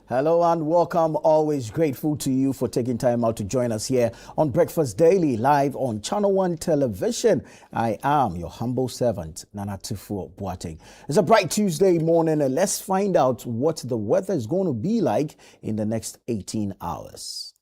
Hello and welcome. Always grateful to you for taking time out to join us here on Breakfast Daily, live on Channel One Television. I am your humble servant, Nana Tufu Boateng. It's a bright Tuesday morning and let's find out what the weather is going to be like in the next 18 hours.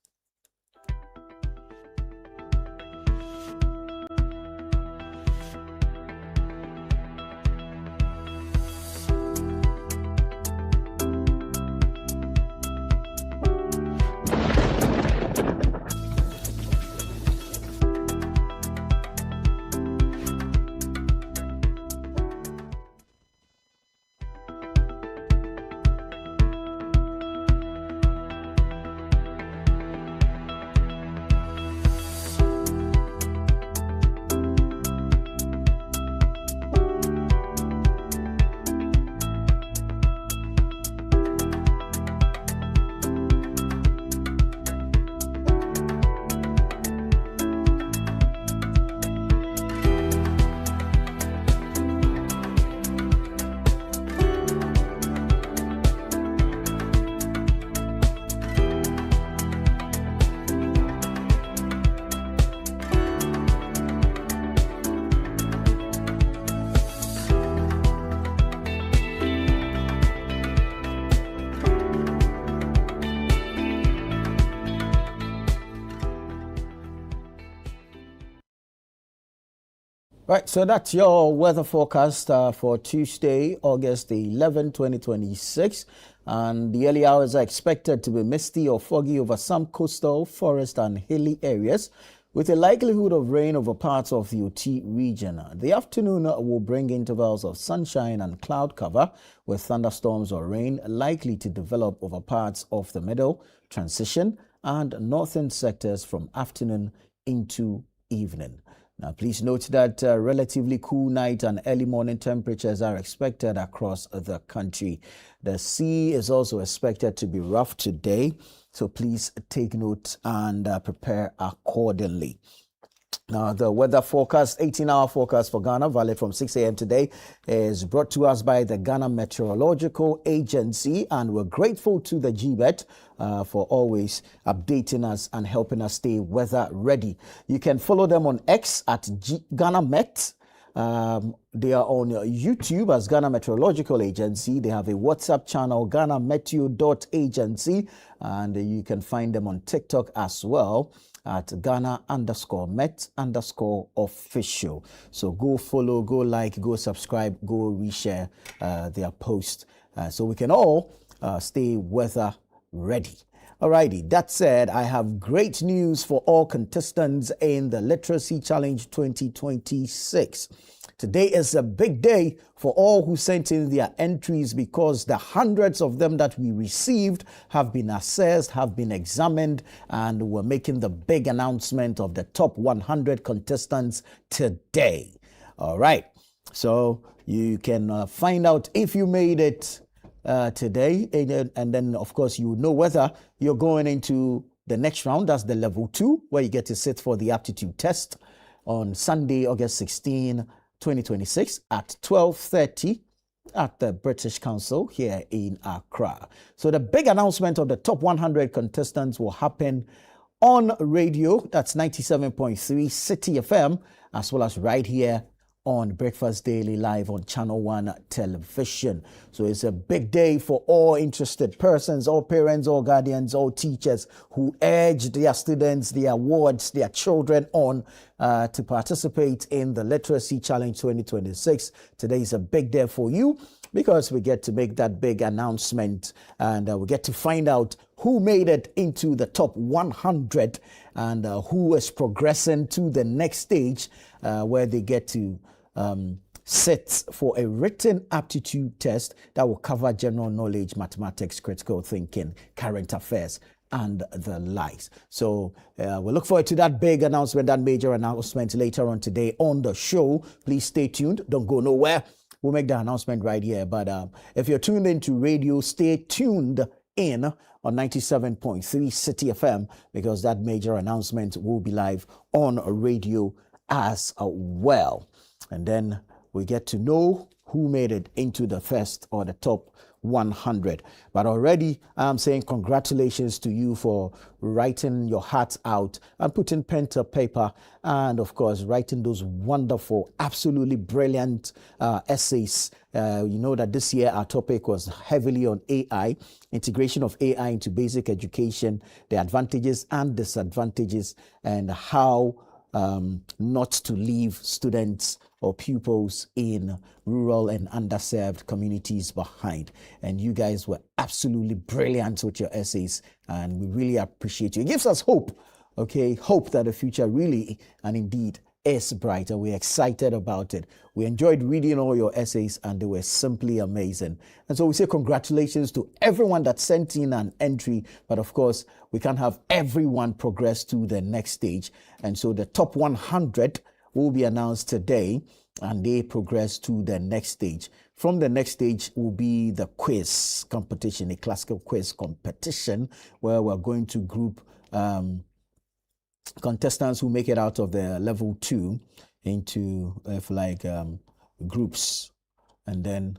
Right, so that's your weather forecast for Tuesday, August 11, 2026. And the early hours are expected to be misty or foggy over some coastal, forest and hilly areas, with a likelihood of rain over parts of the OT region. The afternoon will bring intervals of sunshine and cloud cover, with thunderstorms or rain likely to develop over parts of the middle, transition and northern sectors from afternoon into evening. Now, please note that relatively cool night and early morning temperatures are expected across the country. The sea is also expected to be rough today, so please take note and prepare accordingly. Now, the weather forecast, 18-hour forecast for Ghana, valid from 6 a.m. today, is brought to us by the Ghana Meteorological Agency, and we're grateful to the GBET for always updating us and helping us stay weather ready. You can follow them on X at Ghana Met. They are on YouTube as Ghana Meteorological Agency. They have a WhatsApp channel, GhanaMeteo.agency, and you can find them on TikTok as well at Ghana_Met_official. So go follow, go like, go subscribe, go reshare their post so we can all stay weather ready. Alrighty, that said, I have great news for all contestants in the Literacy Challenge 2026. Today is a big day for all who sent in their entries because the hundreds of them that we received have been assessed, have been examined, and we're making the big announcement of the top 100 contestants today. All right, so you can find out if you made it today, and then of course you know whether you're going into the next round. That's the level 2, where you get to sit for the aptitude test on Sunday, August 16, 2026 at 12:30 at the British Council here in Accra. So the big announcement of the top 100 contestants will happen on radio. That's 97.3 City FM, as well as right here on Breakfast Daily live on Channel One Television. So it's a big day for all interested persons, all parents, all guardians, all teachers who urge their students, their wards, their children on to participate in the Literacy Challenge 2026. Today is a big day for you because we get to make that big announcement and we get to find out who made it into the top 100 and who is progressing to the next stage where they get to sit for a written aptitude test that will cover general knowledge, mathematics, critical thinking, current affairs, and the likes. So we look forward to that big announcement, that major announcement later on today on the show. Please stay tuned. Don't go nowhere. We'll make the announcement right here. But if you're tuned into radio, stay tuned in on 97.3 City FM because that major announcement will be live on radio as well. And then we get to know who made it into the first or the top 100. But already I'm saying congratulations to you for writing your heart out and putting pen to paper, and of course writing those wonderful, absolutely brilliant essays. You know that this year our topic was heavily on AI, integration of AI into basic education, the advantages and disadvantages, and how not to leave students or pupils in rural and underserved communities behind. And you guys were absolutely brilliant with your essays, and we really appreciate you. It gives us hope, okay? Hope that the future really and indeed is brighter. We're excited about it. We enjoyed reading all your essays, and they were simply amazing. And so we say congratulations to everyone that sent in an entry, but of course we can't have everyone progress to the next stage. And so the top 100 will be announced today, and they progress to the next stage. From the next stage will be the quiz competition, a classical quiz competition, where we're going to group contestants who make it out of the level 2 into groups, and then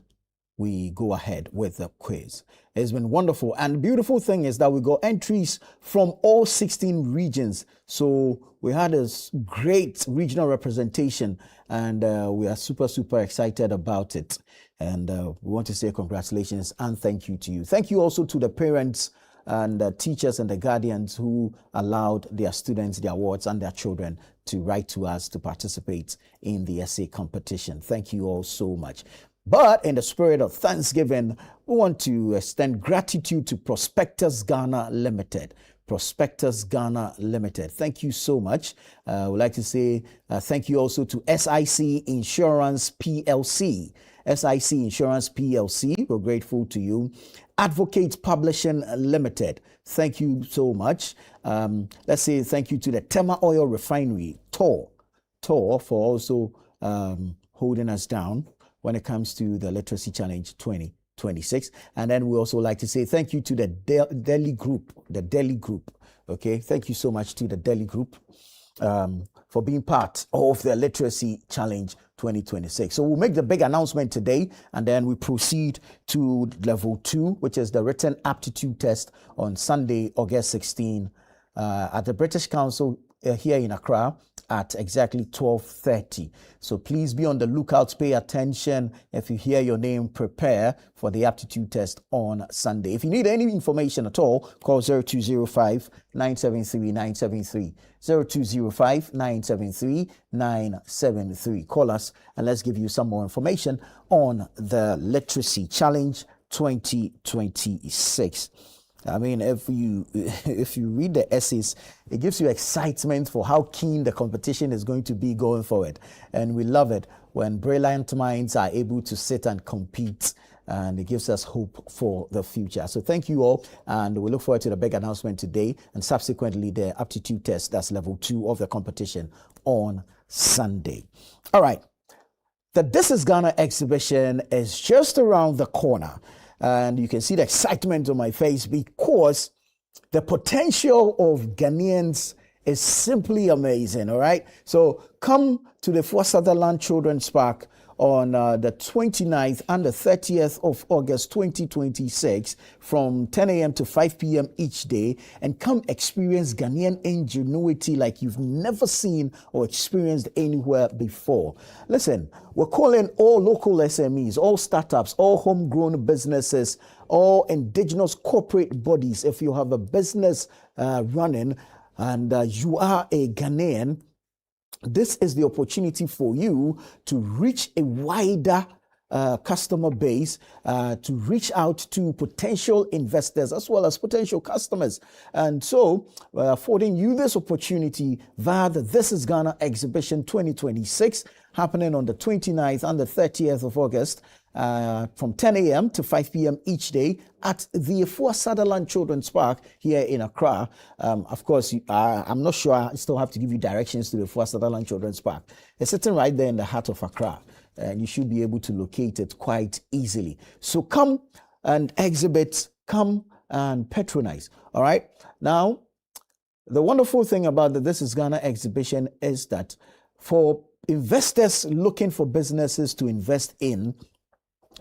we go ahead with the quiz. It's been wonderful, and the beautiful thing is that we got entries from all 16 regions. So we had a great regional representation, and we are super excited about it. And we want to say congratulations and thank you to you. Thank you also to the parents and the teachers and the guardians who allowed their students, their wards, and their children to write to us to participate in the essay competition. Thank you all so much. But in the spirit of Thanksgiving, we want to extend gratitude to Prospectus Ghana Limited. Prospectus Ghana Limited. Thank you so much. I would like to say thank you also to SIC Insurance PLC. SIC Insurance PLC, we're grateful to you. Advocate Publishing Limited. Thank you so much. Let's say thank you to the Tema Oil Refinery, TOR, for also holding us down when it comes to the Literacy Challenge 2026. And then we also like to say thank you to the Delhi Group, okay? Thank you so much to the Delhi Group for being part of the Literacy Challenge 2026. So we'll make the big announcement today, and then we proceed to level 2, which is the written aptitude test on Sunday, August 16, at the British Council here in Accra at exactly 12:30. So please be on the lookout, pay attention. If you hear your name, prepare for the aptitude test on Sunday. If you need any information at all, call 0205-973-973. 0205-973-973. Call us and let's give you some more information on the Literacy Challenge 2026. I mean, if you read the essays, it gives you excitement for how keen the competition is going to be going forward. And we love it when brilliant minds are able to sit and compete, and it gives us hope for the future. So thank you all, and we look forward to the big announcement today and subsequently the aptitude test, that's level 2 of the competition, on Sunday. All right. The This is Ghana exhibition is just around the corner. And you can see the excitement on my face because the potential of Ghanaians is simply amazing, all right? So come to the Fort Sutherland Children's Park on the 29th and the 30th of August 2026 from 10 a.m. to 5 p.m. each day, and come experience Ghanaian ingenuity like you've never seen or experienced anywhere before. Listen, we're calling all local SMEs, all startups, all homegrown businesses, all indigenous corporate bodies. If you have a business running and you are a Ghanaian, this is the opportunity for you to reach a wider customer base, to reach out to potential investors as well as potential customers. And so we're affording you this opportunity via the This is Ghana exhibition 2026, happening on the 29th and the 30th of August from 10 a.m. to 5 p.m. each day at the Fort Sutherland Children's Park here in Accra. Of course, I'm not sure, I still have to give you directions to the Fort Sutherland Children's Park. It's sitting right there in the heart of Accra, and you should be able to locate it quite easily. So come and exhibit, come and patronize, all right? Now, the wonderful thing about the This is Ghana exhibition is that for investors looking for businesses to invest in,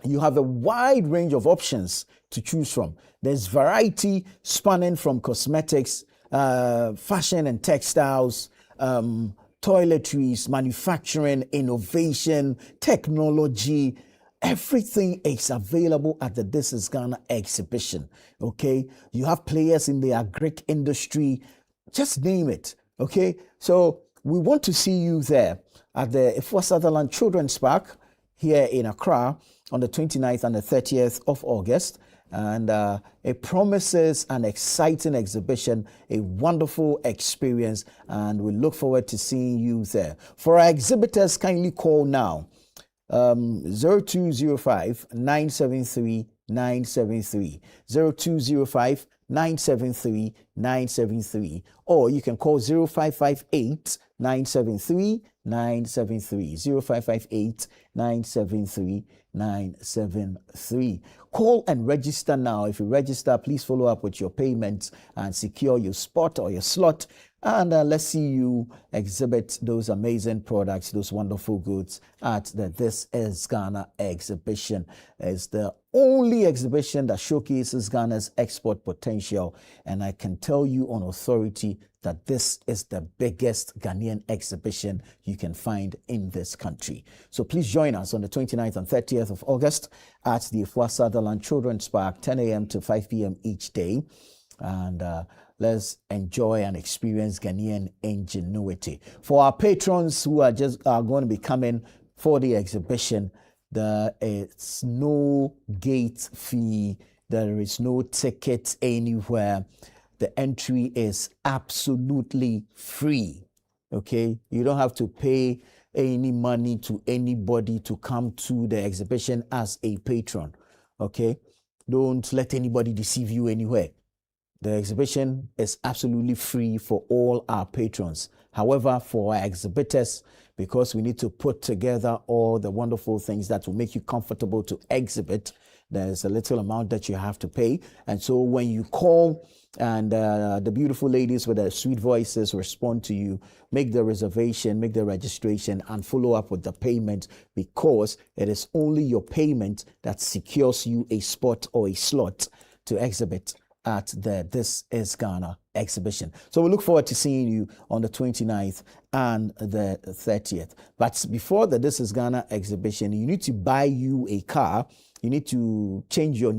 You have a wide range of options to choose from. There's variety spanning from cosmetics, fashion and textiles, toiletries, manufacturing, innovation, technology. Everything is available at the This Is Ghana exhibition. Okay, you have players in the agric industry, just name it. Okay, so we want to see you there at the Efua Sutherland Children's Park here in Accra on the 29th and the 30th of August. And it promises an exciting exhibition, a wonderful experience, and we look forward to seeing you there. For our exhibitors, kindly call now 0205 973 973, 0205 973 973, or you can call 0558 973 973, 0558 973 973. Call and register now. If you register, please follow up with your payments and secure your spot or your slot. And let's see you exhibit those amazing products, those wonderful goods at the This Is Ghana exhibition. It's the only exhibition that showcases Ghana's export potential. And I can tell you on authority that this is the biggest Ghanaian exhibition you can find in this country. So please join us on the 29th and 30th of August at the Efua Sutherland Children's Park, 10 a.m. to 5 p.m. each day. And let's enjoy and experience Ghanaian ingenuity. For our patrons who are going to be coming for the exhibition, there is no gate fee. There is no ticket anywhere. The entry is absolutely free. Okay, you don't have to pay any money to anybody to come to the exhibition as a patron. Okay, don't let anybody deceive you anywhere. The exhibition is absolutely free for all our patrons. However, for our exhibitors, because we need to put together all the wonderful things that will make you comfortable to exhibit, there's a little amount that you have to pay. And so when you call and the beautiful ladies with their sweet voices respond to you, make the reservation, make the registration, and follow up with the payment, because it is only your payment that secures you a spot or a slot to exhibit at the This Is Ghana exhibition. So we look forward to seeing you on the 29th and the 30th. But before the This Is Ghana exhibition, you need to buy you a car. You need to change your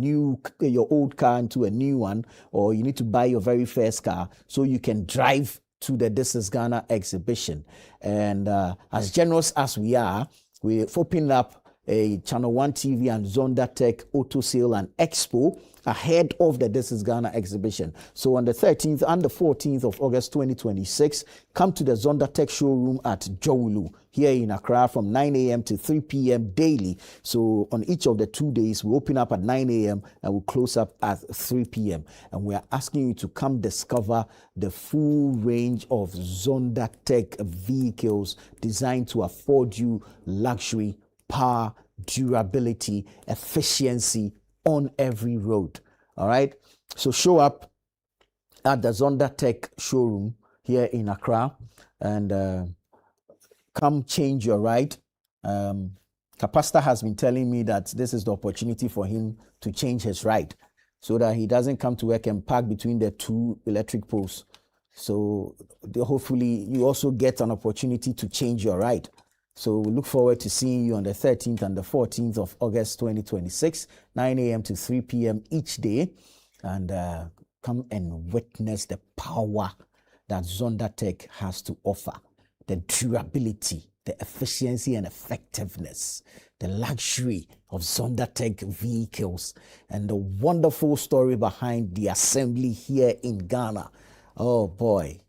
old car into a new one, or you need to buy your very first car so you can drive to the This Is Ghana exhibition. And as generous as we are, we've opened up a Channel One TV and Zonda Tech Auto Sale and Expo ahead of the This Is Ghana exhibition. So on the 13th and the 14th of August 2026, come to the Zonda Tech showroom at Jowulu here in Accra from 9 a.m. to 3 p.m. daily. So on each of the 2 days, we open up at 9 a.m. and we close up at 3 p.m. And we are asking you to come discover the full range of Zonda Tech vehicles designed to afford you luxury, power, durability, efficiency on every road. All right. So show up at the Zonda Tech showroom here in Accra and come change your ride. Kapasta has been telling me that this is the opportunity for him to change his ride so that he doesn't come to work and park between the two electric poles. So hopefully you also get an opportunity to change your ride. So we look forward to seeing you on the 13th and the 14th of August 2026, 9 a.m. to 3 p.m. each day. And come and witness the power that Zonda Tech has to offer. The durability, the efficiency and effectiveness, the luxury of Zonda Tech vehicles, and the wonderful story behind the assembly here in Ghana. Oh boy.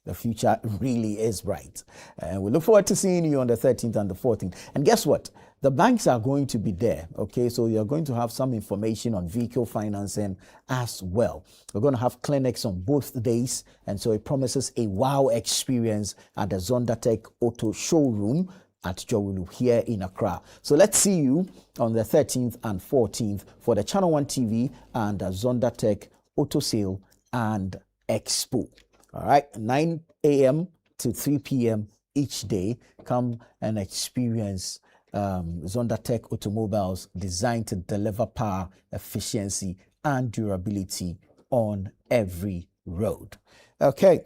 The future really is bright. And we look forward to seeing you on the 13th and the 14th. And guess what? The banks are going to be there. Okay, so you're going to have some information on vehicle financing as well. We're going to have clinics on both days. And so it promises a wow experience at the Zonda Tech Auto Showroom at Jowulu here in Accra. So let's see you on the 13th and 14th for the Channel One TV and the Zonda Tech Auto Sale and Expo. All right, 9 a.m. to 3 p.m. each day. Come and experience Zondatech automobiles designed to deliver power, efficiency, and durability on every road. Okay,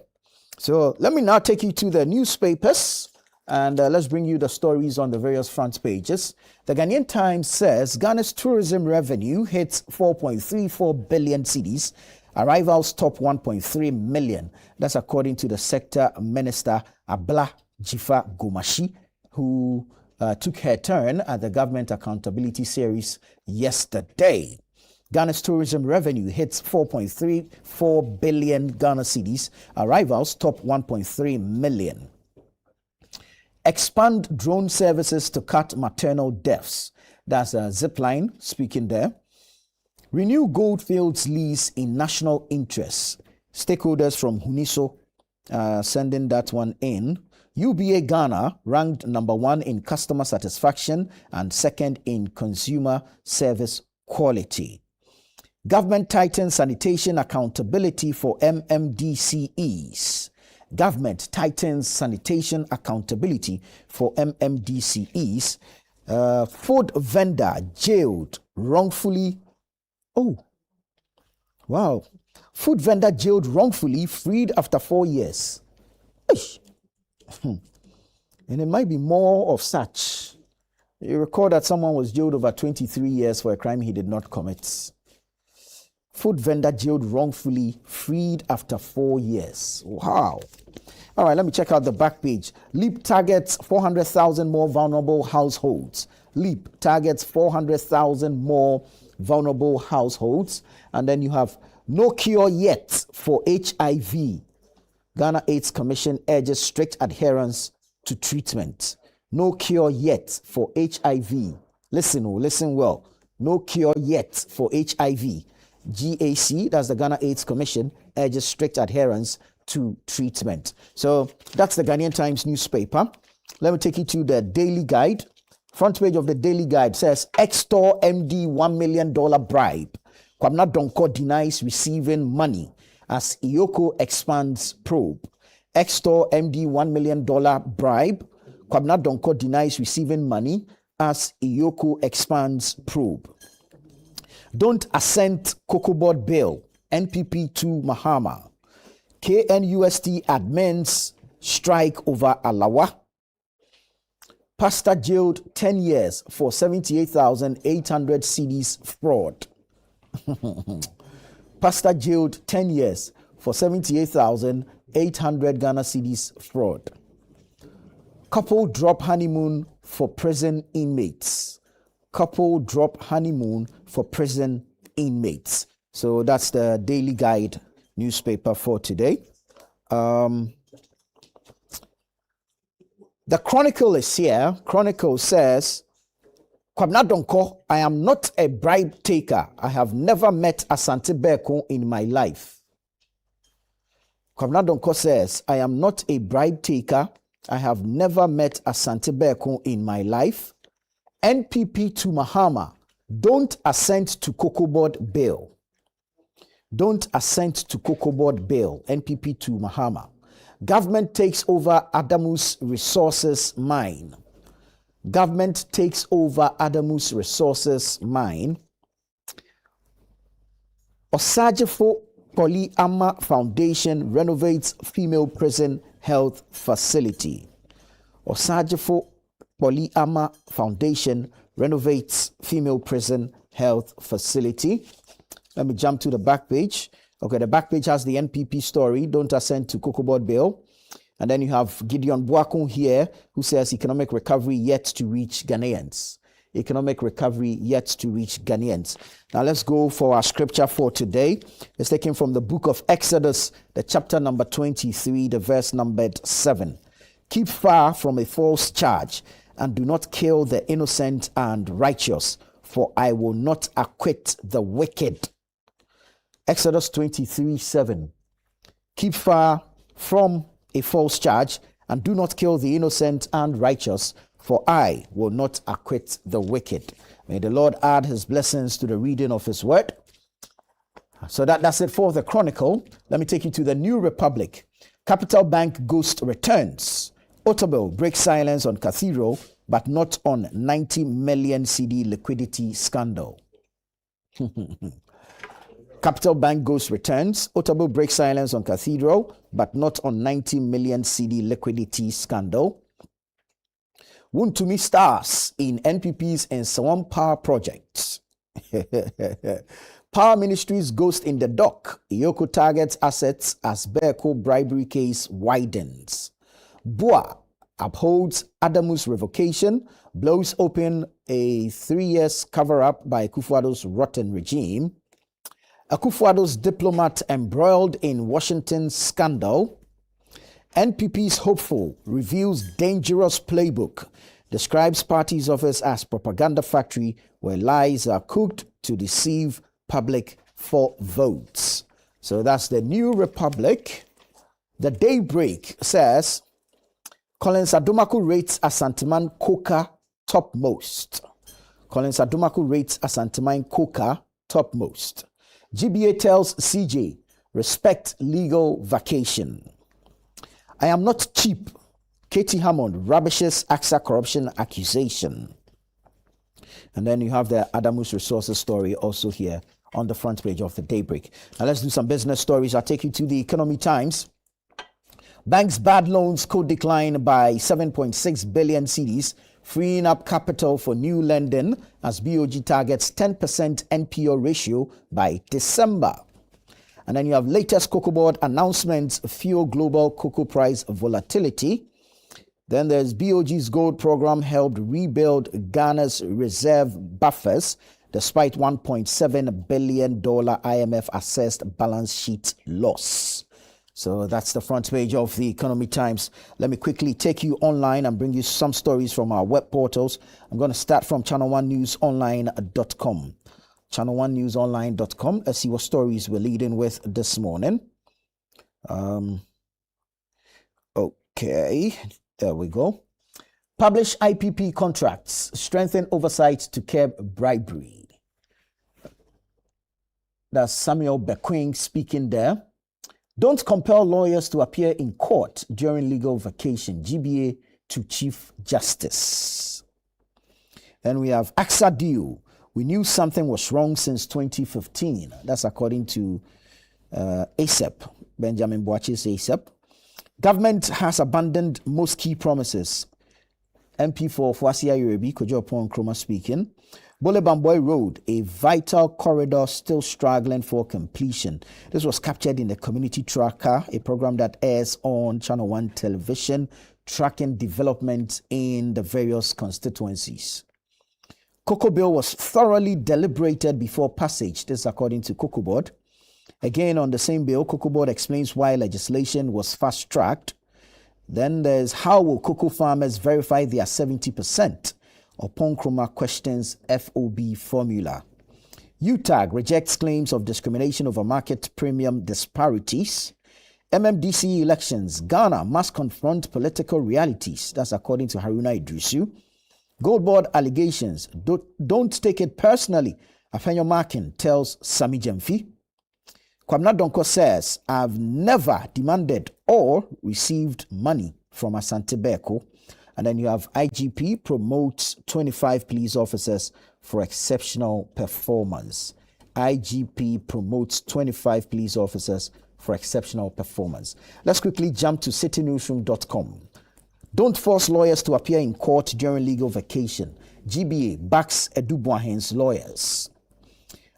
so let me now take you to the newspapers. And let's bring you the stories on the various front pages. The Ghanaian Times says Ghana's tourism revenue hits 4.34 billion cedis. Arrivals top 1.3 million. That's according to the sector minister Abla Jifa Gomashi, who took her turn at the Government Accountability Series yesterday. Ghana's tourism revenue hits 4.34 billion Ghana cedis. Arrivals top 1.3 million. Expand drone services to cut maternal deaths. That's a Zipline speaking there. Renew Goldfields lease in national interest. Stakeholders from Huniso sending that one in. UBA Ghana ranked number 1 in customer satisfaction and second in consumer service quality. Government tightens sanitation accountability for MMDCEs. Government tightens sanitation accountability for MMDCEs. Food vendor jailed wrongfully. Oh, wow. Food vendor jailed wrongfully, freed after 4 years. And it might be more of such. You recall that someone was jailed over 23 years for a crime he did not commit. Food vendor jailed wrongfully, freed after 4 years. Wow. All right, let me check out the back page. LEAP targets 400,000 more vulnerable households. LEAP targets 400,000 more vulnerable households. And then you have no cure yet for HIV. Ghana AIDS Commission urges strict adherence to treatment. No cure yet for HIV. Listen well. No cure yet for HIV. GAC, that's the Ghana AIDS Commission, urges strict adherence to treatment. So that's the Ghanaian Times newspaper. Let me take you to the Daily Guide. Front page of the Daily Guide says, Extor MD $1 million bribe. Kwabena Donkor denies receiving money as Iyoko expands probe. Extor MD $1 million bribe. Kwabena Donkor denies receiving money as Iyoko expands probe. Don't assent Cocoa Board bill. NPP to Mahama. KNUST admins strike over Alawa. Pastor jailed 10 years for 78,800 cedis fraud. Pastor jailed 10 years for 78,800 Ghana cedis fraud. Couple drop honeymoon for prison inmates. Couple drop honeymoon for prison inmates. So that's the Daily Guide newspaper for today. The Chronicle is here. Chronicle says, Kwabena Donkor, I am not a bribe taker. I have never met Asante Beko in my life. Kwabena Donkor says, I am not a bribe taker. I have never met Asante Beko in my life. NPP to Mahama, don't assent to Cocoa Board bill. Don't assent to Cocoa Board bill. NPP to Mahama. Government takes over Adamu's resources mine. Government takes over Adamu's resources mine. Osajefo Polyama Foundation renovates female prison health facility. Osajefo Polyama Foundation renovates female prison health facility. Let me jump to the back page. Okay, the back page has the NPP story, don't assent to Cocoa Board bill. And then you have Gideon Boakun here, who says economic recovery yet to reach Ghanaians. Economic recovery yet to reach Ghanaians. Now let's go for our scripture for today. It's taken from the book of Exodus, the chapter number 23, the verse numbered 7. Keep far from a false charge, and do not kill the innocent and righteous, for I will not acquit the wicked. Exodus 23:7. Keep far from a false charge, and do not kill the innocent and righteous, for I will not acquit the wicked. May the Lord add his blessings to the reading of his word. So that's it for the Chronicle. Let me take you to the New Republic. Capital Bank ghost returns. Otabil breaks silence on Cathedral but not on 90 million CD liquidity scandal. Capital Bank ghost returns. Otabo breaks silence on Cathedral, but not on 90 million CD liquidity scandal. Wuntumi stars in NPP's Nsawam Power projects. Power Ministry's ghost in the dock. Iyoko targets assets as Berko bribery case widens. Bua upholds Adamu's revocation, blows open a 3 years cover-up by Akufo-Addo's rotten regime. Akufo-Addo's diplomat embroiled in Washington scandal. NPP's hopeful reveals dangerous playbook. Describes party's office as propaganda factory where lies are cooked to deceive public for votes. So that's the New Republic. The Daybreak says, Collins Adumaku rates Asanteman Coca topmost. Collins Adumaku rates Asanteman Coca topmost. GBA tells CJ, respect legal vacation. I am not cheap. Katie Hammond rubbishes AXA corruption accusation. And then you have the Adamus Resources story also here on the front page of the Daybreak. Now let's do some business stories. I'll take you to the Economy Times. Banks' bad loans could decline by 7.6 billion cedis, freeing up capital for new lending as BOG targets 10% NPL ratio by December. And then you have latest Cocoa Board announcements fuel global cocoa price volatility. Then there's BOG's gold program helped rebuild Ghana's reserve buffers despite $1.7 billion IMF assessed balance sheet loss. So that's the front page of the Economy Times. Let me quickly take you online and bring you some stories from our web portals. I'm going to start from channel1newsonline.com. channel1newsonline.com. Let's see what stories we're leading with this morning. Okay, there we go. Publish IPP contracts, strengthen oversight to curb bribery. That's Samuel Bequing speaking there. Don't compel lawyers to appear in court during legal vacation. GBA to Chief Justice. Then we have AXA deal. We knew something was wrong since 2015. That's according to ASEP, Benjamin Boachi's ASEP. Government has abandoned most key promises. MP for Fwasia Yorebi, Kojo Pon Nkrumah speaking. Bole Bamboy Road, a vital corridor still struggling for completion. This was captured in the Community Tracker, a program that airs on Channel 1 television, tracking development in the various constituencies. Cocoa Bill was thoroughly deliberated before passage. This is according to Cocoa Board. Again, on the same bill, Cocoa Board explains why legislation was fast-tracked. Then there's how will cocoa farmers verify their 70%? Upon Nkrumah questions FOB formula. UTAG rejects claims of discrimination over market premium disparities. MMDC elections, Ghana must confront political realities. That's according to Haruna Idrisu. Gold Board allegations, don't take it personally. Afenyo Markin tells Sami Jemfi. Kwamna Donko says, I've never demanded or received money from Asante Berko. And then you have IGP promotes 25 police officers for exceptional performance. IGP promotes 25 police officers for exceptional performance. Let's quickly jump to citynewsroom.com. Don't force lawyers to appear in court during legal vacation. GBA backs Edu Boahen's lawyers.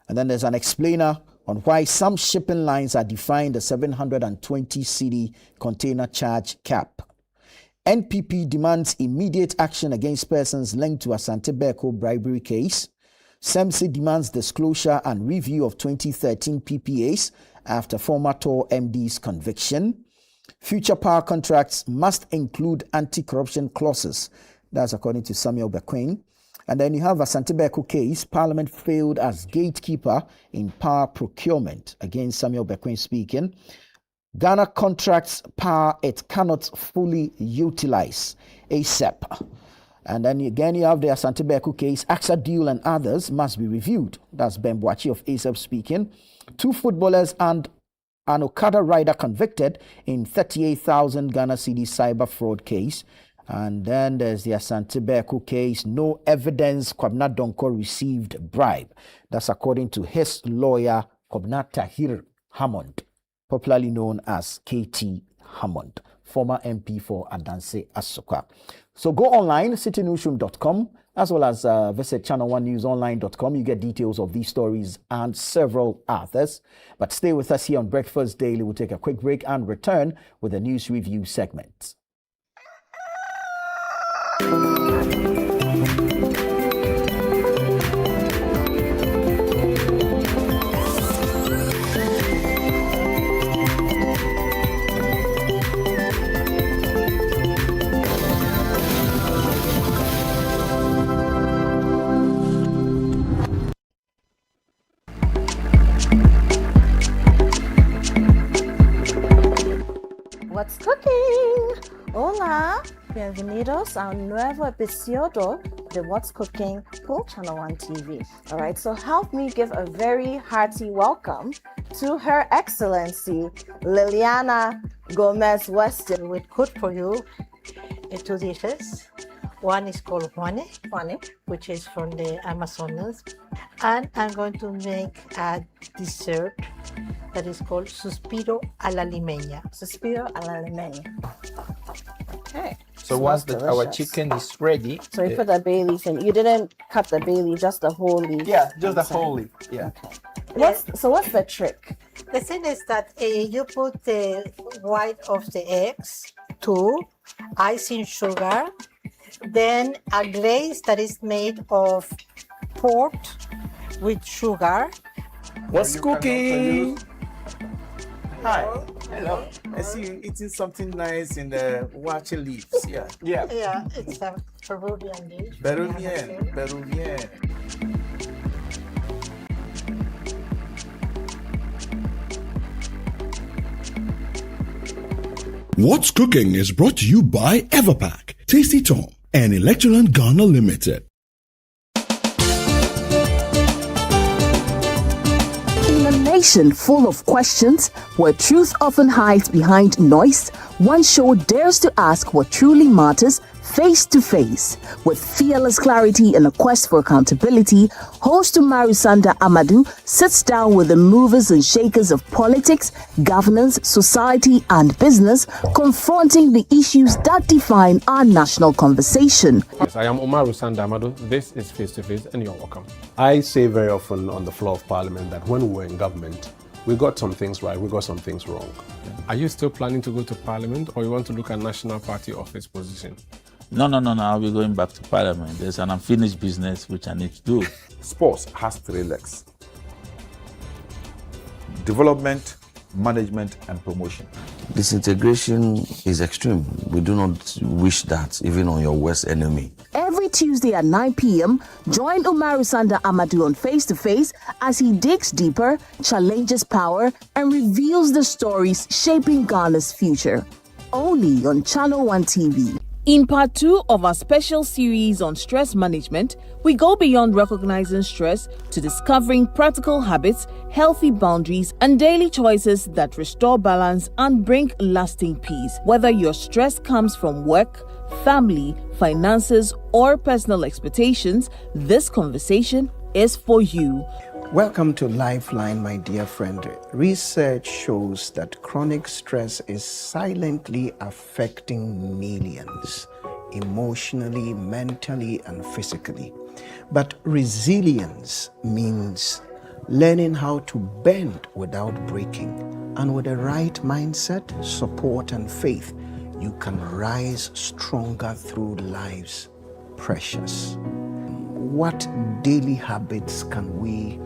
And then there's an explainer on why some shipping lines are defying the 720 cedi container charge cap. NPP demands immediate action against persons linked to Asante Berko bribery case. SEMSI demands disclosure and review of 2013 PPAs after former TOR MD's conviction. Future power contracts must include anti-corruption clauses. That's according to Samuel Bequing. And then you have Asante Berko case. Parliament failed as gatekeeper in power procurement. Again, Samuel Bequing speaking. Ghana contracts power it cannot fully utilize. ASEP. And then again, you have the Asante Berko case. AXA deal and others must be reviewed. That's Ben Boachi of ASEP speaking. 2 footballers and an Okada rider convicted in 38,000 Ghana cedi cyber fraud case. And then there's the Asante Beku case. No evidence Kwabena Donkor received bribe. That's according to his lawyer, Kwabena Tahir Hammond, popularly known as KT Hammond, former MP for Adanse Asuka. So go online, citynewsroom.com, as well as visit channel1newsonline.com. You get details of these stories and several others. But stay with us here on Breakfast Daily. We'll take a quick break and return with a news review segment. What's cooking? Hola, bienvenidos a un nuevo episodio de What's Cooking for Channel 1 TV. All right, so help me give a very hearty welcome to Her Excellency Liliana Gomez Weston. We cook for you two dishes. One is called Juane, which is from the Amazonas. And I'm going to make a dessert that is called Suspiro a la Limeña. Suspiro a la Limeña. Okay. So once our chicken is ready. So you put the bay leaf in. You didn't cut the bay leaf, just the whole leaf. Yeah, just the whole leaf. Yeah. Okay. What's the trick? The thing is that you put the white of the eggs, 2 icing sugar, then a glaze that is made of pork with sugar. What's cooking? Hi. Hello. I see you eating something nice in the wache leaves. Yeah. Yeah. Yeah, it's a Peruvian dish. Peruvian. What's Cooking is brought to you by Everpack, Tasty Tom, and Electroland Ghana Limited. In a nation full of questions, where truth often hides behind noise, one show dares to ask what truly matters face to face. With fearless clarity and a quest for accountability, host Umaru Sanda Amadou sits down with the movers and shakers of politics, governance, society, and business, confronting the issues that define our national conversation. Yes, I am Umaru Sanda Amadou. This is Face to Face, and you're welcome. I say very often on the floor of Parliament that when we were in government, we got some things right, we got some things wrong. Are you still planning to go to Parliament, or you want to look at National Party office position? No, I'll be going back to Parliament. There's an unfinished business which I need to do. Sports has 3 legs: development, management, and promotion. Disintegration is extreme. We do not wish that even on your worst enemy. Every Tuesday at 9 p.m., join Umaru Sanda Amadou on Face to Face as he digs deeper, challenges power, and reveals the stories shaping Ghana's future. Only on Channel 1 TV. In part 2 of our special series on stress management, we go beyond recognizing stress to discovering practical habits, healthy boundaries, and daily choices that restore balance and bring lasting peace. Whether your stress comes from work, family, finances, or personal expectations, this conversation is for you. Welcome to Lifeline, my dear friend. Research shows that chronic stress is silently affecting millions, emotionally, mentally, and physically. But resilience means learning how to bend without breaking. And with the right mindset, support, and faith, you can rise stronger through life's pressures. What daily habits can we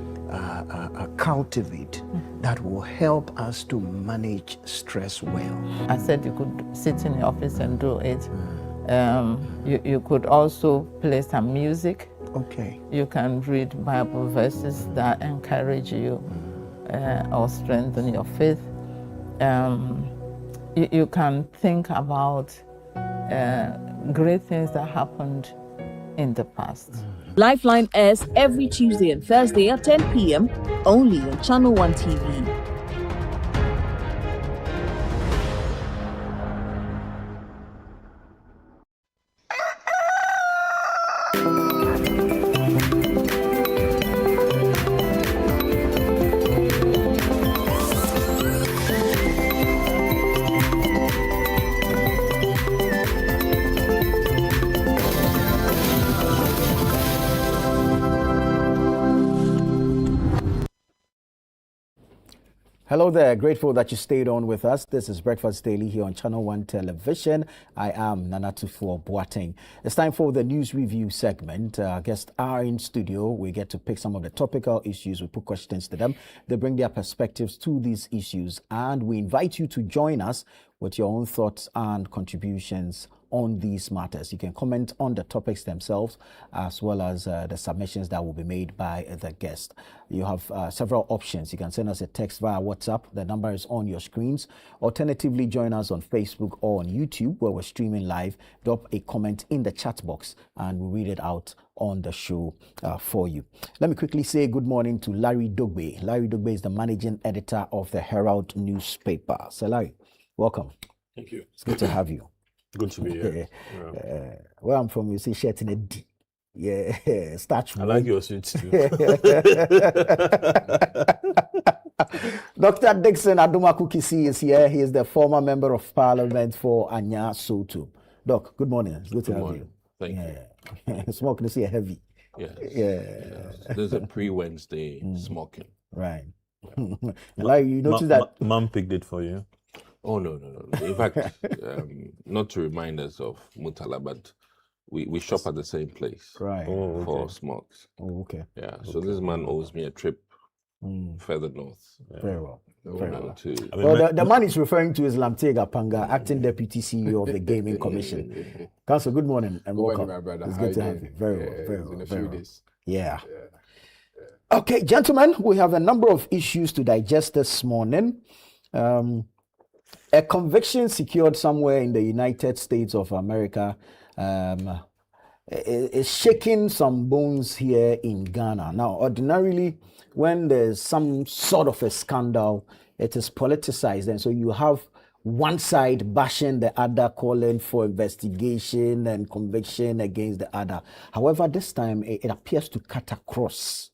cultivate that will help us to manage stress well? I said you could sit in the office and do it. You could also play some music. Okay. You can read Bible verses that encourage you or strengthen your faith. You can think about great things that happened in the past. Lifeline airs every Tuesday and Thursday at 10 p.m. only on Channel 1 TV. Hello there, grateful that you stayed on with us. This is Breakfast Daily here on Channel 1 Television. I am Nanatufo Boateng. It's time for the news review segment. Our guests are in studio. We get to pick some of the topical issues. We put questions to them. They bring their perspectives to these issues, and we invite you to join us with your own thoughts and contributions on these matters. You can comment on the topics themselves as well as the submissions that will be made by the guest. You have several options. You can send us a text via WhatsApp. The number is on your screens. Alternatively, join us on Facebook or on YouTube where we're streaming live. Drop a comment in the chat box and we'll read it out on the show for you. Let me quickly say good morning to Larry Dogbe. Larry Dogbe is the managing editor of the Herald newspaper. So Larry, welcome. Thank you. It's good to have you. Good to be here. Where I'm from, you see shirt in a D. Yeah, starch. I like your suits too. Dr. Dixon Adumaku Kisi is here. He is the former member of parliament for Anya Soto. Doc, good morning. It's good to have you. Thank you. Smoking to see a heavy. Yes. Yes. There's a pre-Wednesday smoking. Right. Like you notice that Mom picked it for you. Oh no. In fact, not to remind us of Mutala, but we shop at the same place. Right. For smokes. Oh, okay. Yeah. So this man owes me a trip further north. Very well. Very well. Well, the man is referring to is Lamtega Panga, acting deputy CEO of the Gaming Commission. Council, good morning and welcome. My brother. It's How good to you have doing? you. Very well. It's Very been well. a Very few well. days. Yeah. Okay, gentlemen, we have a number of issues to digest this morning. A conviction secured somewhere in the United States of America is shaking some bones here in Ghana. Now, ordinarily, when there's some sort of a scandal, it is politicized. And so you have one side bashing the other, calling for investigation and conviction against the other. However, this time it appears to cut across,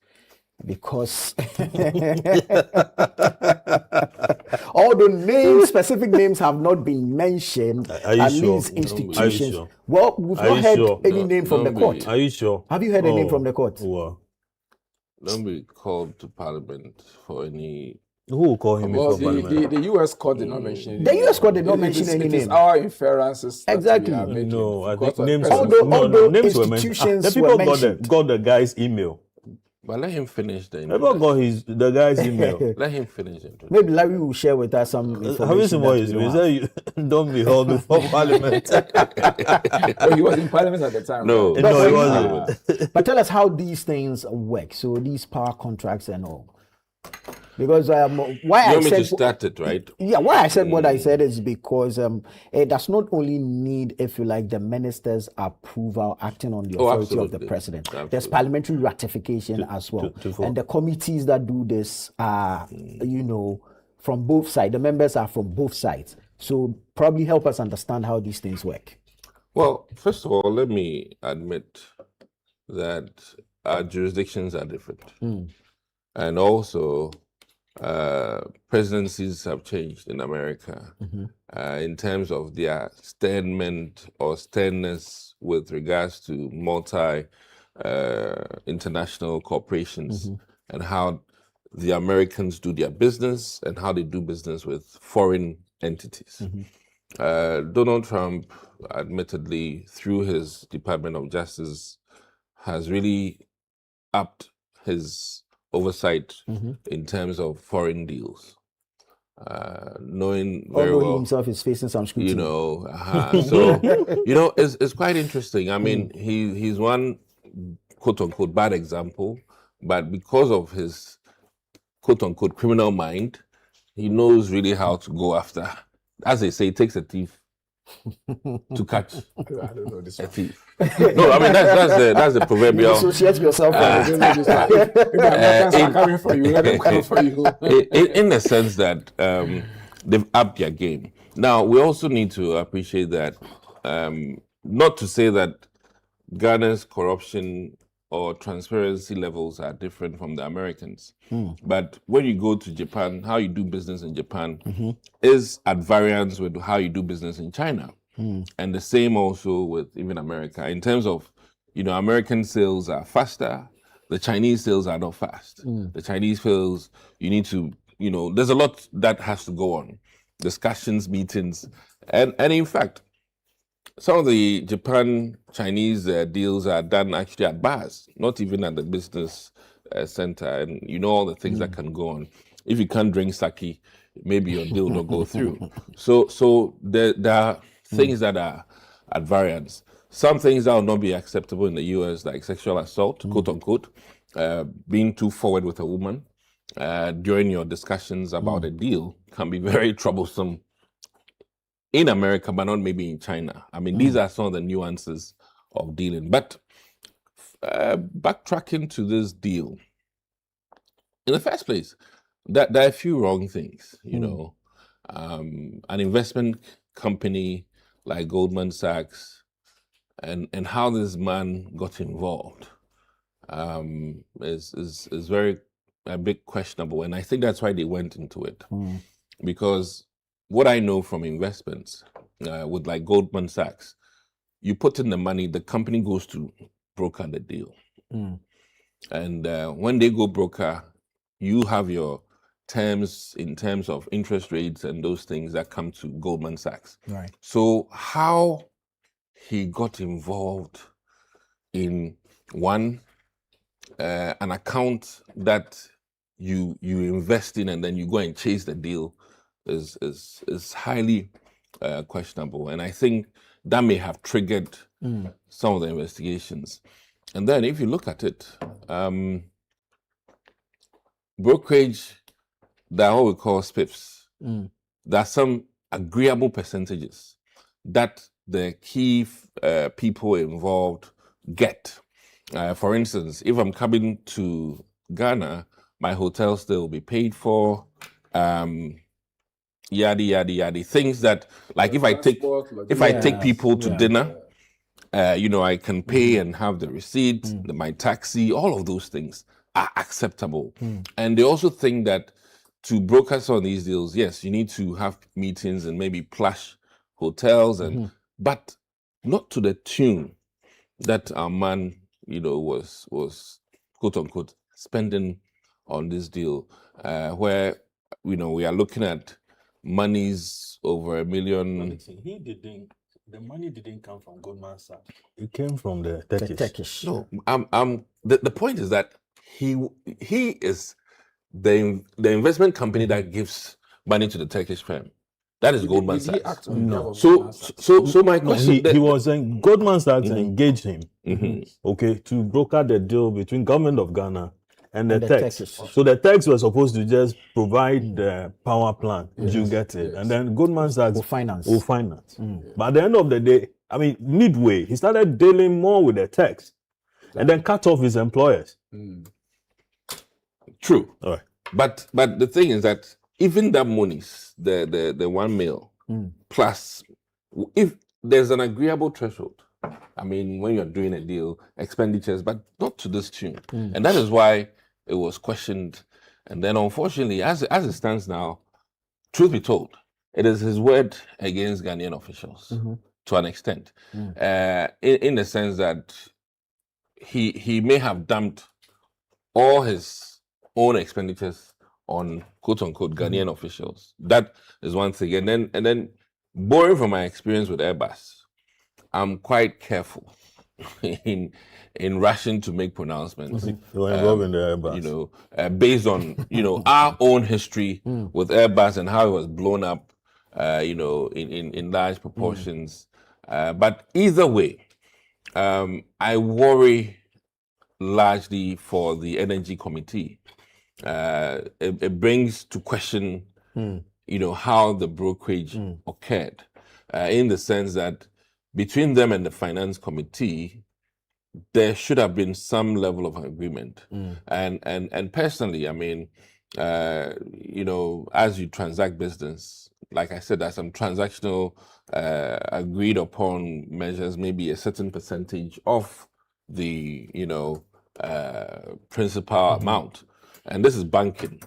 because although specific names have not been mentioned, at least institutions. Well, we've not heard any name from the court. Are you sure? Have you heard a name from the court? Don't be called to parliament for any. Who will call him Well, before parliament? the U.S. court did not mention The U.S. court did not mention any It is name. our inferences. that Exactly. we are making No, I because think of names. president. Although names were institutions mentioned. The people were mentioned. got the guy's email. But let him finish the Everyone got the guy's email. Let him finish it. Maybe Larry will share with us some information. Have you seen what he's that we doing? don't He said you don't be held before parliament. Well, he was in parliament at the time. No, right? No, he wasn't. But tell us how these things work. So these power contracts and all. Because why You I want me said to start it, right? yeah, why I said what I said is because it does not only need, if you like, the minister's approval acting on the authority of the absolutely. president. There's Absolutely. parliamentary ratification as well. And the committees that do this are, from both sides. The members are from both sides. So probably help us understand how these things work. Well, first of all, let me admit that our jurisdictions are different. And also, presidencies have changed in America in terms of their sternness with regards to international corporations and how the Americans do their business and how they do business with foreign entities. Donald Trump, admittedly, through his Department of Justice, has really upped his oversight in terms of foreign deals, knowing very Although he well himself is facing some scrutiny. so it's quite interesting. I mean, he's one quote unquote bad example, but because of his quote unquote criminal mind, he knows really how to go after. As they say, it takes a thief to catch I don't know this a one. thief. No, I mean that's the proverbial. Associate yourself. I don't know this one. If Americans are coming for you, let them come for you. in the sense that they've upped their game. Now, we also need to appreciate that, not to say that Ghana's corruption or transparency levels are different from the Americans. But when you go to Japan, how you do business in Japan is at variance with how you do business in China. And the same also with even America. In terms of, American sales are faster. The Chinese sales are not fast. The Chinese sales, you need to, there's a lot that has to go on. Discussions, meetings. And in fact, some of the Japan-Chinese deals are done actually at bars, not even at the business center. And all the things that can go on. If you can't drink sake, maybe your deal will go through. So there are things that are at variance. Some things that will not be acceptable in the US, like sexual assault, quote unquote, being too forward with a woman during your discussions about a deal can be very troublesome in America, but not maybe in China. I mean, these are some of the nuances of dealing. But backtracking to this deal, in the first place, there are a few wrong things, an investment company like Goldman Sachs and how this man got involved is very a bit questionable, and I think that's why they went into it. Because what I know from investments with like Goldman Sachs, you put in the money, the company goes to broker the deal, and when they go broker, you have your terms in terms of interest rates and those things that come to Goldman Sachs. Right. So how he got involved in an account that you invest in and then you go and chase the deal is highly questionable, and I think that may have triggered some of the investigations. And then if you look at it, brokerage, there are what we call SPIFs. There are some agreeable percentages that the key people involved get. For instance, if I'm coming to Ghana, my hotel stay will be paid for, yada yada. Things that, like if I take people to dinner, I can pay and have the receipt, my taxi, all of those things are acceptable. And they also think that to broker some of these deals, yes, you need to have meetings and maybe plush hotels, but not to the tune that our man, was quote unquote spending on this deal, where we are looking at monies over $1 million. The money didn't come from Goldman Sachs. It came from the Turkish. No, the point is that he is the investment company that gives money to the Turkish firm. That is Goldman Sachs. No. So my question... he was saying Goldman Sachs engaged him, to broker the deal between government of Ghana and the Turks. So the Turks were supposed to just provide the power plant. You get it? And then Goldman Sachs will finance. But at the end of the day, midway, he started dealing more with the Turks and then cut off his employers. True. All right. But the thing is that even that monies, the $1 million plus, if there's an agreeable threshold, when you're doing a deal, expenditures, but not to this tune. And that is why it was questioned. And then unfortunately, as it stands now, truth be told, it is his word against Ghanaian officials to an extent, in the sense that he may have dumped all his own expenditures on quote unquote Ghanaian officials. That is one thing. And then borrowing from my experience with Airbus, I'm quite careful in rushing to make pronouncements. You were involved in the Airbus. Based on our own history with Airbus and how it was blown up, in large proportions. But either way, I worry largely for the Energy Committee. It brings to question, how the brokerage occurred, in the sense that between them and the Finance Committee, there should have been some level of agreement. And personally, as you transact business, like I said, there's some transactional agreed upon measures, maybe a certain percentage of the, principal amount. And this is banking.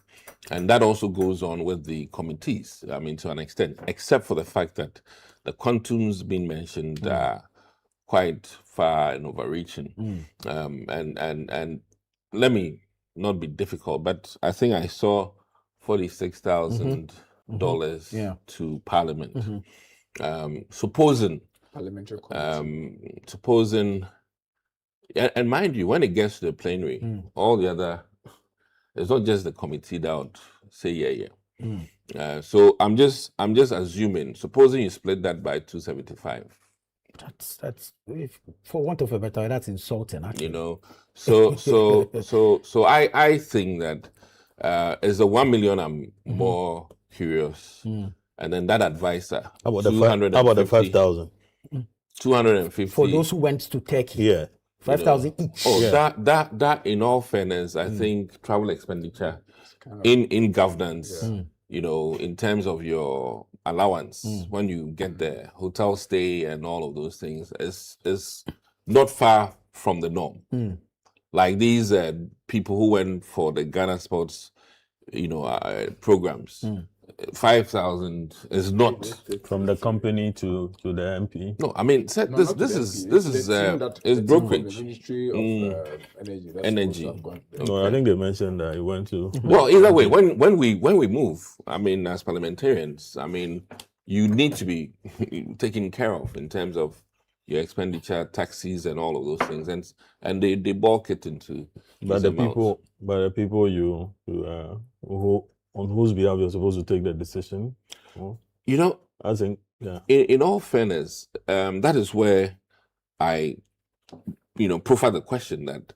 And that also goes on with the committees, I mean, to an extent, except for the fact that the quantums being mentioned are quite far and overreaching. And let me not be difficult, but I think I saw $46,000 to Parliament. Supposing, Parliamentary supposing, and mind you, when it gets to the plenary, all the other, it's not just the committee that would say yeah. So I'm just assuming, supposing you split that by 275. That's for want of a better, that's insulting. Actually. So I think that it's the 1 million I'm more curious, and then that advisor. How about the 5,000? 250 for those who went to Turkey. Yeah. 5,000 each. Oh, that in all fairness, I think travel expenditure in governance, in terms of your allowance when you get there, hotel stay and all of those things is not far from the norm. Like these people who went for the Ghana Sports, programs. 5,000 is not from the company to the MP. No, I mean, this is brokerage. Ministry of Energy. No, I think they mentioned that it went to. Well, either way, when we move, I mean, as parliamentarians, I mean, you need to be taken care of in terms of your expenditure, taxes, and all of those things, and they bulk it into. But the people who on whose behalf you're supposed to take the decision. I think, yeah. In all fairness, that is where I, profile the question that,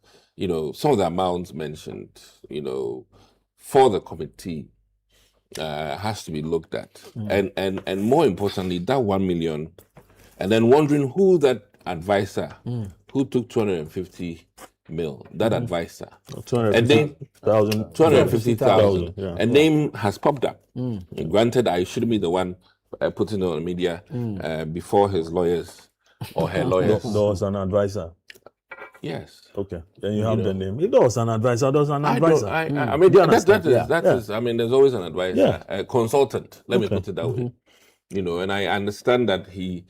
some of the amounts mentioned, for the committee has to be looked at. And more importantly, that 1 million, and then wondering who that advisor, who took 250 mil, that advisor. 250,000. A name has popped up. And granted, I shouldn't be the one putting it on the media before his lawyers or her lawyers. There was an advisor. Yes. Okay. Then you have the name. There was an advisor. There was an advisor. I mean, that is. I mean, there's always an advisor, a consultant. Let me put it that way. And I understand that he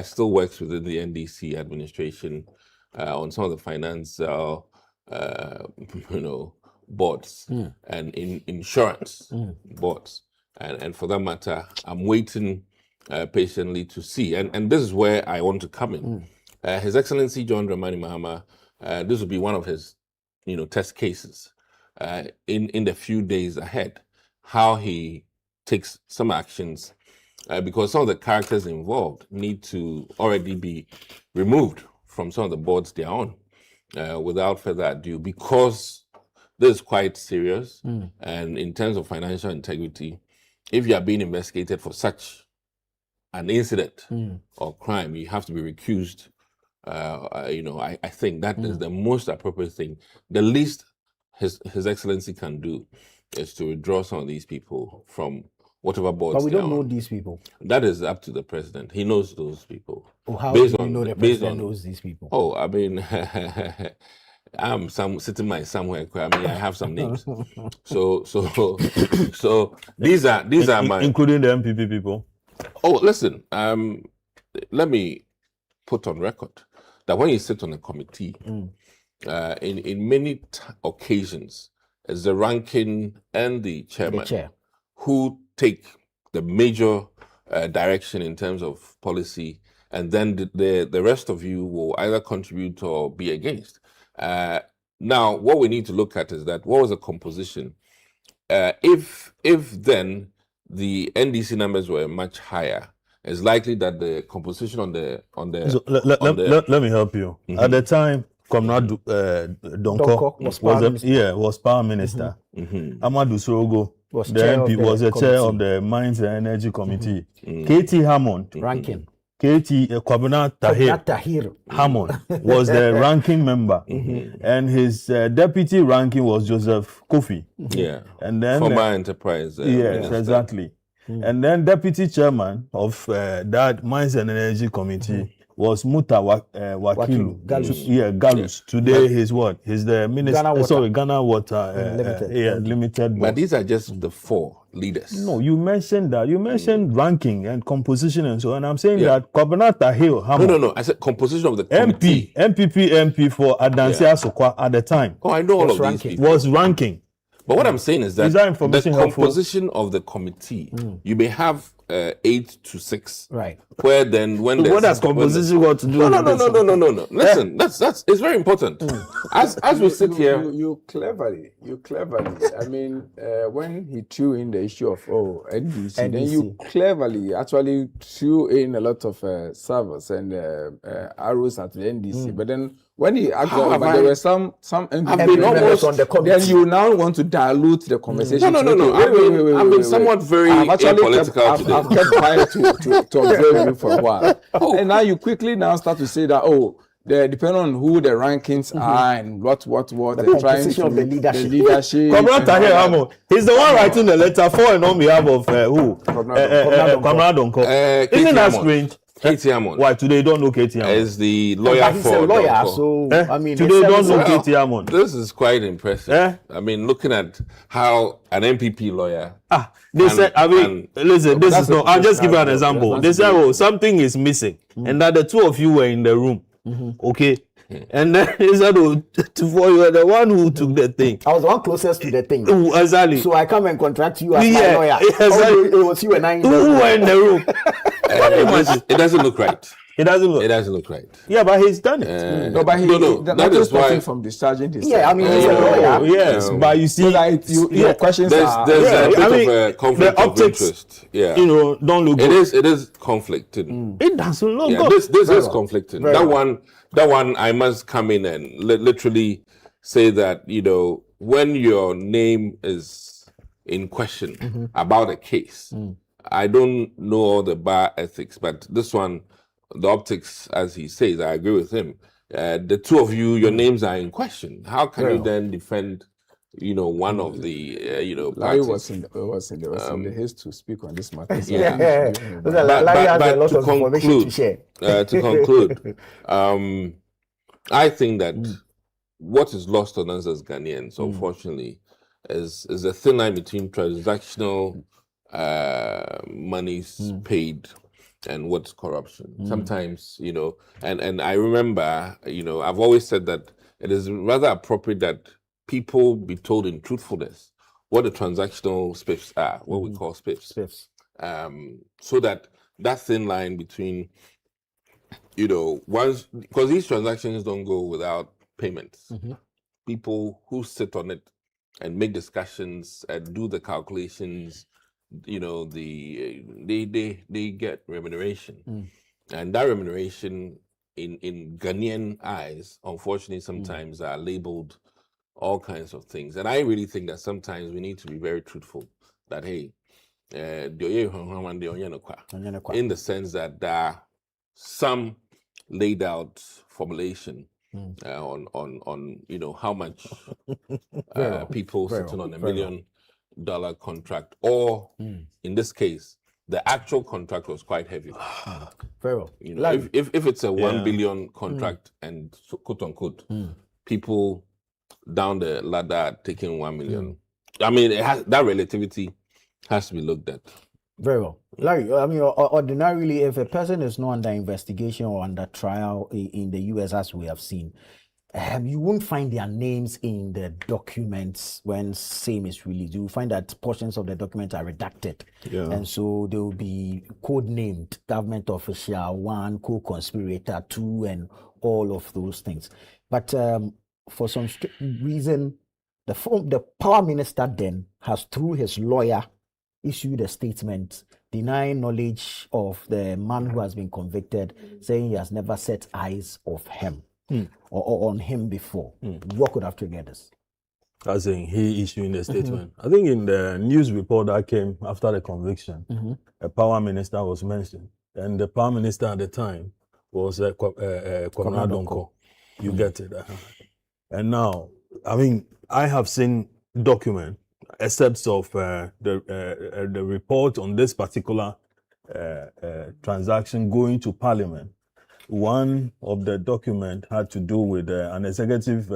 still works within the NDC administration. On some of the finance, boards and in insurance boards, and for that matter, I'm waiting patiently to see. And this is where I want to come in. His Excellency John Dramani Mahama, this will be one of his, test cases in the few days ahead. How he takes some actions, because some of the characters involved need to already be removed from some of the boards they're on, without further ado, because this is quite serious. And in terms of financial integrity, if you are being investigated for such an incident or crime, you have to be recused. I think that is the most appropriate thing. The least His Excellency can do is to withdraw some of these people from whatever boards. But we don't know these people. That is up to the president. He knows those people. Oh, how do you know the president knows these people? Oh, I mean, I'm sitting somewhere. I mean, I have some names. So these are my, including the MPP people. Oh, listen. Let me put on record that when you sit on a committee, in many occasions, it's the ranking and the chairman who take the major direction in terms of policy, and then the rest of you will either contribute or be against. Now, what we need to look at is that what was the composition? If then the NDC numbers were much higher, it's likely that the composition on the So let me help you. At the time, Comrade Donko was power minister. Amadou Sorogo was the chair of the Mines and Energy Committee. KT Hammond ranking. Kwabena Tahir Hammond was the ranking member, and his deputy ranking was Joseph Kofi. Yeah, and then former enterprise. Yes, minister. exactly. And then deputy chairman of that Mines and Energy Committee was Muta Wakilu. Gallus. Gallus. Today he's what? He's the minister. Ghana Water Limited. Limited. But these are just the 4 leaders. No, you mentioned that. You mentioned ranking and composition and so on. I'm saying that Kwabena Tahir Hammer. No. I said composition of the committee. MP for Adansi Asokwa at the time. Oh, I know all of these people. Was ranking. But what I'm saying is that the composition of the committee, you may have 8 to 6. Right. Where then when what does composition got to do? No. Listen, that's it's very important. As we sit here, you cleverly. I mean, when he threw in the issue of NDC, then you cleverly actually threw in a lot of servers and arrows at the NDC. But then when he actually, there were some members on the committee. Then you now want to dilute the conversation. No. I've been somewhat very apolitical today. I've kept quiet to observe you for a while. And now you quickly now start to say that, depending on who the rankings are and what the composition of the leadership. Kwabena Tahir Hammer. He's the one writing the letter for and on behalf of who? Kwabena Donko. Isn't that strange? Katie Hammond. Why today you don't know Katie Hammond? Is the lawyer he's for a lawyer, Donko. so I mean today you don't know Katie Hammond. This is quite impressive. I mean, looking at how an MPP lawyer. They said, listen, this is not. I'll just give you an example. They said, something is missing, and that the 2 of you were in the room. Okay. And then he said, you were the one who took the thing. I was the one closest to the thing. Exactly. So I come and contract you as my lawyer. Exactly. It was you and I. Who were in the room? It doesn't look right. It doesn't look right. Yeah, but he's done it. That is why from discharging this. Yeah, I mean, he's a lawyer. Yes, but you see, your questions are. There's a bit of a conflict of interest. Yeah, don't look. It is conflicting. It doesn't look good. This is conflicting. That one, I must come in and literally say that when your name is in question about a case, I don't know all the bar ethics, but this one, the optics, as he says, I agree with him. The 2 of you, your names are in question. How can you then defend, one of the, Larry parties? was in the haste to speak on this matter. Larry has a lot of information to share. To conclude, I think that what is lost on us as Ghanaians, unfortunately, is a thin line between transactional monies paid and what's corruption. Sometimes, and I remember, I've always said that it is rather appropriate that people be told in truthfulness what the transactional spiffs are, what we call spiffs. So that thin line between, once, because these transactions don't go without payments. People who sit on it and make discussions and do the calculations, they get remuneration, and that remuneration in Ghanaian eyes, unfortunately, sometimes are labeled all kinds of things. And I really think that sometimes we need to be very truthful. That in the sense that there are some laid out formulation on how much people sitting on $1 million contract, or in this case, the actual contract was quite heavy. Very well. If it's a 1 billion contract and quote unquote, people down the ladder are taking 1 million. I mean, that relativity has to be looked at. Very well. Larry, I mean, ordinarily, if a person is not under investigation or under trial in the US, as we have seen, you won't find their names in the documents when same is released. You will find that portions of the document are redacted. Yeah. And so they will be code-named government official 1, co-conspirator 2, and all of those things. But for some reason, the power minister then has, through his lawyer, issued a statement denying knowledge of the man who has been convicted, saying he has never set eyes of him or on him before. What could have triggered this? As in he issuing the statement. I think in the news report that came after the conviction, a power minister was mentioned. And the power minister at the time was Kwabena Donko. You get it. And now, I mean, I have seen document excerpts of the report on this particular transaction going to Parliament. One of the document had to do with an executive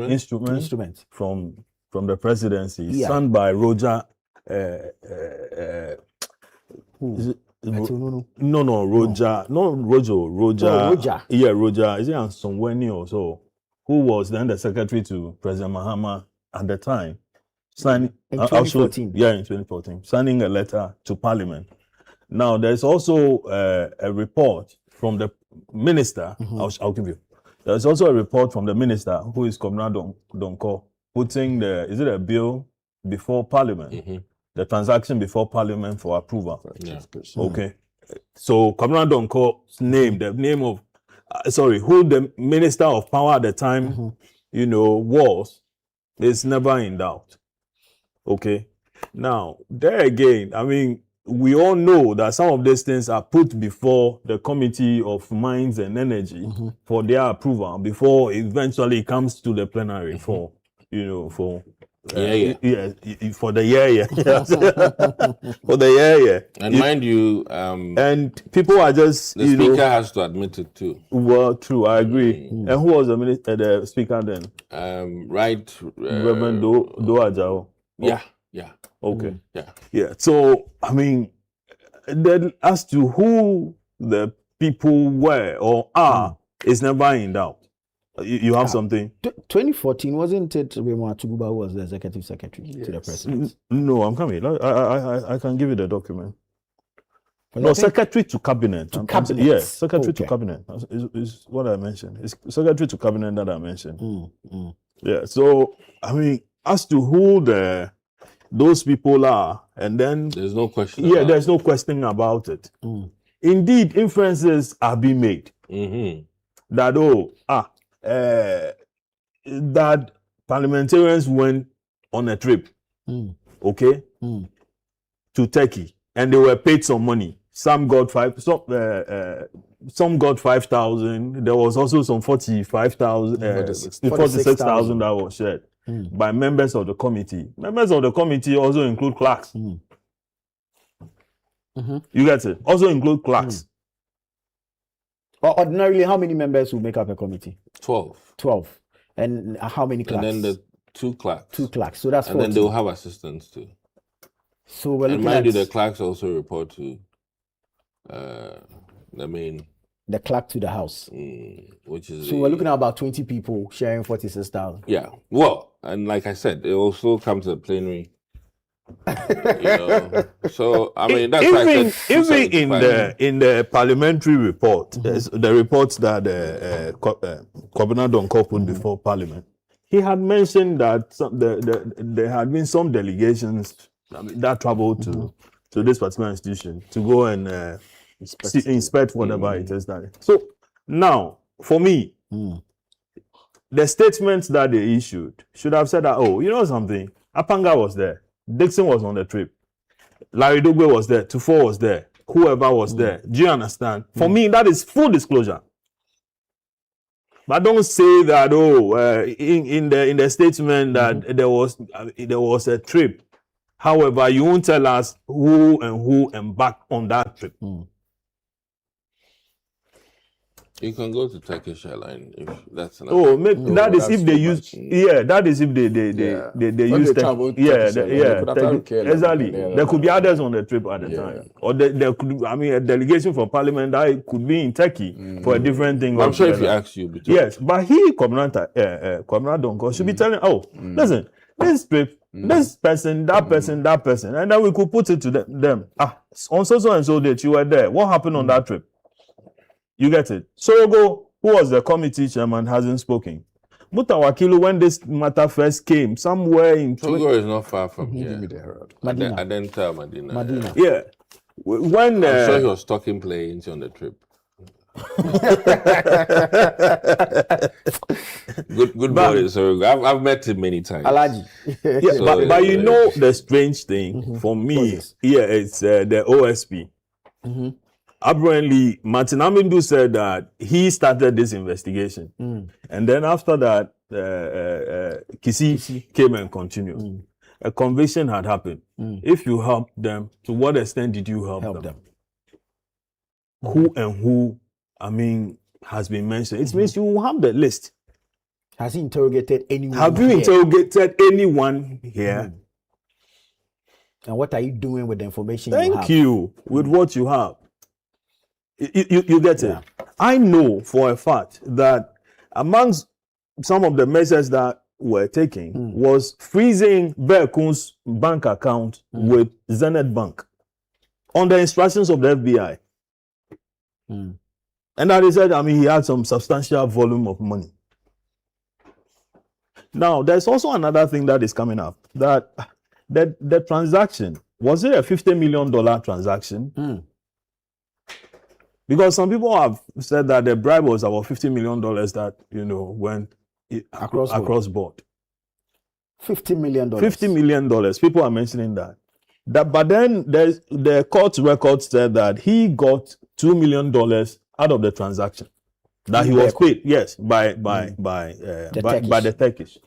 instrument from the presidency, signed by Roger. Roger. Yeah, Roger. Is it Ansonweni or so? Who was then the secretary to President Mahama at the time? Signing in 2014. In 2014, signing a letter to Parliament. Now, there's also a report from the minister. I'll give you. There's also a report from the minister, who is Kwabena Donkor, putting is it a bill before Parliament? The transaction before Parliament for approval. Yeah. Okay. So Kwabena Donkor's name, the name of, who the Minister of Power at the time, was, is never in doubt. Okay. Now, there again, I mean, we all know that some of these things are put before the Committee of Mines and Energy for their approval before eventually it comes to the plenary for for the year. For the year. And mind you, and people are just the speaker has to admit it too. Well, true, I agree. And who was the speaker then? Right, Reverend Do Ajao. Yeah. Okay. Yeah. So I mean, then as to who the people were or are is never in doubt. You have something? 2014, wasn't it Raymond Atuguba who was the executive secretary to the president? No, I'm coming. I can give you the document. No, secretary to cabinet. Cabinet. Yes, secretary to cabinet is what I mentioned. It's secretary to cabinet that I mentioned. Yeah. So I mean, as to who those people are, and then there's no question. Yeah, there's no question about it. Indeed, inferences are being made that that parliamentarians went on a trip, to Turkey, and they were paid some money. Some got some got 5,000. There was also some 45,000, 46,000 that was shared by members of the committee. Members of the committee also include clerks. You get it? Also include clerks. Ordinarily, how many members will make up a committee? 12. And how many clerks? And then the 2 clerks. 2 clerks. So that's 14. And then they'll have assistants too. So we're looking mind at you, the clerks also report to the clerk to the House. Which is so we're looking at about 20 people sharing 46,000. Yeah. Well, and like I said, it also comes to the plenary. So I mean, that's why I said even in the parliamentary report, the reports that Kwabena Donkor put before Parliament, he had mentioned that there had been some delegations that traveled to this particular institution to go and inspect whatever it is that. So now, for me, the statements that they issued should have said that, something, Apanga was there. Dixon was on the trip. Larry Dogbe was there. Tufo was there. Whoever was there. Do you understand? For me, that is full disclosure. But don't say that in the statement that there was a trip. However, you won't tell us who embarked on that trip. You can go to Turkish Airlines if that's enough. That is if they use. That is if they use. Exactly. There could be others on the trip at the time, or there could. I mean, a delegation from Parliament that could be in Turkey for a different thing. I'm sure if you ask you, yes, but Kwabena Donkor should be telling. Listen, this trip, this person, that person, and then we could put it to them. On so and so date you were there. What happened on that trip? You get it? Sorogo, who was the committee chairman, hasn't spoken. Mutawakilu, when this matter first came, somewhere in... Sorogo is not far from here. Give me the Herald. Madina. Yeah. When... I'm sure he was talking planes on the trip. Good boy, Sorogo. I've met him many times. Alaji. Yeah, so, but you know the strange thing for me, it's the OSP. Apparently, Martin Amindu said that he started this investigation. And then after that, Kisi came and continued. A conviction had happened. If you helped them, to what extent did you help them? Who and who, I mean, has been mentioned. It means you will have the list. Has he interrogated anyone? Have you interrogated anyone here? And what are you doing with the information you have? Thank you. With what you have. You get it? I know for a fact that amongst some of the measures that were taken was freezing Bekun's bank account with Zenith Bank on the instructions of the FBI. And that he said, I mean, he had some substantial volume of money. Now, there's also another thing that is coming up, that the transaction, was it a $50 million transaction? Because some people have said that the bribe was about $50 million that, you know, went across board. $50 million. $50 million. People are mentioning that. But then the court record said that he got $2 million out of the transaction. That he was paid, yes, by the Turkish.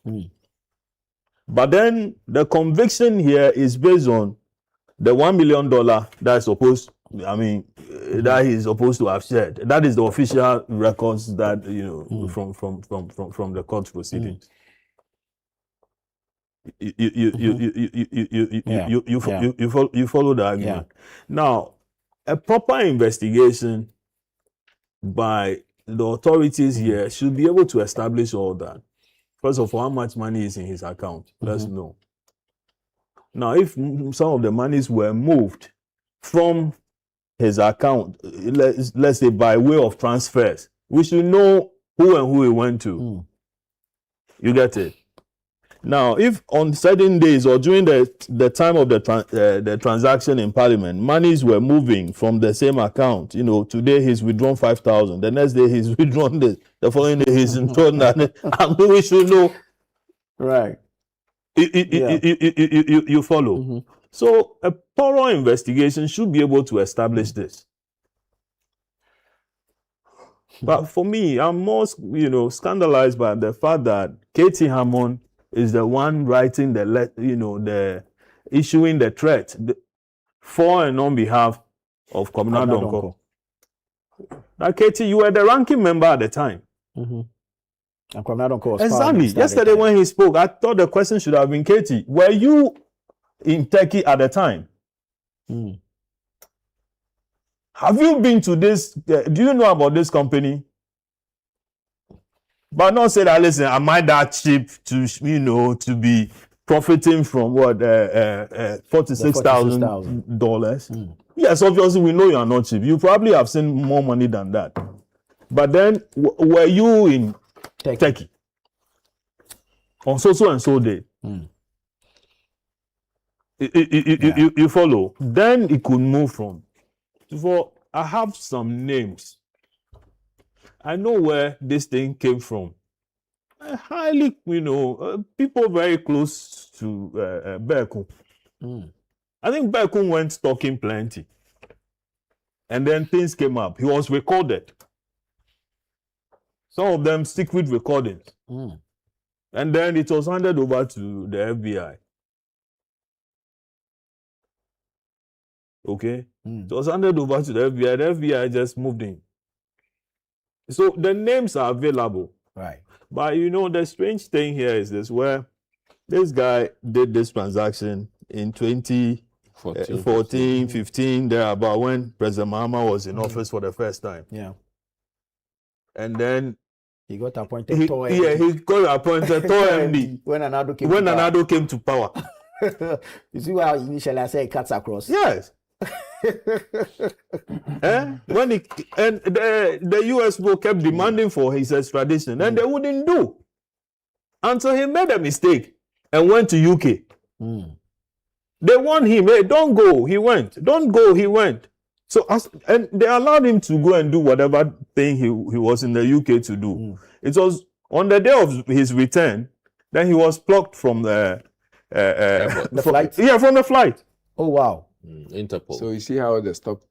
But then the conviction here is based on the $1 million that's supposed, I mean, that he's supposed to have shared. That is the official records that, you know, from the court proceedings. You follow the argument. Now, a proper investigation by the authorities here should be able to establish all that. First of all, how much money is in his account? Let's know. Now, if some of the monies were moved from his account, let's say by way of transfers, we should know who and who he went to. You get it? Now, if on certain days or during the time of the transaction in Parliament, monies were moving from the same account, you know, today he's withdrawn 5,000, the next day he's withdrawn this, the following day he's withdrawn that, and we should know. Right. You follow. So a thorough investigation should be able to establish this. But for me, I'm most, you know, scandalized by the fact that Katie Hammond is the one writing the issuing the threat for and on behalf of Kwabena Donkor. Now, Katie, you were the ranking member at the time. And Kwabena Donkor was exactly. Yesterday when he spoke, I thought the question should have been, Katie, were you in Turkey at the time? Have you been to this? Do you know about this company? But not say that, listen, am I that cheap to, you know, to be profiting from what, $46,000? Yes, obviously we know you are not cheap. You probably have seen more money than that. But then, were you in Turkey? On so and so day? You follow? Then it could move from. For I have some names. I know where this thing came from. Highly, you know, people very close to Bekun. I think Bekun went talking plenty. And then things came up. He was recorded. Some of them secret recordings. And then it was handed over to the FBI. Okay? It was handed over to the FBI. The FBI just moved in. So the names are available. Right. But you know, the strange thing here is this, where this guy did this transaction in 2014, 15, thereabout, when President Mahama was in office for the first time. Yeah. And then he got appointed he got appointed MD when Anado came to power. You see why initially I said it cuts across? Yes. When the US people kept demanding for his extradition, and they wouldn't do until he made a mistake and went to UK. They warned him, hey, don't go. He went. Don't go. He went. So and they allowed him to go and do whatever thing he was in the UK to do. It was on the day of his return, then he was plucked from the flight. Yeah, from the flight. Oh wow. Interpol. So you see how the stop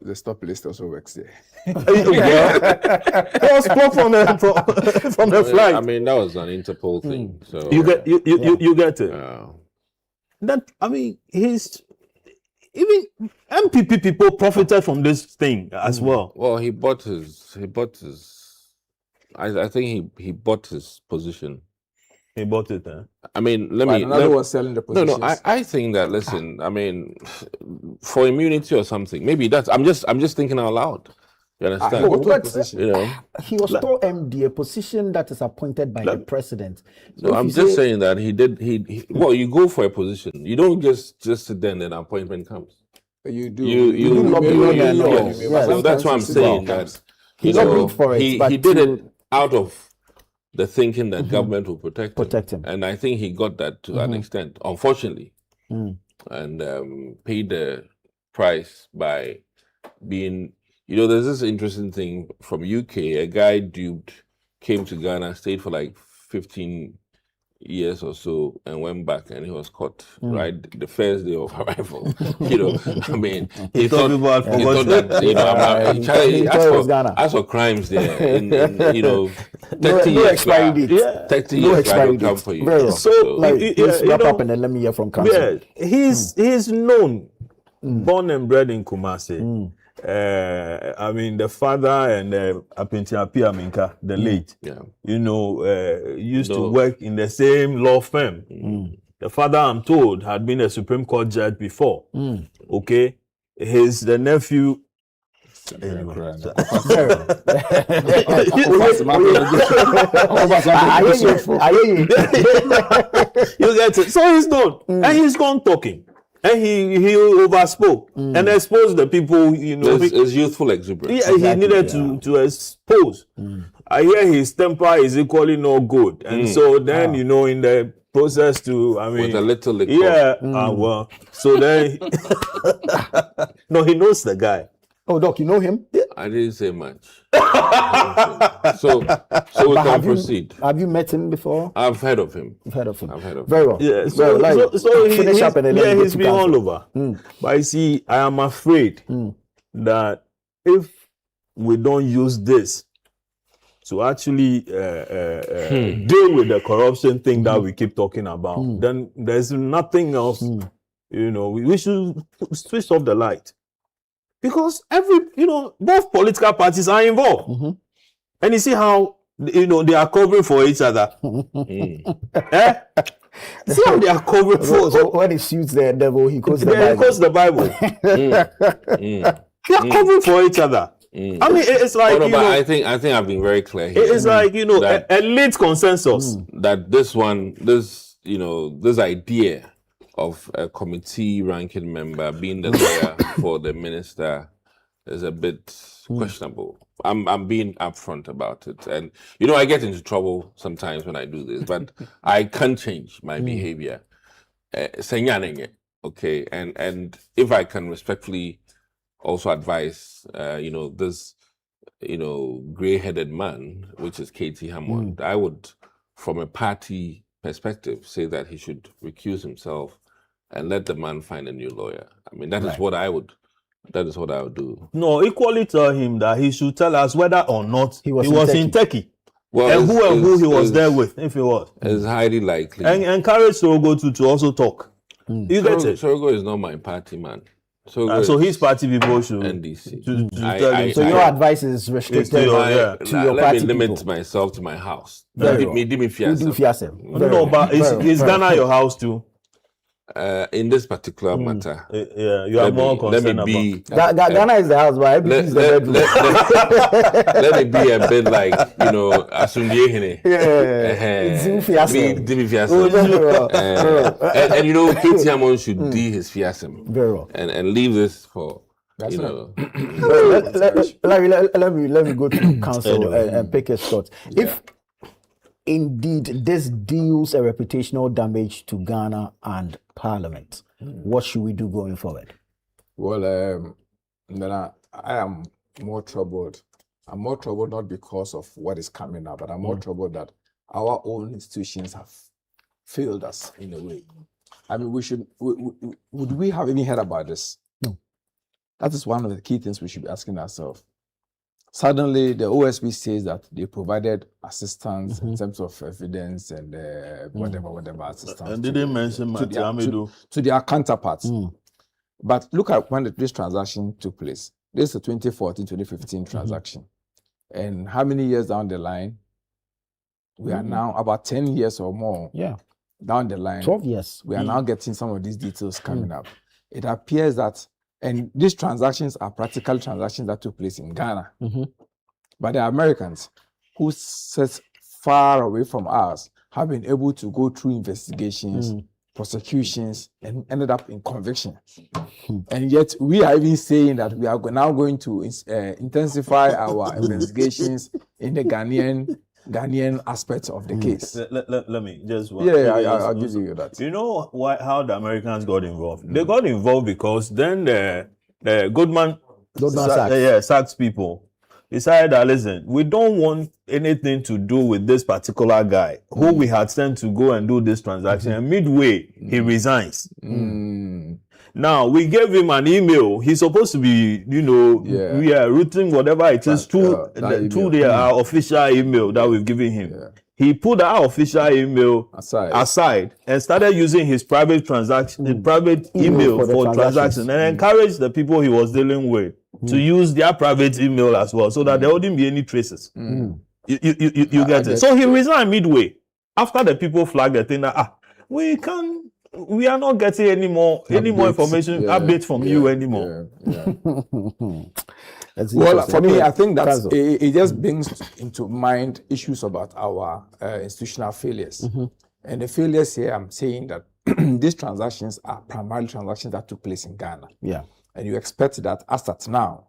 list also works there. He was plucked from the flight. I mean, that was an Interpol thing. So You get it. That I mean, even MPP people profited from this thing as well. Well, he bought his. I think he bought his position. He bought it. I mean, another was selling the positions. No. I think that. Listen, I mean, for immunity or something, maybe that's. I'm just thinking out loud. You understand? You know, he was still MD, a position that is appointed by the president. So I'm just saying that he did. Well, you go for a position. You don't just sit there and then an appointment comes. You do. So that's why I'm saying that. He lobbied for it. He did it out of the thinking that government will protect him. And I think he got that to an extent, unfortunately, and paid the price by being. You know, there's this interesting thing from UK. A guy came to Ghana, stayed for like 15 years or so, and went back, and he was caught right the first day of arrival. You know, I mean, he thought that you know, as for crimes there, in 30 years back, 30 years back will come for you. So let's wrap up and then let me hear from Council. Yeah, he's known, born and bred in Kumasi. I mean, the father and Apinti Aminka, the late, you know, used to work in the same law firm. The father, I'm told, had been a Supreme Court judge before. Okay, the nephew. You get it. So he's known, and he's gone talking. And he overspoke and exposed the people, you know. His youthful exuberance. Yeah, he needed to expose. I hear his temper is equally not good. And so then, you know, in the process to, I mean. With a little liquor. Yeah, well, so then. No, he knows the guy. Oh, Doc, you know him? I didn't say much. So we can proceed. Have you met him before? I've heard of him. You've heard of him? I've heard of him. Very well. Yeah, so finish up and then he's been all over. But you see, I am afraid that if we don't use this to actually deal with the corruption thing that we keep talking about, then there's nothing else. You know, we should switch off the light. Because both political parties are involved. And you see how, you know, they are covering for each other. See how they are covering for. So when he shoots the devil, he quotes the Bible. He quotes the Bible. They are covering for each other. I mean, it's like, I think I've been very clear here. It's like, you know, a late consensus. That this idea of a committee ranking member being the lawyer for the minister is a bit questionable. I'm being upfront about it, and you know I get into trouble sometimes when I do this, but I can change my behavior. Okay, and if I can respectfully also advise, this, gray-headed man, which is Katie Hammond, I would, from a party perspective, say that he should recuse himself and let the man find a new lawyer. I mean, that is what I would do. No, equally tell him that he should tell us whether or not he was in Turkey. Well, and who he was there with, if he was. It's highly likely. And encourage Sorogo to also talk. You get it? Sorogo is not my party man. So his party people should NDC. So your advice is restricted to your let party me limit people. myself to my house. Very Give me fiasem. No, but is Ghana your house too? In this particular matter, you are more concerned about. Ghana is the house, but let it be a bit like, Asundie. And Katie Hammond should do his fiasem. Very well. And leave this for. Let me go to council and pick a shot. If indeed this deals a reputational damage to Ghana and Parliament, what should we do going forward? Well, I am more troubled. I'm more troubled not because of what is coming now, but I'm more troubled that our own institutions have failed us in a way. I mean, would we have even heard about this? No. That is one of the key things we should be asking ourselves. Suddenly, the OSP says that they provided assistance in terms of evidence and whatever assistance. And didn't mention to their counterparts. But look at when this transaction took place. This is a 2014-2015 transaction. And how many years down the line? We are now about 10 years or more down the line. 12 years. We are now getting some of these details coming up. It appears that, and these transactions are practical transactions that took place in Ghana. But the Americans, who sit far away from us, have been able to go through investigations, prosecutions, and ended up in conviction. And yet we are even saying that we are now going to intensify our investigations in the Ghanaian aspect of the case. Let me just... I'll give you that. You know how the Americans got involved? They got involved because then the Goldman Sachs people decided that, listen, we don't want anything to do with this particular guy who we had sent to go and do this transaction. And midway, he resigns. Now, we gave him an email. He's supposed to be, routing whatever it is to their official email that we've given him. He put our official email aside and started using his private email for transaction, and encouraged the people he was dealing with to use their private email as well, so that there wouldn't be any traces. You get it? So he resigned midway after the people flagged the thing that we are not getting any more information updates from you anymore. Well, for me, I think that it just brings into mind issues about our institutional failures. And the failures here, I'm saying that these transactions are primarily transactions that took place in Ghana. And you expect that as at now,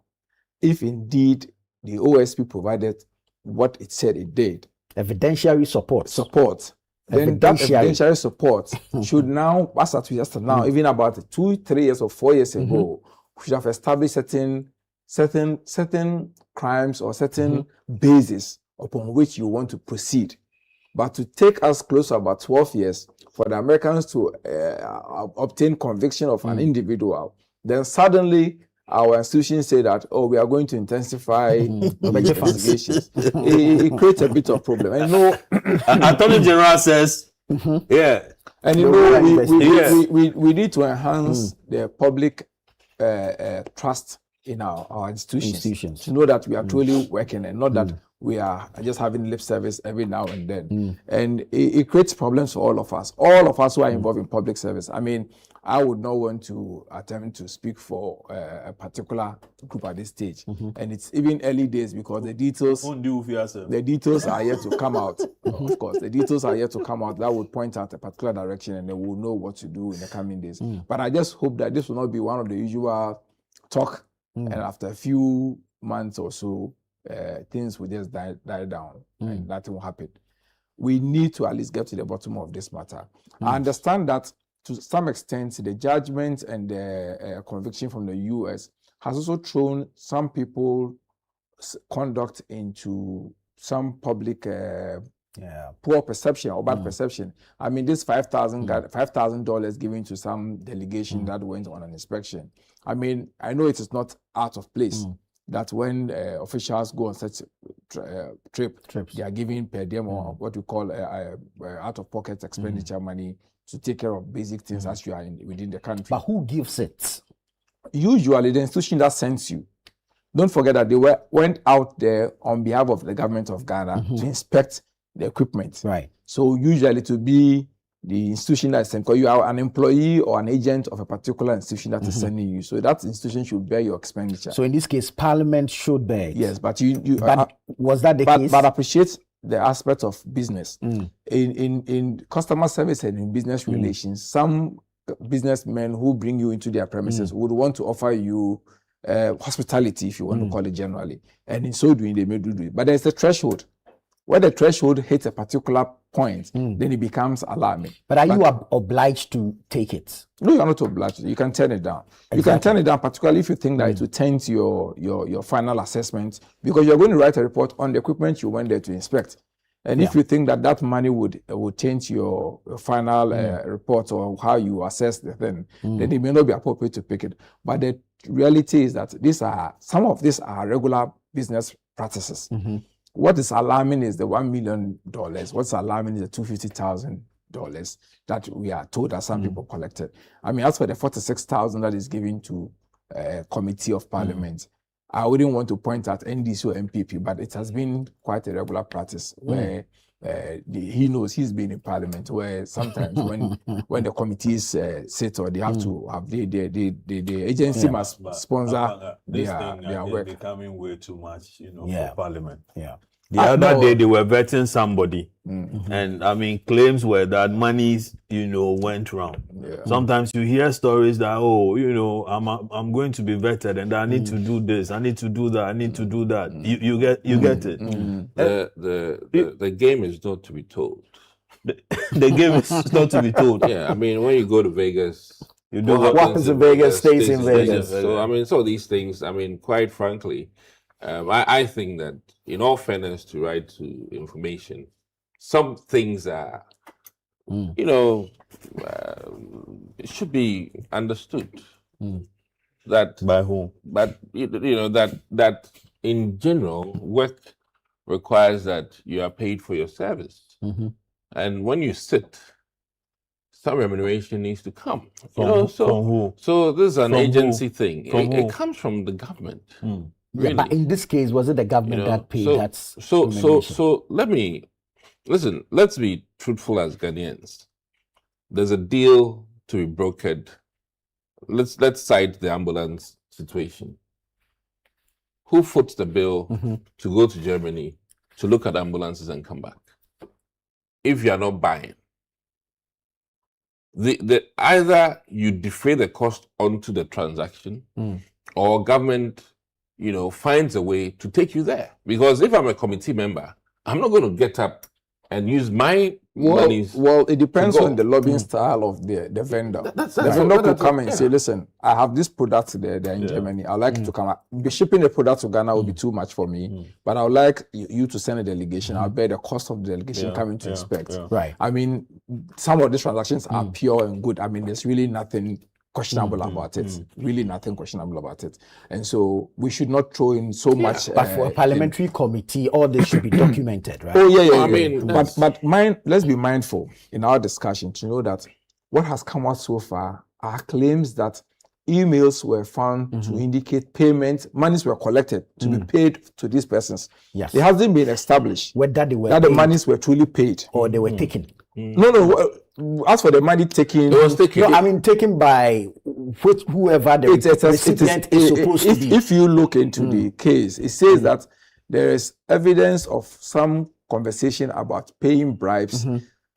if indeed the OSP provided what it said it did, evidentiary support, then that evidentiary support should now, as at now, even about 2-3 years or 4 years ago, should have established certain crimes or certain bases upon which you want to proceed. But to take us close to about 12 years for the Americans to obtain conviction of an individual, then suddenly our institutions say that, we are going to intensify investigations. It creates a bit of problem. And Attorney General says, and we need to enhance the public trust in our institutions to know that we are truly working and not that we are just having lip service every now and then. And it creates problems for all of us who are involved in public service. I mean, I would not want to attempt to speak for a particular group at this stage. And it's even early days because the details are yet to come out. Of course, the details are yet to come out that would point out a particular direction, and they will know what to do in the coming days. But I just hope that this will not be one of the usual talk, and after a few months or so, things will just die down and nothing will happen. We need to at least get to the bottom of this matter. I understand that to some extent, the judgment and the conviction from the US has also thrown some people's conduct into some public poor perception or bad perception. I mean, this $5,000 given to some delegation that went on an inspection. I mean, I know it is not out of place that when officials go on such trips, they are giving per diem or what we call out-of-pocket expenditure money to take care of basic things as you are within the country. But who gives it? Usually, the institution that sends you. Don't forget that they went out there on behalf of the government of Ghana to inspect the equipment. Right. So usually to be the institution that is sent, because you are an employee or an agent of a particular institution that is sending you. So that institution should bear your expenditure. So in this case, Parliament should bear it. Yes, but was that the case? But appreciate the aspect of business. In customer service and in business relations, some businessmen who bring you into their premises would want to offer you hospitality, if you want to call it generally. And in so doing, they may do it. But there's a threshold. When the threshold hits a particular point, then it becomes alarming. But are you obliged to take it? No, you're not obliged. You can turn it down. Exactly. You can turn it down, particularly if you think that it will taint your final assessment, because you're going to write a report on the equipment you went there to inspect. And if you think that that money would taint your final report or how you assess the thing, then it may not be appropriate to pick it. But the reality is that some of these are regular business practices. What is alarming is the $1 million. What's alarming is the $250,000 that we are told that some people collected. I mean, as for the $46,000 that is given to a committee of parliament, I wouldn't want to point at NDC or MPP, but it has been quite a regular practice where he knows he's been in parliament, where sometimes when the committees sit or they have to have the agency must sponsor their work. They're becoming way too much, for parliament. Yeah. The other day they were vetting somebody, and I mean claims were that monies, went wrong. Sometimes you hear stories that I'm going to be vetted and I need to do this, I need to do that, I need to do that. You get it. The game is not to be told. The game is not to be told. Yeah, I mean when you go to Vegas, you do what happens in Vegas stays in Vegas. So I mean, so these things. I mean, quite frankly. I think that, in all fairness to right to information, some things are, it should be understood. That by whom? But that in general, work requires that you are paid for your service, and when you sit, some remuneration needs to come. From who? So this is an From agency who? thing. From It who? comes from the government. Yeah, but in this case, was it the government that paid that? So let's be truthful as Ghanaians. There's a deal to be brokered. Let's cite the ambulance situation. Who foots the bill to go to Germany to look at ambulances and come back? If you are not buying, either you defray the cost onto the transaction, or government finds a way to take you there. Because if I'm a committee member, I'm not going to get up and use my monies. Well, it depends on the lobbying style of the vendor. The vendor could come and say, listen, I have this product there in Germany. I'd like you to come out. Shipping the product to Ghana will be too much for me, but I would like you to send a delegation. I'll bear the cost of the delegation coming to inspect. Right. I mean, some of these transactions are pure and good. I mean, there's really nothing questionable about it. Really nothing questionable about it. And so we should not throw in so much. But for a parliamentary committee, all this should be documented, right? Oh, yeah. I mean, but let's be mindful in our discussion to know that what has come out so far are claims that emails were found to indicate monies were collected to be paid to these persons. Yes. It hasn't been established whether they were that the monies were truly paid or they were taken. No. As for the money taken, it was taken. No, I mean taken by whoever the recipient is supposed to be. If you look into the case, it says that there is evidence of some conversation about paying bribes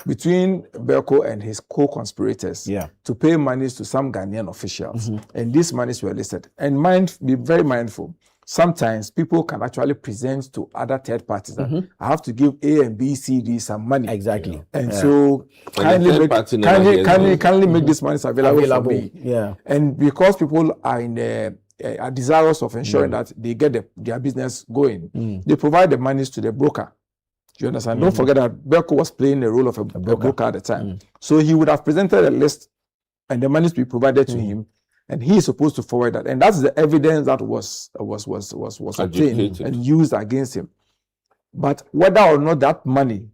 between Berko and his co-conspirators to pay monies to some Ghanaian officials, and these monies were listed. And be very mindful. Sometimes people can actually present to other third parties that I have to give A and B, C, D some money. Exactly. And so kindly make these monies available for me. Yeah. And because people are are desirous of ensuring that they get their business going, they provide the monies to the broker. Do you understand? Don't forget that Berko was playing the role of a broker at the time. So he would have presented a list and the monies be provided to him. And he is supposed to forward that, and that's the evidence that was obtained and used against him. But whether or not that money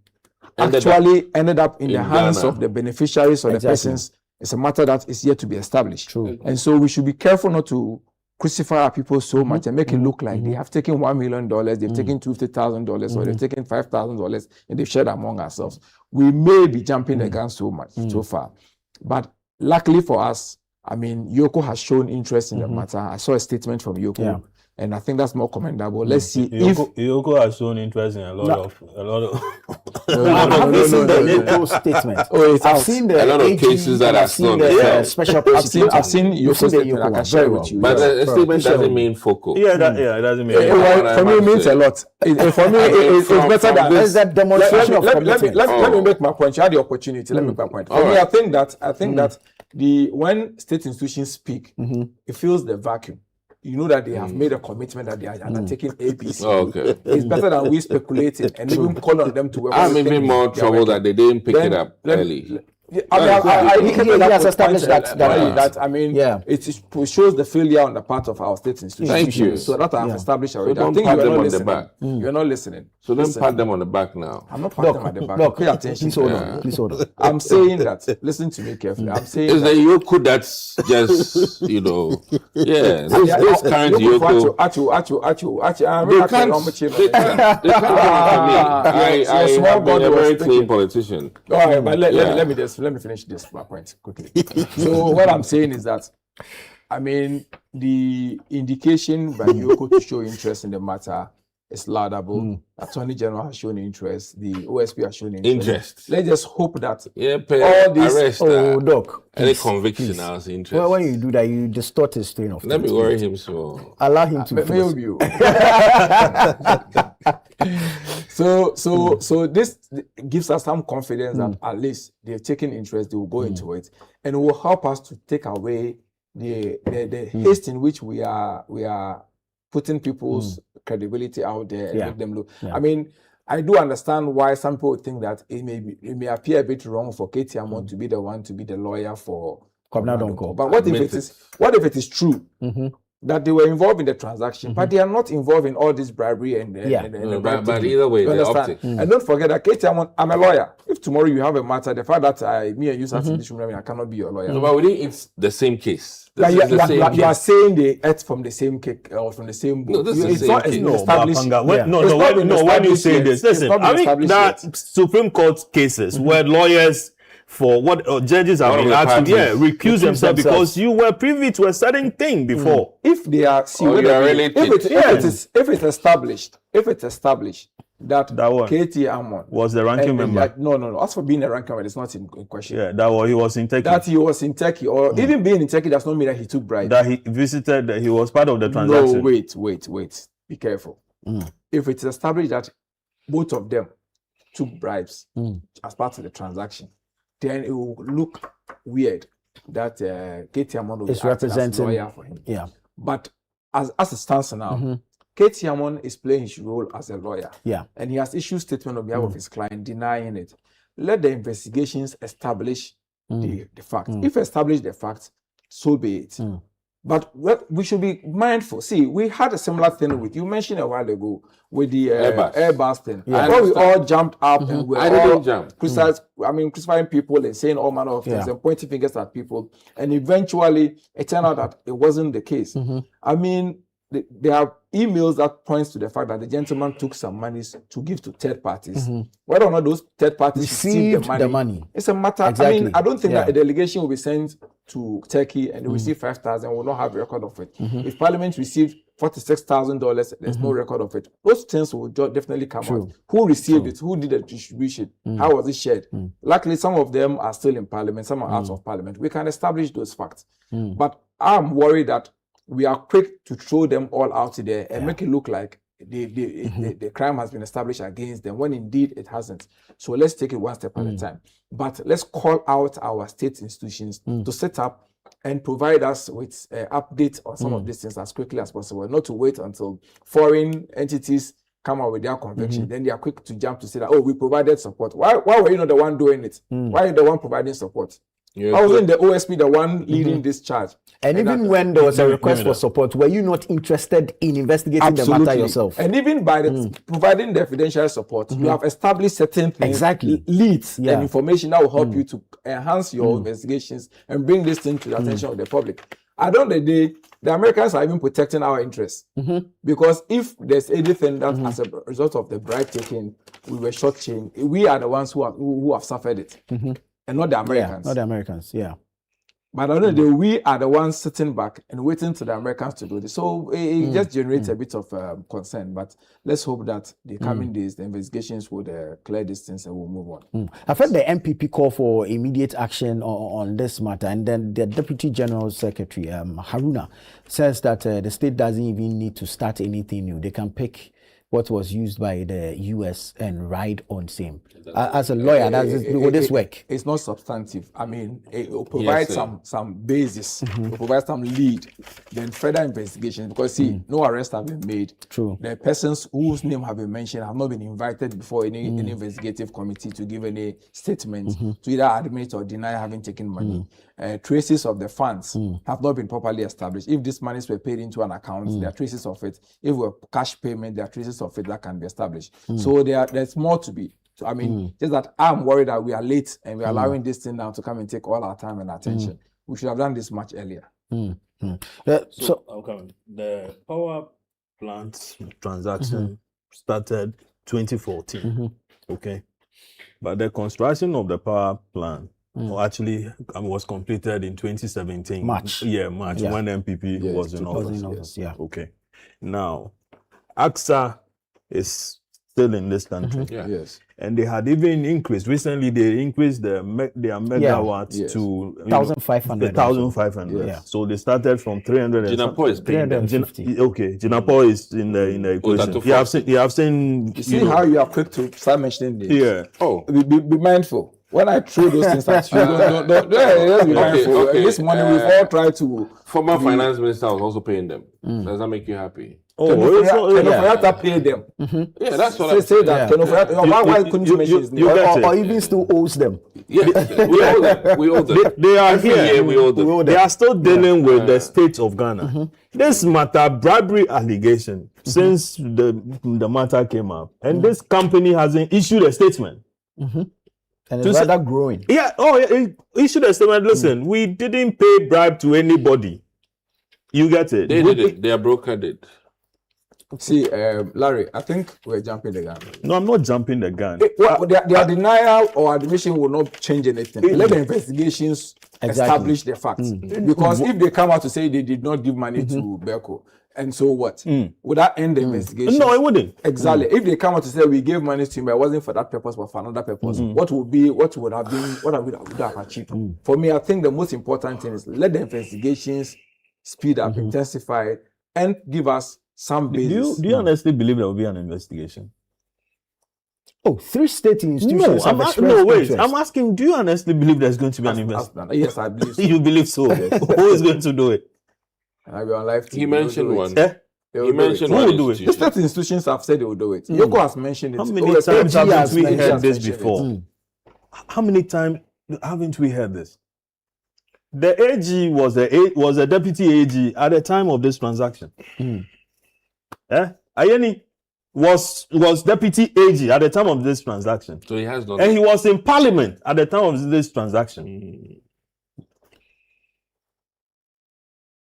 actually ended up in the hands Ghana. of the beneficiaries or the persons is a matter that is yet to be established. True. And so we should be careful not to crucify our people so much and make it look like they have taken $1 million, they've taken $250,000, or they've taken $5,000, and they've shared among ourselves. We may be jumping the gun so much so far, but luckily for us, I mean, Yoko has shown interest in the matter. I saw a statement from Yoko, and I think that's more commendable. Let's see if Yoko has shown interest in a lot of. I haven't seen the Yoko statement. Oh, it's I've seen the a lot of cases that are seen still the special prosecutor. I've seen Yoko's statement. I can share it with you. But the statement doesn't mean focal. Yeah, it doesn't mean. For me, it means a lot. For me, it's better than this. That demonstration of commitment. Let me make my point. You had the opportunity. Let me make my point. For me, I think that when state institutions speak, it fills the vacuum. You know that they have made a commitment that they are undertaking APC. Okay. It's better than we speculating and even call on them to work. I'm even more troubled that they didn't pick it up early. Yeah, I He has established that. I mean, it shows the failure on the part of our state institutions. Thank you. So that I've established already. So don't I think pat you are them not on the listening. back. You're not listening. So don't pat them on the back now. I'm not patting them on the back. Look, pay attention. Please hold on. Please hold on. I'm saying that. Listen to me carefully. I'm saying Is the Yoko that's just, you know, this current Yoko. They can't I be a very clean politician. All right, but let me finish this my point quickly. So what I'm saying is that, I mean, the indication by Yoko to show interest in the matter is laudable. Attorney General has shown interest. The OSP has shown interest. Let's just hope that all this. Doc. Any conviction has interest. Well, when you do that, you distort his strain of. Let me worry him so. Allow him to. So this gives us some confidence that at least they've taken interest. They will go into it, and it will help us to take away the haste in which we are putting people's credibility out there and make them look. I mean, I do understand why some people think that it may appear a bit wrong for Katie Amon to be the one to be the lawyer for Kwabena Donkor. But what if it is true that they were involved in the transaction, but they are not involved in all this bribery and but either way, the optics. And don't forget that Katie Amon, I'm a lawyer. If tomorrow you have a matter, the fact that me and you sat in this room, I cannot be your lawyer. No, but we didn't eat the same case. You are saying they ate from the same cake or from the same book. No, this is the same case. When you say this, listen, I mean, that Supreme Court cases where lawyers for what judges have been asked to recuse themselves because you were privy to a certain thing before. If they are, if it's established that Katie Amon was the ranking member. No. As for being a ranking member, it's not in question. Yeah, he was in Turkey. That he was in Turkey, or even being in Turkey does not mean that he took bribes. That he visited, that he was part of the transaction. No, wait. Be careful. If it's established that both of them took bribes as part of the transaction, then it will look weird that Katie Amon is representing as lawyer for him. Yeah. But as it stands now, Katie Amon is playing his role as a lawyer. Yeah. And he has issued statement on behalf of his client denying it. Let the investigations establish the fact. If establish the fact, so be it. But we should be mindful. See, we had a similar thing with, you mentioned a while ago, with the Airbus thing. Yeah. Where we all jumped up and we all jump. crisifying people and saying all manner of things and pointing fingers at people. And eventually, it turned out that it wasn't the case. I mean, there are emails that points to the fact that the gentleman took some monies to give to third parties. Whether or not those third parties received the money, it's a matter. Exactly. I mean, I don't think that a delegation will be sent to Turkey and they receive 5,000, will not have a record of it. If Parliament received $46,000, there's no record of it. Those things will definitely come out. Who received it? Who did the distribution? How was it shared? Luckily, some of them are still in Parliament, some are out of Parliament. We can establish those facts. But I'm worried that we are quick to throw them all out there and make it look like the crime has been established against them, when indeed it hasn't. So let's take it one step at a time. But let's call out our state institutions to set up and provide us with updates on some of these things as quickly as possible, not to wait until foreign entities come out with their conviction. Then they are quick to jump to say that, oh, we provided support. Why were you not the one doing it? Why are you the one providing support? Why wasn't the OSP the one leading this charge? And even when there was a request for support, were you not interested in investigating the matter yourself? And even by providing the evidential support, you have established certain things, leads and information that will help you to enhance your investigations and bring this thing to the attention of the public. At the end of the day, the Americans are even protecting our interests. Because if there's anything that as a result of the bribe taking, we were shortchanged, we are the ones who have suffered it. And not the Americans. Not the Americans, But at the end of the day, we are the ones sitting back and waiting to the Americans to do this. So it just generates a bit of concern. But let's hope that the coming days, the investigations would clear these things and we'll move on. I've heard the MPP call for immediate action on this matter. And then the Deputy General Secretary, Haruna, says that the state doesn't even need to start anything new. They can pick what was used by the US and ride on same. As a lawyer, will this work? It's not substantive. I mean, it will provide some basis, it will provide some lead, then further investigation. Because see, no arrests have been made. True. The persons whose name have been mentioned have not been invited before any investigative committee to give any statement to either admit or deny having taken money. Traces of the funds have not been properly established. If these monies were paid into an account, there are traces of it. If it were cash payment, there are traces of it that can be established. So there's more to be. So, I mean, just that I'm worried that we are late and we're allowing this thing now to come and take all our time and attention. We should have done this much earlier. Okay. The power plant transaction started 2014. Okay. But the construction of the power plant actually was completed in 2017. March. March, when MPP was in office. Yeah. Okay. Now, AXA is still in this country. Yes. And they had even increased. Recently, they increased their megawatts to 1,500. 1,500. Yeah. So they started from 300. Jinapo is paying them. Okay, Jinapo is in the equation. You have seen. You see how you are quick to start mentioning this. Yeah. Oh, be mindful. When I throw those things at you, don't be mindful. Okay. This morning we've all tried to. Former finance minister was also paying them. Does that make you happy? Kenofayata pay them. Yeah, that's what I say that. Why couldn't you mention his name? Or even still owes them. Yeah, we owe them. We owe them. They are Every here. year we owe them. They are still dealing with the state of Ghana. This matter, bribery allegation, since the matter came up, and this company hasn't issued a statement. And it's rather growing. Yeah. It issued a statement. Listen, we didn't pay bribe to anybody. You get it? They did it. Their broker did. See, Larry, I think we're jumping the gun. No, I'm not jumping the gun. Their denial or admission will not change anything. Let the investigations establish the facts. Because if they come out to say they did not give money to Berko, and so what? Would that end the investigation? No, it wouldn't. Exactly. If they come out to say we gave money to him, but it wasn't for that purpose, but for another purpose, what would have achieved? For me, I think the most important thing is let the investigations speed up, intensify, and give us some basis. Do you honestly believe there will be an investigation? Oh, 3 state institutions. I'm asking, do you honestly believe there's going to be an investigation? Yes, I believe so. You believe so? Who is going to do it? I'll be on live TV. He mentioned one. He mentioned one. Who will do it? The state institutions have said they will do it. Yoko has mentioned it. How many times haven't we heard this before? How many times haven't we heard this? The AG was a deputy AG at the time of this transaction. Ayeni was deputy AG at the time of this transaction. So he has not. And he was in parliament at the time of this transaction.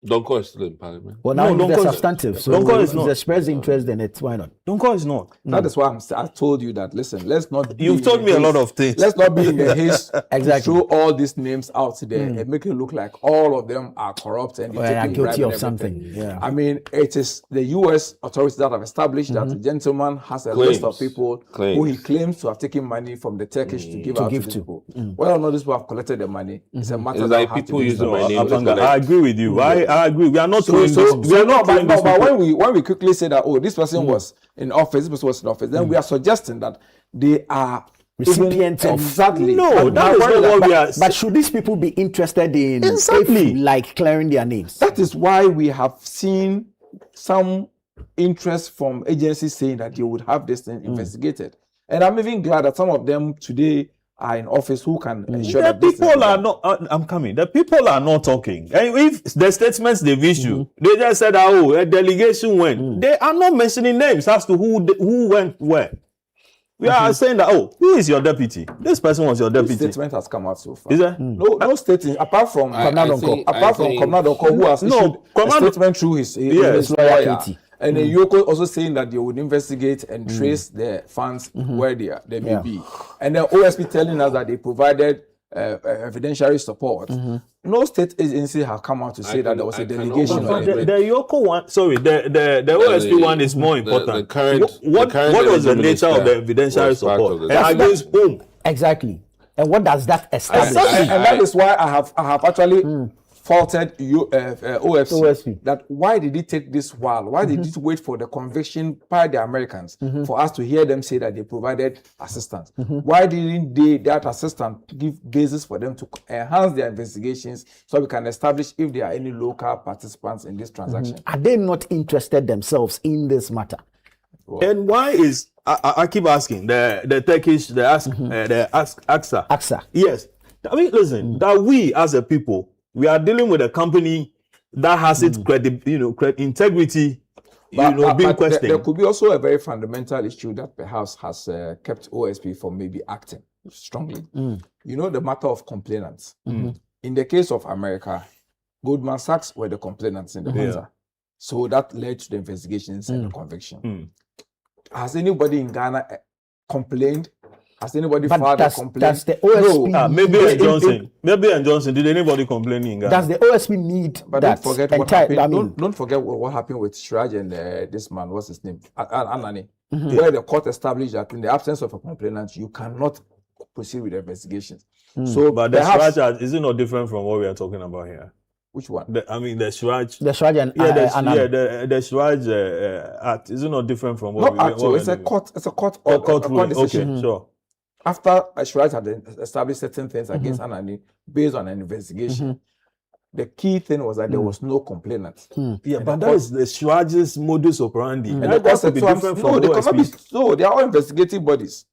Donko is still in parliament. Well, now No, they're Donko is- substantive. So Donko is if not. they express interest, then it's why not? Donko is not. That is why I told you that. Listen, let's not. You've told me a lot of things. Let's not be in the haste Exactly. to throw all these names out there and make it look like all of them are corrupt and Or they're are taking guilty bribe of and everything. something. Yeah. I mean, it is the U.S. authorities that have established that the gentleman has a list of people who he claims to have taken money from the Turkish to give out to these people. Whether or not these people have collected the money, it's a matter It's that like has people to be using my resolved. name. Apanga, I agree with you. I agree. We are not throwing this. We are not throwing this. But when we quickly say that, oh, this person was in office, this person was in office, then we are suggesting that they are Recipients of exactly. No, that is not what we are. But should these people be interested in Exactly. like clearing their names? That is why we have seen some interest from agencies saying that they would have this thing investigated. And I'm even glad that some of them today are in office who can ensure The that this people are not. I'm coming. The people are not talking. And if the statements they've issued, they just said, "Oh, a delegation went." They are not mentioning names as to who went where. We are saying that, oh, who is your deputy? This person was your this deputy. statement has come out so far. Is there? No statement apart from Komna Donko, who has No, issued a Komna- statement through his Yes. lawyer. And then Yoko also saying that they would investigate and trace the funds where they may be. And then OSP telling us that they provided evidentiary support. No state agency have come out to say that there was a delegation. The Yoko one, sorry, the OSP one is more important. The current, what was the nature of the evidentiary support? And against whom? Exactly. And what does that establish? And that is why I have actually faulted OFC. That why did it take this while? Why did it wait for the conviction by the Americans for us to hear them say that they provided assistance? Why didn't that assistance give basis for them to enhance their investigations so we can establish if there are any local participants in this transaction? Are they not interested themselves in this matter? And why is I keep asking the Turkish the AXA? Yes, I mean, listen, that we as a people, we are dealing with a company that has its integrity, being questioned. There could be also a very fundamental issue that perhaps has kept OSP from maybe acting strongly. The matter of complainants. In the case of America, Goldman Sachs were the complainants in the matter, so that led to the investigations and the conviction. Has anybody in Ghana complained? Has anybody filed a complaint? Does the OSP maybe and Johnson, did anybody complain in Ghana? Does the OSP need but that? Don't forget what happened. Don't forget what happened with Siraj and this man. What's his name? Anani. Where the court established that in the absence of a complainant, you cannot proceed with the investigations. So, but the Siraj is it not different from what we are talking about here? Which one? The Siraj. The Siraj and the Siraj Act is it not different from what? It's a court. It's a court decision. Okay, sure. After Siraj had established certain things against Anani based on an investigation, the key thing was that there was no complainant. Yeah, but that is the Siraj's modus operandi. And that has to be different from they cannot be. So they are all investigative bodies.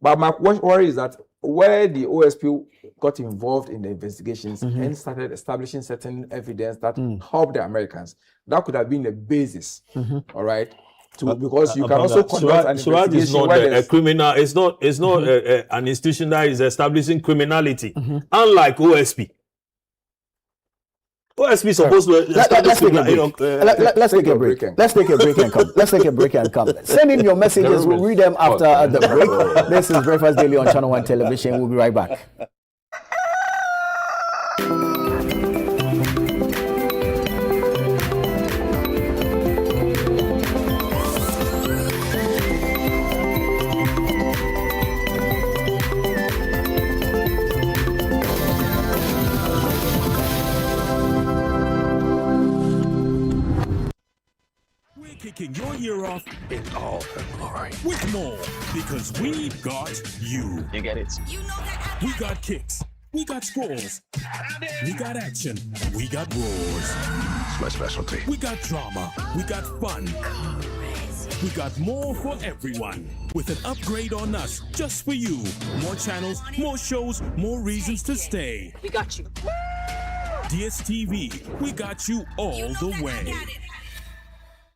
But my worry is that where the OSP got involved in the investigations and started establishing certain evidence that helped the Americans, that could have been the basis, all right? Because you can also conduct an investigation. Is not a criminal. It's not an institution that is establishing criminality, unlike OSP. OSP is supposed to establish let's take a break. Let's take a break and come. Let's take a break and come. Send in your messages. We'll read them after the break. This is Breakfast Daily on Channel 1 Television. We'll be right back. Kicking your year off in all her glory. With more, because we've got you. You get it? You know that. We got kicks. We got scrolls. We got action. We got roars. It's my specialty. We got drama. We got fun. We got more for everyone. With an upgrade on us, just for you. More channels, more shows, more reasons to stay. We got you. DSTV, we got you all the way.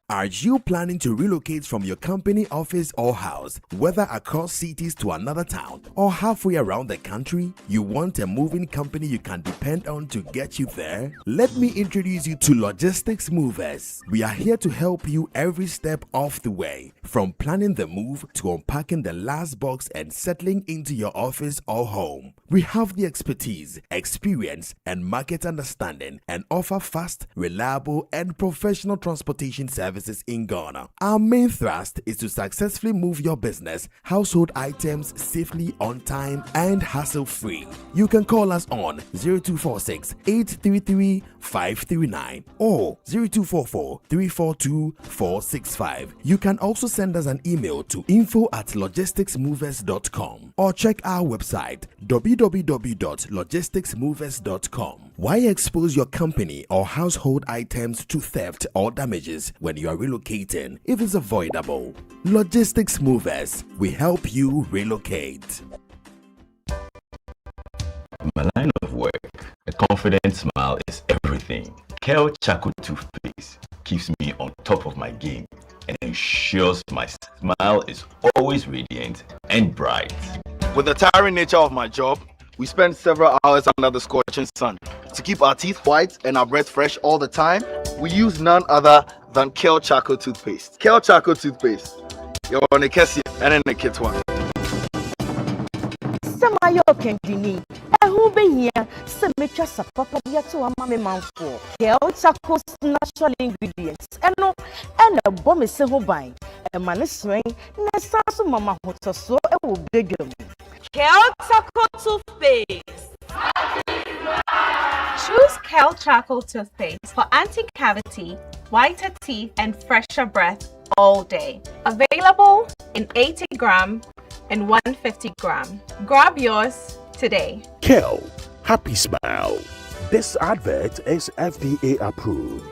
Are you planning to relocate from your company, office, or house, whether across cities to another town or halfway around the country? You want a moving company you can depend on to get you there? Let me introduce you to Logistics Movers. We are here to help you every step of the way, from planning the move to unpacking the last box and settling into your office or home. We have the expertise, experience, and market understanding and offer fast, reliable, and professional transportation services in Ghana. Our main thrust is to successfully move your business, household items safely, on time, and hassle-free. You can call us on 0246 833 539 or 0244 342 465. You can also send us an email to info@logisticsmovers.com or check our website www.logisticsmovers.com. Why expose your company or household items to theft or damages when you are relocating if it's avoidable? Logistics Movers, we help you relocate. My line of work, a confident smile is everything. Kel Charcoal Toothpaste keeps me on top of my game and ensures my smile is always radiant and bright. With the tiring nature of my job, we spend several hours under the scorching sun. To keep our teeth white and our breath fresh all the time, we use none other than Kel Charcoal Toothpaste. Kel Charcoal Toothpaste. You're on a Kessie and in a kit one. Samayo Kendini, who be here, some make us a papa to a mammy mouthful. Kel Charcoal's natural ingredients, and a bomb is so buying. A man is swing, Nessa Mama Hotel, so it will big them. Kel Charcoal Toothpaste. Choose Kel Charcoal Toothpaste for anti-cavity, whiter teeth, and fresher breath all day. Available in 80 gram and 150 gram. Grab yours today. Kel, happy smile. This advert is FDA approved.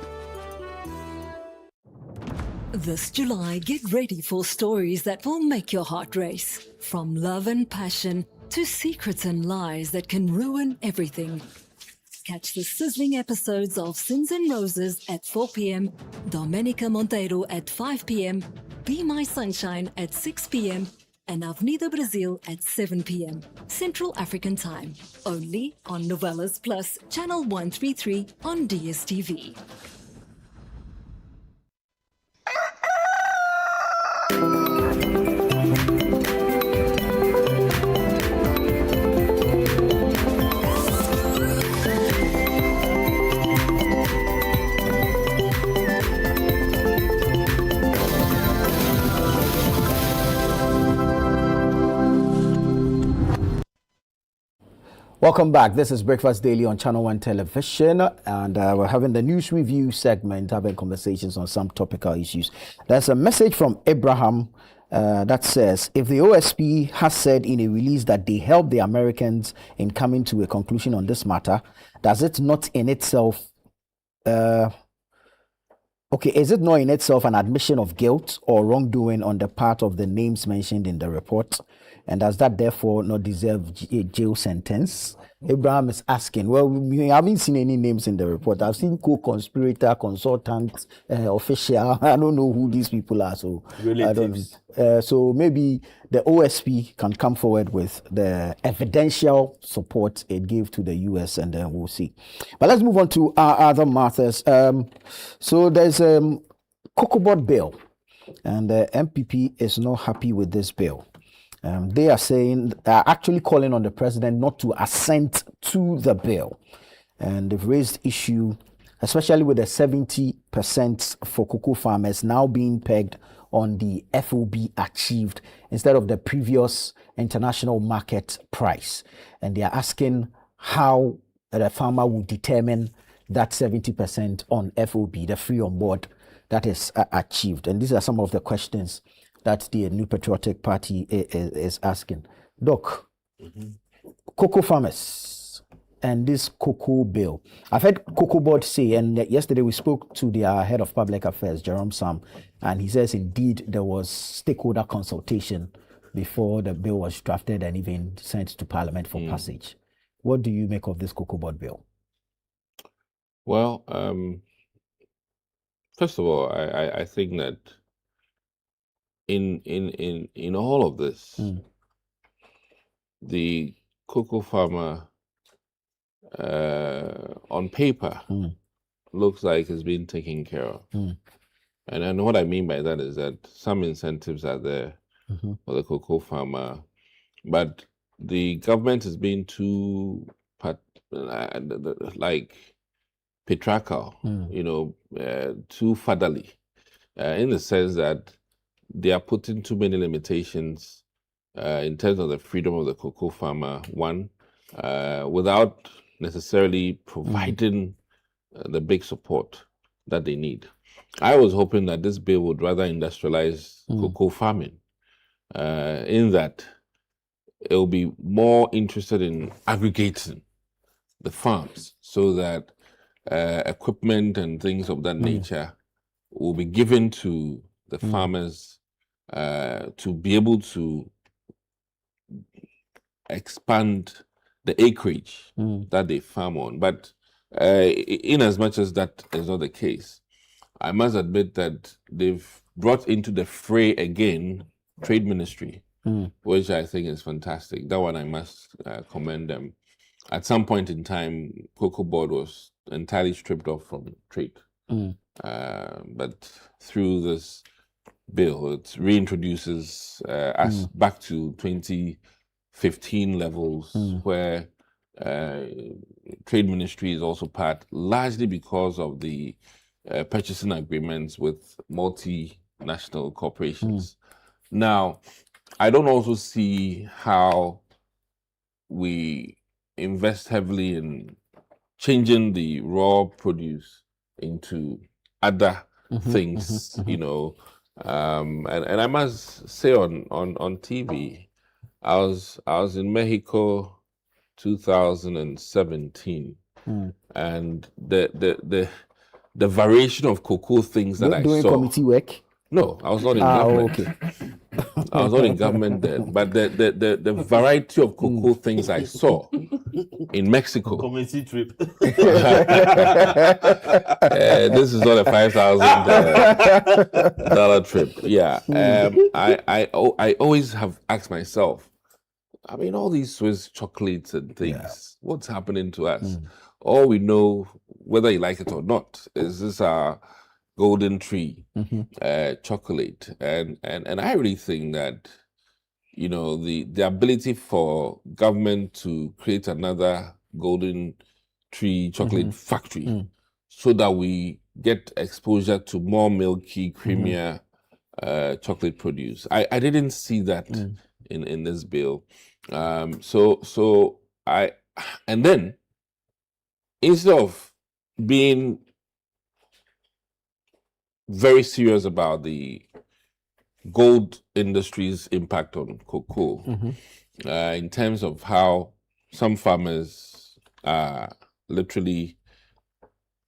This July, get ready for stories that will make your heart race. From love and passion to secrets and lies that can ruin everything. Catch the sizzling episodes of Sins and Roses at 4 p.m., Domenica Monteiro at 5 p.m., Be My Sunshine at 6 p.m., and Avenida Brazil at 7 p.m. Central African Time. Only on Novelas Plus, Channel 133 on DSTV. Welcome back. This is Breakfast Daily on Channel 1 Television, and we're having the news review segment, having conversations on some topical issues. There's a message from Abraham that says, if the OSP has said in a release that they helped the Americans in coming to a conclusion on this matter, does it not in itself, is it not in itself an admission of guilt or wrongdoing on the part of the names mentioned in the report? And does that therefore not deserve a jail sentence? Abraham is asking. Well, we haven't seen any names in the report. I've seen co-conspirator, consultant, official. I don't know who these people are. So relatives. So maybe the OSP can come forward with the evidential support it gave to the US, and then we'll see. But let's move on to our other matters. So there's COCOBOD bill, and the MPP is not happy with this bill. They are actually calling on the president not to assent to the bill. And they've raised issue, especially with the 70% for cocoa farmers now being pegged on the FOB achieved instead of the previous international market price. And they are asking how the farmer will determine that 70% on FOB, the free on board that is achieved. And these are some of the questions that the New Patriotic Party is asking. Doc, cocoa farmers and this cocoa bill. I've heard COCOBOD say, and yesterday we spoke to their head of public affairs, Jerome Sam, and he says indeed there was stakeholder consultation before the bill was drafted and even sent to Parliament for passage. What do you make of this COCOBOD bill? Well, first of all, I think that in all of this, the cocoa farmer on paper looks like it's being taken care of. And what I mean by that is that some incentives are there for the cocoa farmer, but the government is being too like patriarchal, too fatherly, in the sense that they are putting too many limitations in terms of the freedom of the cocoa farmer, one, without necessarily providing the big support that they need. I was hoping that this bill would rather industrialize cocoa farming, in that it will be more interested in aggregating the farms so that equipment and things of that nature will be given to the farmers to be able to expand the acreage that they farm on. But in as much as that is not the case, I must admit that they've brought into the fray again Trade Ministry, which I think is fantastic. That one I must commend them. At some point in time, COCOBOD was entirely stripped off from trade. But through this bill, it reintroduces us back to 2015 levels, where Trade Ministry is also part, largely because of the purchasing agreements with multinational corporations. Now, I don't also see how we invest heavily in changing the raw produce into other things, you know. And I must say on TV, I was in Mexico 2017, and the variation of cocoa things that I saw. Doing committee work? No, I was not in government. Okay. I was not in government then, but the variety of cocoa things I saw in Mexico. Committee trip. This is not a $5,000 trip. Yeah. I always have asked myself, I mean, all these Swiss chocolates and things, what's happening to us? All we know, whether you like it or not, is this our golden tree chocolate. And I really think that, you know, the ability for government to create another golden tree chocolate factory so that we get exposure to more milky, creamier chocolate produce. I didn't see that in this bill. And then instead of being very serious about the gold industry's impact on cocoa, in terms of how some farmers are literally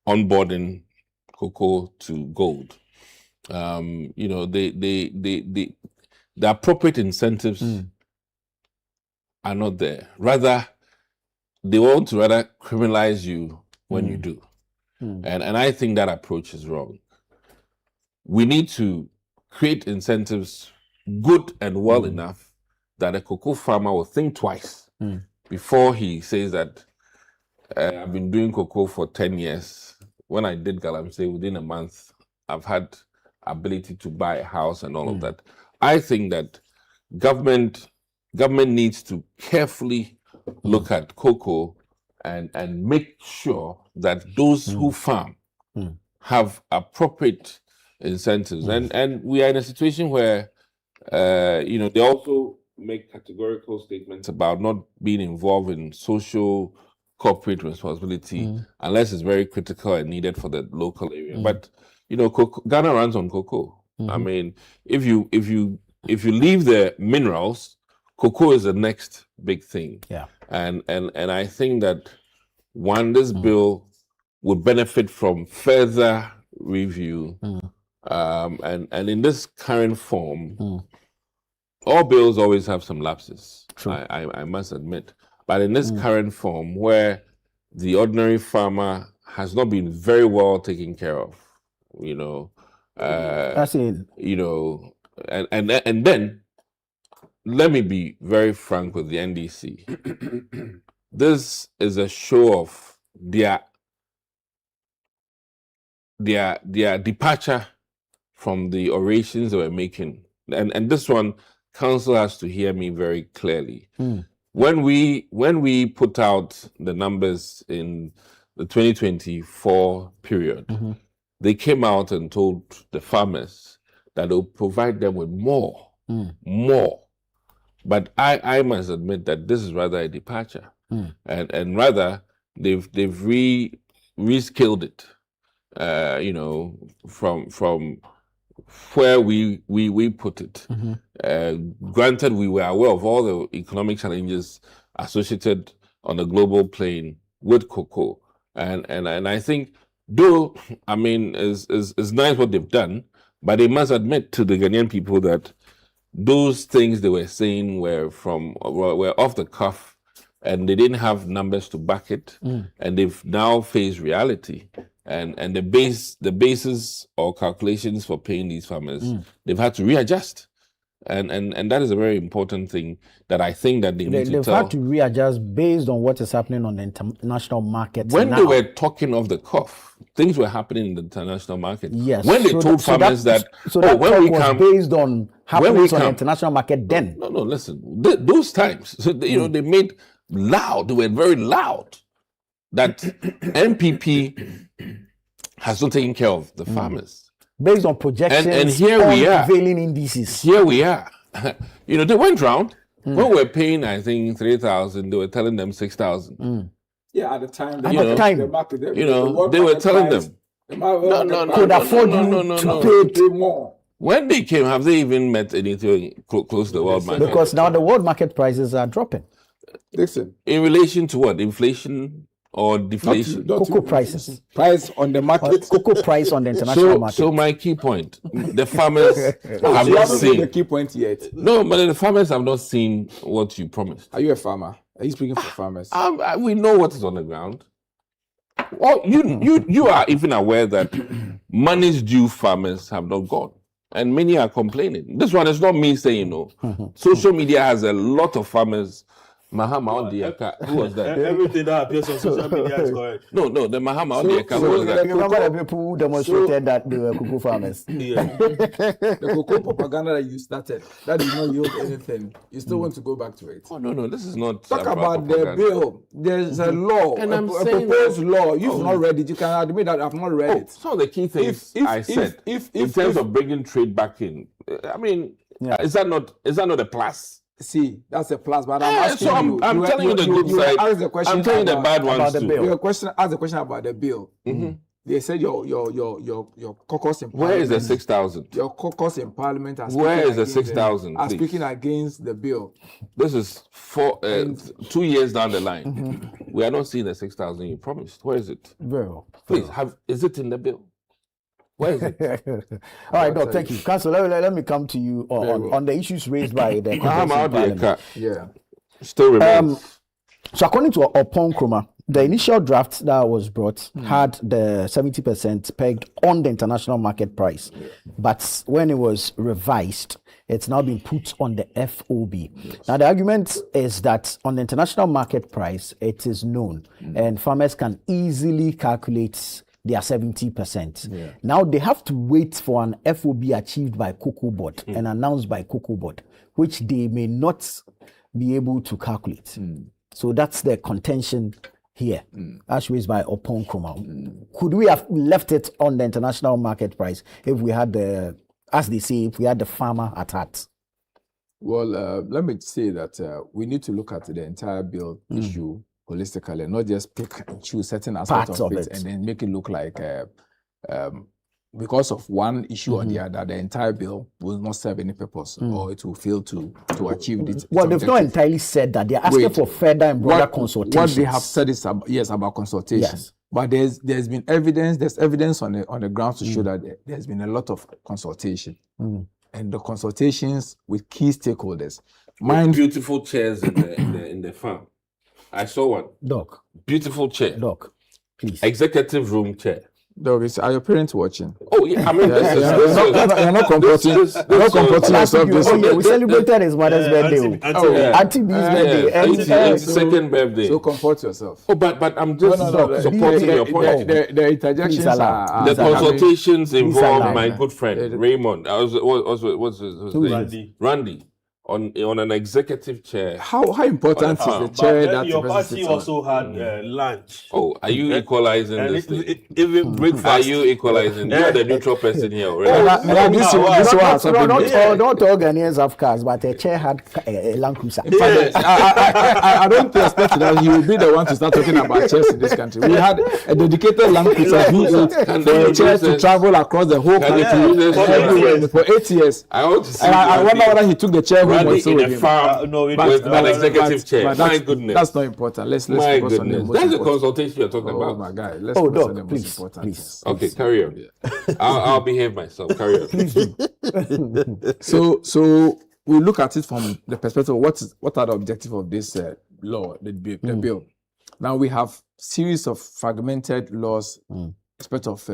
onboarding cocoa to gold. You know, the appropriate incentives are not there. Rather, they want to rather criminalize you when you do. And I think that approach is wrong. We need to create incentives good and well enough that a cocoa farmer will think twice before he says that I've been doing cocoa for 10 years. When I did Galamsey, within a month, I've had ability to buy a house and all of that. I think that government needs to carefully look at cocoa and make sure that those who farm have appropriate incentives. And we are in a situation where, you know, they also make categorical statements about not being involved in social corporate responsibility unless it's very critical and needed for the local area. But, you know, Ghana runs on cocoa. I mean, if you leave the minerals, cocoa is the next big thing. Yeah. And I think that this bill would benefit from further review. And in this current form, all bills always have some lapses, I must admit. But in this current form, where the ordinary farmer has not been very well taken care of, you know, That's it. You know, and then let me be very frank with the NDC. This is a show of their departure from the orations they were making. And this one, council has to hear me very clearly. When we put out the numbers in the 2024 period, they came out and told the farmers that they'll provide them with more. But I must admit that this is rather a departure, and rather they've rescaled it. You know, from where we put it. Granted, we were aware of all the economic challenges associated on the global plane with cocoa, and I think, though, I mean, is nice what they've done, but they must admit to the Ghanaian people that those things they were saying were off the cuff, and they didn't have numbers to back it, and they've now faced reality. And the basis or calculations for paying these farmers, they've had to readjust. And that is a very important thing that I think that they need to tell. They've had to readjust based on what is happening on the international market When now. they were talking off the cuff, things were happening in the international market. Yes. When they told farmers that when we come, was based on happenings on the international market then. No, listen. Those times, you know, they made loud. They were very loud that NPP has not taken care of the farmers. Based on projections and here we are. Prevailing indices. Here we are. You know, they went round. When we were paying, I think, 3,000, they were telling them 6,000. Yeah, at the time, At the time, the market, the they were telling them. Could afford to pay more. When they came, have they even met anything close to the world market? Because now the world market prices are dropping. Listen, in relation to what? Inflation or deflation? Cocoa prices. Price on the market. Cocoa price on the international market. So my key point, the farmers have not seen the key point yet. No, but the farmers have not seen what you promised. Are you a farmer? Are you speaking for farmers? We know what is on the ground. Well, you are even aware that monies due farmers have not gone. And many are complaining. This one is not me saying no. Social media has a lot of farmers. Mahama Odiaka, who was that? Everything that appears on social media is correct. No, the Mahama Odiaka, who was that? Remember the people who demonstrated that they were cocoa farmers? Yeah. The cocoa propaganda that you started, that did not yield anything. You still want to go back to it? Oh, no, this is not... Talk about the bill. There's a law, and a proposed law. You've not read it. You can admit that I've not read it. Some of the key things I said, in terms of bringing trade back in, I mean, is that not a plus? See, that's a plus, but I'm asking you. I'm telling you the good side. I'm telling you the bad ones too. You asked the question about the bill. They said your caucus in Parliament. Where is the 6,000? Your caucus in Parliament. Where is the 6,000? Are speaking against the bill. This is 2 years down the line. We are not seeing the 6,000 you promised. Where is it? Very well. Please, is it in the bill? Where is it? All right, no, thank you. Council, let me come to you on the issues raised by the Parliament. Yeah. Still remains. So according to Opon Kroma, the initial draft that was brought had the 70% pegged on the international market price. But when it was revised, it's now been put on the FOB. Now, the argument is that on the international market price, it is known and farmers can easily calculate their 70%. Now they have to wait for an FOB achieved by Cocoa Board and announced by Cocoa Board, which they may not be able to calculate. So that's the contention here, as raised by Opon Kroma. Could we have left it on the international market price if we had as they say, if we had the farmer at heart? Well, let me say that we need to look at the entire bill issue holistically, not just pick and choose certain aspects of it and then make it look like because of one issue or the other, the entire bill will not serve any purpose or it will fail to achieve it. Well, they've not entirely said that. They're asking for further and broader consultations. What they have said is about consultation. Yes. But there's been evidence. There's evidence on the ground to show that there's been a lot of consultation, and the consultations with key stakeholders. Beautiful chairs in the farm. I saw one. Doc. Beautiful chair. Doc, please. Executive room chair. Doc, are your parents watching? Oh yeah, I mean, you're not comporting yourself. We celebrated his mother's birthday. Auntie B's birthday. And second birthday. So comport yourself. Oh, but I'm just supporting your point. The interjections are the consultations involved my good friend Raymond. What's his name? Randy. On an executive chair. How important is the chair that your party also had lunch? Oh, are you equalizing this thing? Even breakfast. Are you equalizing? You're the neutral person here already. Not all Ghanaians have cars, but a chair had a Land Cruiser. I don't expect that he will be the one to start talking about chairs in this country. We had a dedicated Land Cruiser for chairs to travel across the whole country for 8 years. I wonder whether he took the chair home. In a farm with an executive chair. My goodness. That's not important. Let's my focus goodness. on the most That's the consultation you're talking about. Oh my God. Let's focus on the most important. Please. Okay, carry on. I'll behave myself. Carry on. So we look at it from the perspective of what are the objectives of this law, the bill. Now we have series of fragmented laws, respect of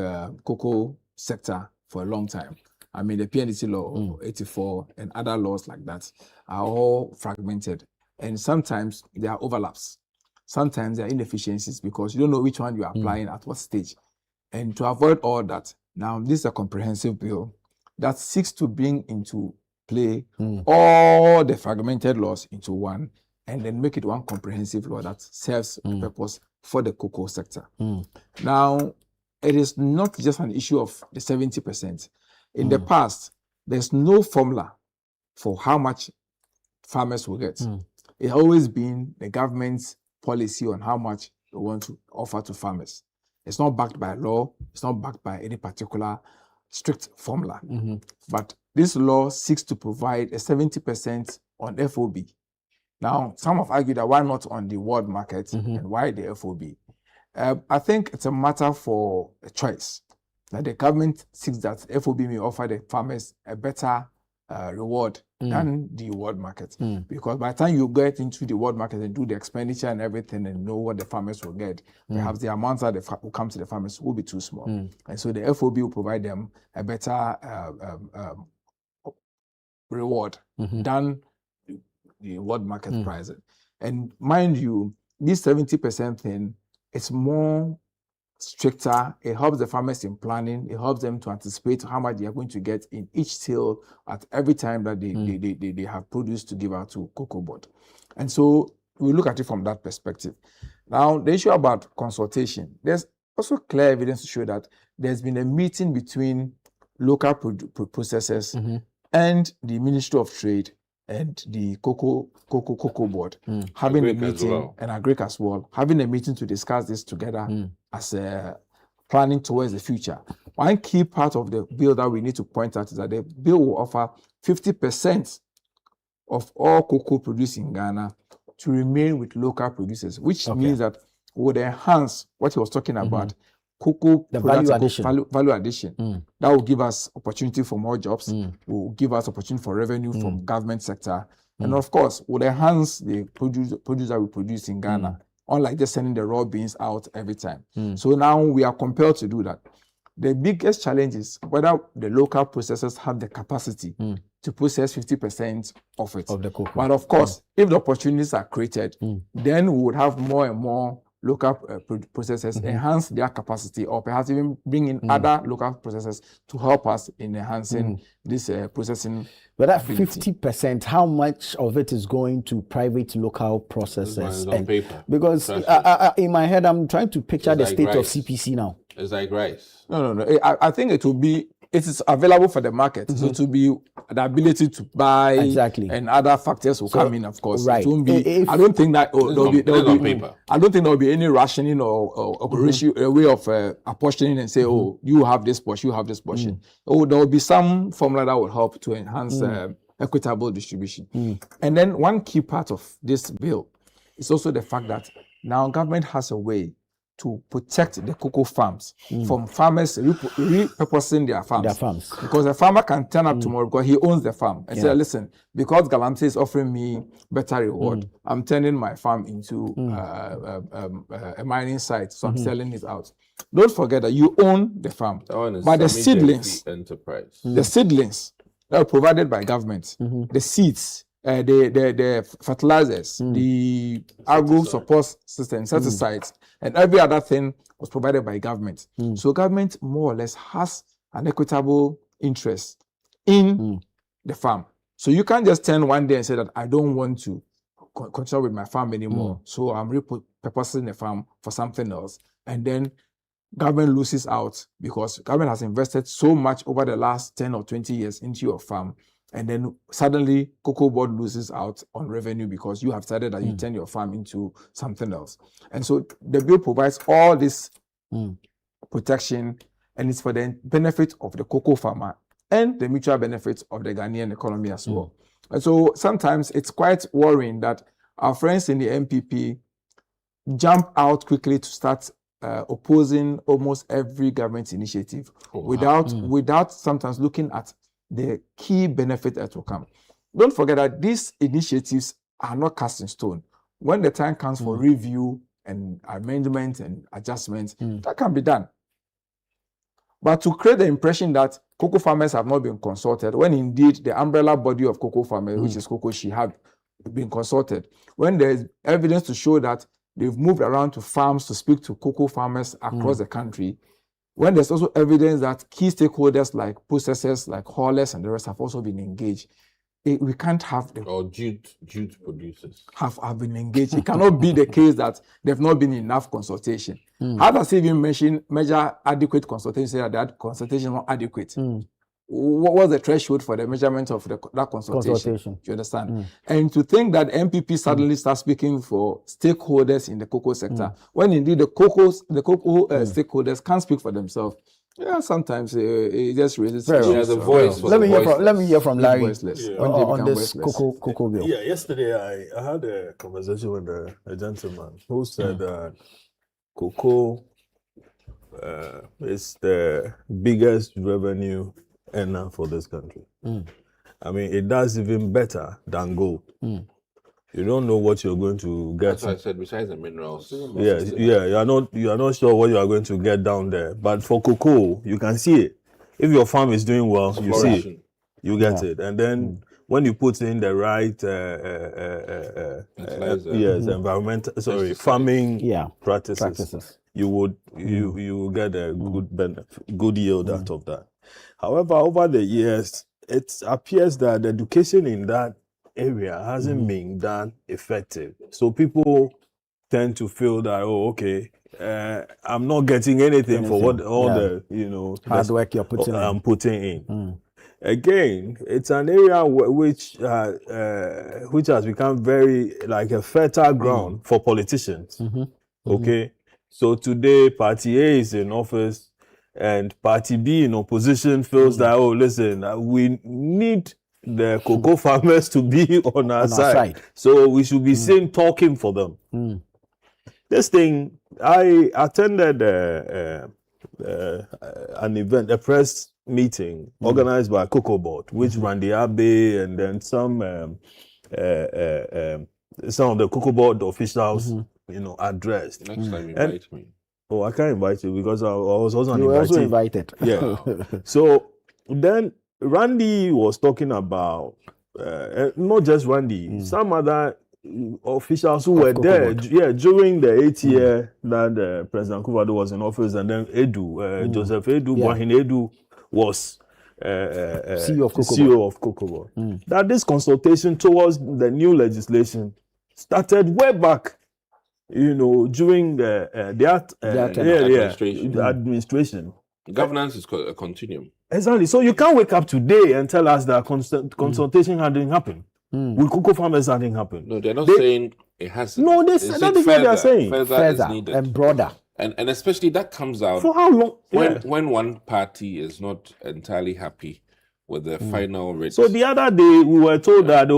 cocoa sector for a long time. I mean, the PNDC law 84 and other laws like that are all fragmented. And sometimes there are overlaps. Sometimes there are inefficiencies because you don't know which one you are applying at what stage. And to avoid all that, now this is a comprehensive bill that seeks to bring into play all the fragmented laws into one and then make it one comprehensive law that serves a purpose for the cocoa sector. Now, it is not just an issue of the 70%. In the past, there's no formula for how much farmers will get. It's always been the government's policy on how much we want to offer to farmers. It's not backed by law. It's not backed by any particular strict formula. But this law seeks to provide a 70% on FOB. Now, some have argued that why not on the world market and why the FOB? I think it's a matter for a choice. That the government seeks that FOB may offer the farmers a better reward than the world market. Because by the time you get into the world market and do the expenditure and everything and know what the farmers will get, perhaps the amounts that will come to the farmers will be too small. And so the FOB will provide them a better reward than the world market pricing. And mind you, this 70% thing, it's more stricter. It helps the farmers in planning. It helps them to anticipate how much they are going to get in each sale at every time that they have produce to give out to Cocoa Board. And so we look at it from that perspective. Now, the issue about consultation, there's also clear evidence to show that there's been a meeting between local processors and the Ministry of Trade and the Cocoa Board having a meeting, and Agric as well, having a meeting to discuss this together as a planning towards the future. One key part of the bill that we need to point out is that the bill will offer 50% of all cocoa produced in Ghana to remain with local producers, which means that would enhance what he was talking about, cocoa value addition. Value addition. That will give us opportunity for more jobs, will give us opportunity for revenue from government sector, and of course, would enhance the produce that we produce in Ghana, unlike just sending the raw beans out every time. So now we are compelled to do that. The biggest challenge is whether the local processors have the capacity to process 50% of it. Of the cocoa. But of course, if the opportunities are created, then we would have more and more local processors enhance their capacity, or perhaps even bring in other local processors to help us in enhancing this processing. But that 50%, how much of it is going to private local processors? On paper. Because in my head, I'm trying to picture the state of CPC now. It's like rice. No. I think it is available for the market. So to be the ability to buy and other factors will come in, of course. It won't be. I don't think that I don't think there will be any rationing or ratio, a way of apportioning and say, oh, you have this portion, you have this portion. Oh, there will be some formula that will help to enhance equitable distribution. And then one key part of this bill is also the fact that now government has a way to protect the cocoa farms from farmers repurposing their farms. Because a farmer can turn up tomorrow because he owns the farm and say, listen, because Galamsey is offering me better reward, I'm turning my farm into a mining site, so I'm selling it out. Don't forget that you own the farm. But the seedlings, the seedlings that are provided by government, the seeds, the fertilizers, the agro support system, insecticides, and every other thing was provided by government. So government more or less has an equitable interest in the farm. So you can't just turn one day and say that I don't want to continue with my farm anymore. So I'm repurposing the farm for something else. And then government loses out because government has invested so much over the last 10 or 20 years into your farm. And then suddenly Cocoa Board loses out on revenue because you have decided that you turn your farm into something else. And so the bill provides all this protection, and it's for the benefit of the cocoa farmer and the mutual benefits of the Ghanaian economy as well. And so sometimes it's quite worrying that our friends in the MPP jump out quickly to start opposing almost every government initiative without sometimes looking at the key benefit that will come. Don't forget that these initiatives are not cast in stone. When the time comes for review and amendment and adjustments, that can be done. But to create the impression that cocoa farmers have not been consulted, when indeed the umbrella body of cocoa farmers, which is Cocoa-She, have been consulted, when there is evidence to show that they've moved around to farms to speak to cocoa farmers across the country, when there's also evidence that key stakeholders like processors, like haulers and the rest have also been engaged, we can't have them. Or jute producers. Have been engaged. It cannot be the case that there've not been enough consultation. How does he even measure adequate consultation, say that consultation is not adequate? what was the threshold for the measurement of that consultation? You understand? And to think that MPP suddenly starts speaking for stakeholders in the cocoa sector, when indeed the cocoa stakeholders can't speak for themselves. Yeah, sometimes it just raises the voice. Let me hear from Larry on this voiceless. cocoa bill. Yeah, yesterday I had a conversation with a gentleman who said that cocoa is the biggest revenue earner for this country. I mean, it does even better than gold. You don't know what you're going to get. That's what I said. Besides the minerals, Yeah, you are not sure what you are going to get down there. But for cocoa, you can see it. If your farm is doing well, you see it. You get it, and then when you put in the right, farming practices, you will get a good yield out of that. However, over the years, it appears that the education in that area hasn't been that effective. So people tend to feel that, I'm not getting anything for what the hard work you're putting I'm putting in. Again, it's an area which has become very like a fertile ground for politicians. Okay, so today Party A is in office and Party B in opposition feels that we need the cocoa farmers to be on our side. So we should be seen talking for them. This thing, I attended an event, a press meeting organized by Cocoa Board, which Randy Abbey and then some of the Cocoa Board officials, addressed. Next time you invite me. Oh, I can't invite you because I was also You were also invited. Yeah. So then Randy was talking about, not just Randy, some other officials who were there, during the 8th year that President Akufo-Addo was in office, and then Joseph Edu, Boahin Edu was CEO of Cocoa Board. That this consultation towards the new legislation started way back, during the administration. Governance is a continuum. Exactly. So you can't wake up today and tell us that consultation hadn't happened. With cocoa farmers hadn't happened. No, they're not saying it hasn't. No, that is what they're saying. Further is needed. And broader. And especially that comes out for how long? When one party is not entirely happy with the final rate. So the other day we were told that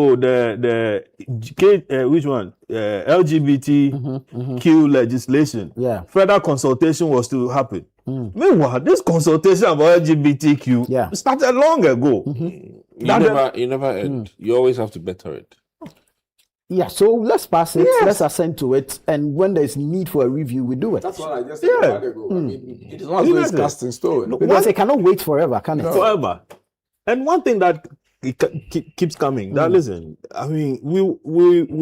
which one? LGBTQ legislation. Further consultation was to happen. Meanwhile, this consultation about LGBTQ started long ago. You never end. You always have to better it. Yeah, so let's pass it. Let's assent to it, and when there's need for a review, we do it. That's what I just said a while ago. I mean, it is not always cast in stone. Because it cannot wait forever, can it? Forever. And one thing that keeps coming, that listen, I mean, we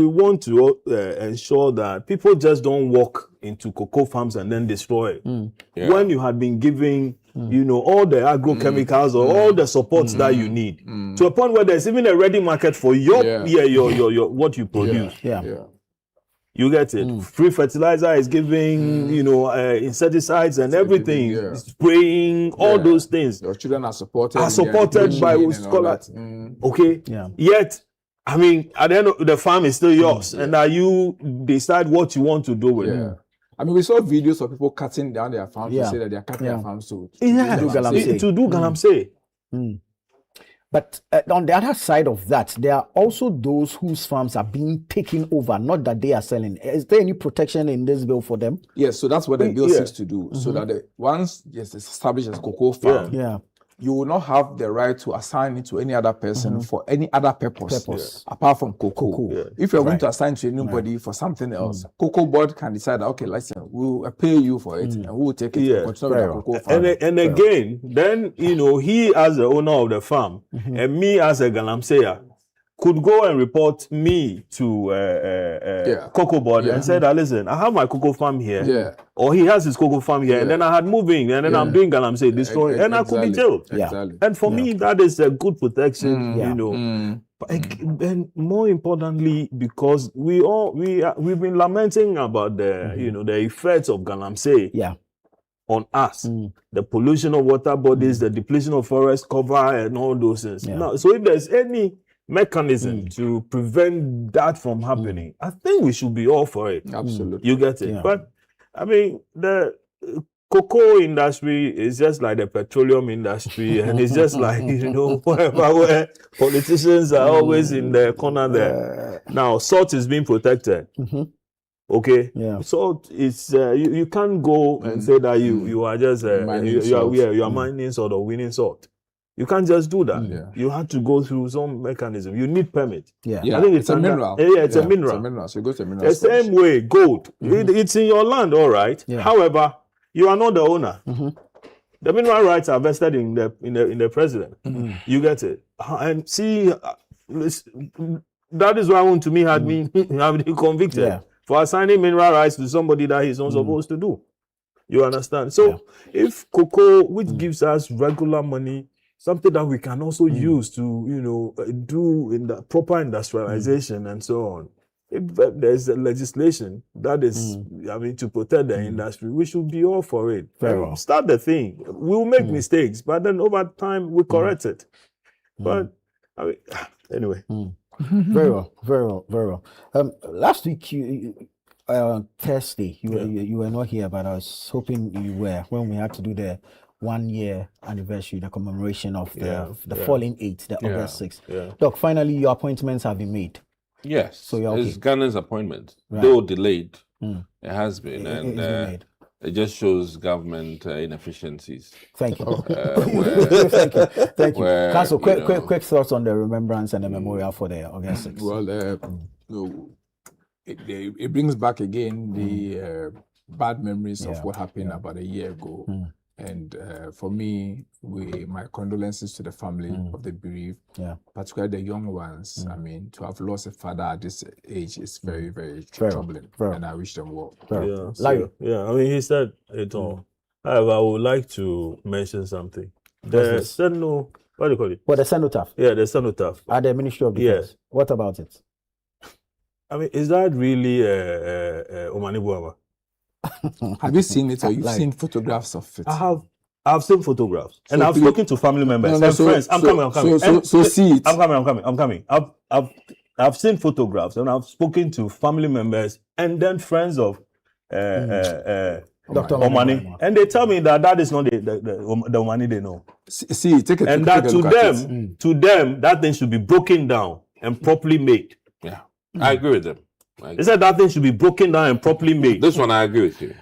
want to ensure that people just don't walk into cocoa farms and then destroy it. When you had been giving, all the agrochemicals or all the supports that you need, to a point where there's even a ready market for your what you produce. You get it. Free fertilizer is giving, insecticides and everything, spraying, all those things. Your children are supported by scholars. Okay. Yet, I mean, at the end of the farm is still yours, and that you decide what you want to do with it. I mean, we saw videos of people cutting down their farms to say that they are cutting their farms to do galamsey. But on the other side of that, there are also those whose farms are being taken over, not that they are selling. Is there any protection in this bill for them? Yes, so that's what the bill seeks to do. So that once it's established as cocoa farm, you will not have the right to assign it to any other person for any other purpose. Apart from cocoa. If you're going to assign to anybody for something else, Cocoa Board can decide, okay, listen, we'll pay you for it and we'll take it and continue with cocoa farm. And again, then, he as the owner of the farm and me as a galamseya could go and report me to Cocoa Board and say that, listen, I have my cocoa farm here, or he has his cocoa farm here, and then I had moving, and then I'm doing galamsey, destroying, and I could be jailed. And for me, that is a good protection, And more importantly, because we've been lamenting about the the effects of galamsey on us. The pollution of water bodies, the depletion of forest cover, and all those things. Now, so if there's any mechanism to prevent that from happening, I think we should be all for it. Absolutely. You get it? But, I mean, the cocoa industry is just like the petroleum industry, and it's just like, whatever, where politicians are always in the corner there. Now, salt is being protected. Okay, salt is you can't go and say that you are just you are mining salt or winning salt. You can't just do that. You have to go through some mechanism. You need permit. I think it's a mineral. It's a mineral. It's a mineral. So you go to a mineral. The same way, gold. It's in your land, all right. However, you are not the owner. The mineral rights are vested in the president. You get it? And see, that is why to me had been convicted for assigning mineral rights to somebody that he's not supposed to do. You understand? So if cocoa, which gives us regular money, something that we can also use to, do in the proper industrialization and so on. If there's a legislation that is, to protect the industry, we should be all for it. Very well. Start the thing. We'll make mistakes, but then over time we correct it. But anyway. Very well. Last week, Thursday, you were not here, but I was hoping you were when we had to do the 1 year anniversary, the commemoration of the fallen 8, the August 6th. Doc, finally your appointments have been made. Yes. So you're it's Ghana's appointment, though delayed. It has been, and it just shows government inefficiencies. Thank you. Thank you. Council, quick thoughts on the remembrance and the memorial for the August 6th. Well, it brings back again the bad memories of what happened about a year ago. And for me, my condolences to the family of the bereaved, particularly the young ones. I mean, to have lost a father at this age is very, very troubling. And I wish them well. He said it all. However, I would like to mention something. The Senno, what do you call it? What, the cenotaph? Yeah, the cenotaph. At the Ministry of Defense. Yes. What about it? I mean, is that really Omani Buama? Have you seen it, or you've seen photographs of it? I've seen photographs, and I've spoken to family members and friends. I'm coming. So see it. I'm coming. I've seen photographs, and I've spoken to family members and then friends of Dr. Omani, and they tell me that is not the Omani they know. See, take a and that to them, that thing should be broken down and properly made. Yeah, I agree with them. They said that thing should be broken down and properly made. This one I agree with you.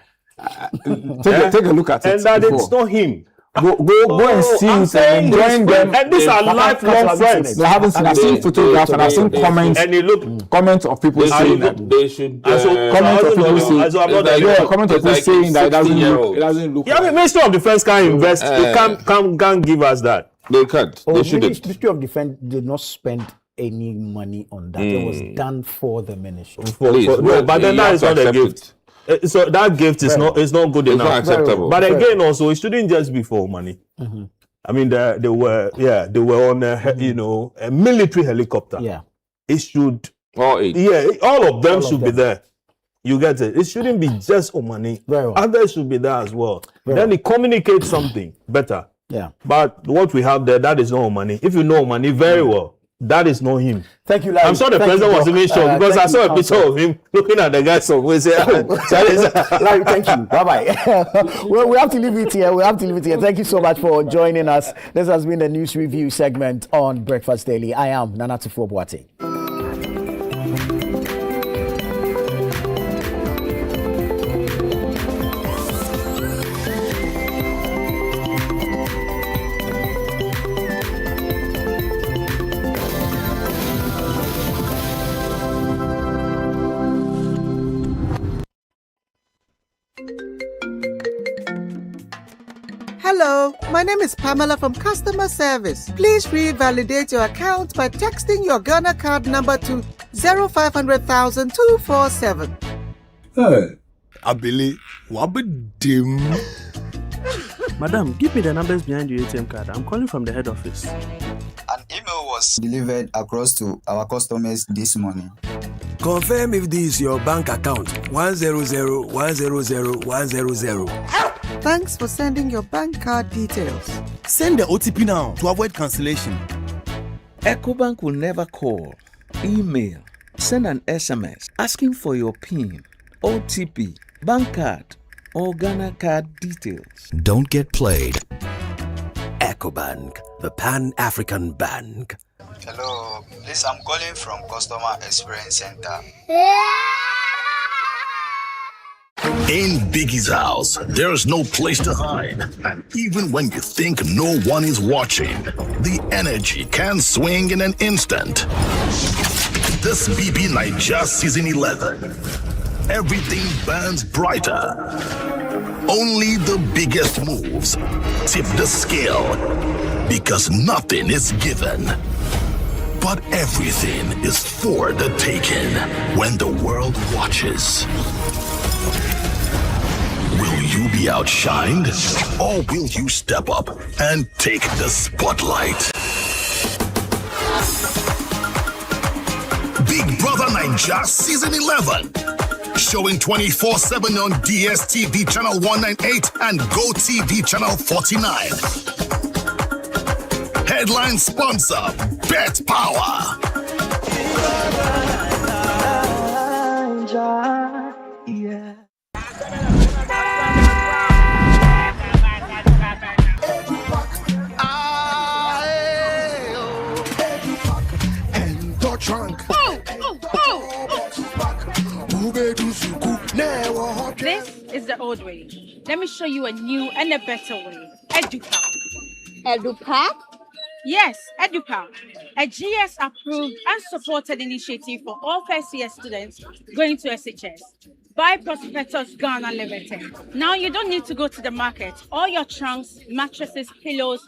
Take a look at it. And that it's not him. Go and see it and join them. And these are lifelong friends. I've seen photographs and I've seen comments. And it looked comments of people saying that they should. Comments of people saying. Comments of people saying that it doesn't look. Yeah, I mean, Ministry of Defense can't invest. They can't give us that. They can't. They shouldn't. Ministry of Defense did not spend any money on that. It was done for the ministry. But then that is not a gift. So that gift is not good enough. Not acceptable. But again, also it shouldn't just be for money. I mean, they were on a military helicopter. Yeah, it should. All 8. Yeah, all of them should be there. You get it? It shouldn't be just money. Others should be there as well. Then it communicates something better. Yeah. But what we have there, that is not money. If you know money very well, that is not him. Thank you, Larry. I'm sure the president was even shocked because I saw a picture of him looking at the guy somewhere. Larry, thank you. Bye-bye. Well, we have to leave it here. Thank you so much for joining us. This has been the News Review segment on Breakfast Daily. I am Nana Tufo-Boateng. Hello, my name is Pamela from Customer Service. Please revalidate your account by texting your Ghana card number to 0500,000 247. Hey, Abili, wabadim. Madam, give me the numbers behind your ATM card. I'm calling from the head office. An email was delivered across to our customers this morning. Confirm if this is your bank account. 100 100 100. Thanks for sending your bank card details. Send the OTP now to avoid cancellation. EcoBank will never call, email, send an SMS asking for your PIN, OTP, bank card, or Ghana card details. Don't get played. EcoBank, the Pan-African Bank. Hello, please, I'm calling from Customer Experience Center. In Biggie's house, there's no place to hide. And even when you think no one is watching, the energy can swing in an instant. This BB Naija Season 11. Everything burns brighter. Only the biggest moves tip the scale. Because nothing is given. But everything is for the taking when the world watches. Will you be outshined, or will you step up and take the spotlight? Big Brother Naija Season 11. Showing 24/7 on DSTV Channel 198 and GoTV Channel 49. Headline sponsor, Bet Power. Yeah. Trunk. This is the old way. Let me show you a new and a better way. EduPack. EduPack? Yes, EduPack. A GS-approved and supported initiative for all first-year students going to SHS. By Prospectus Ghana Limited. Now you don't need to go to the market. All your trunks, mattresses, pillows,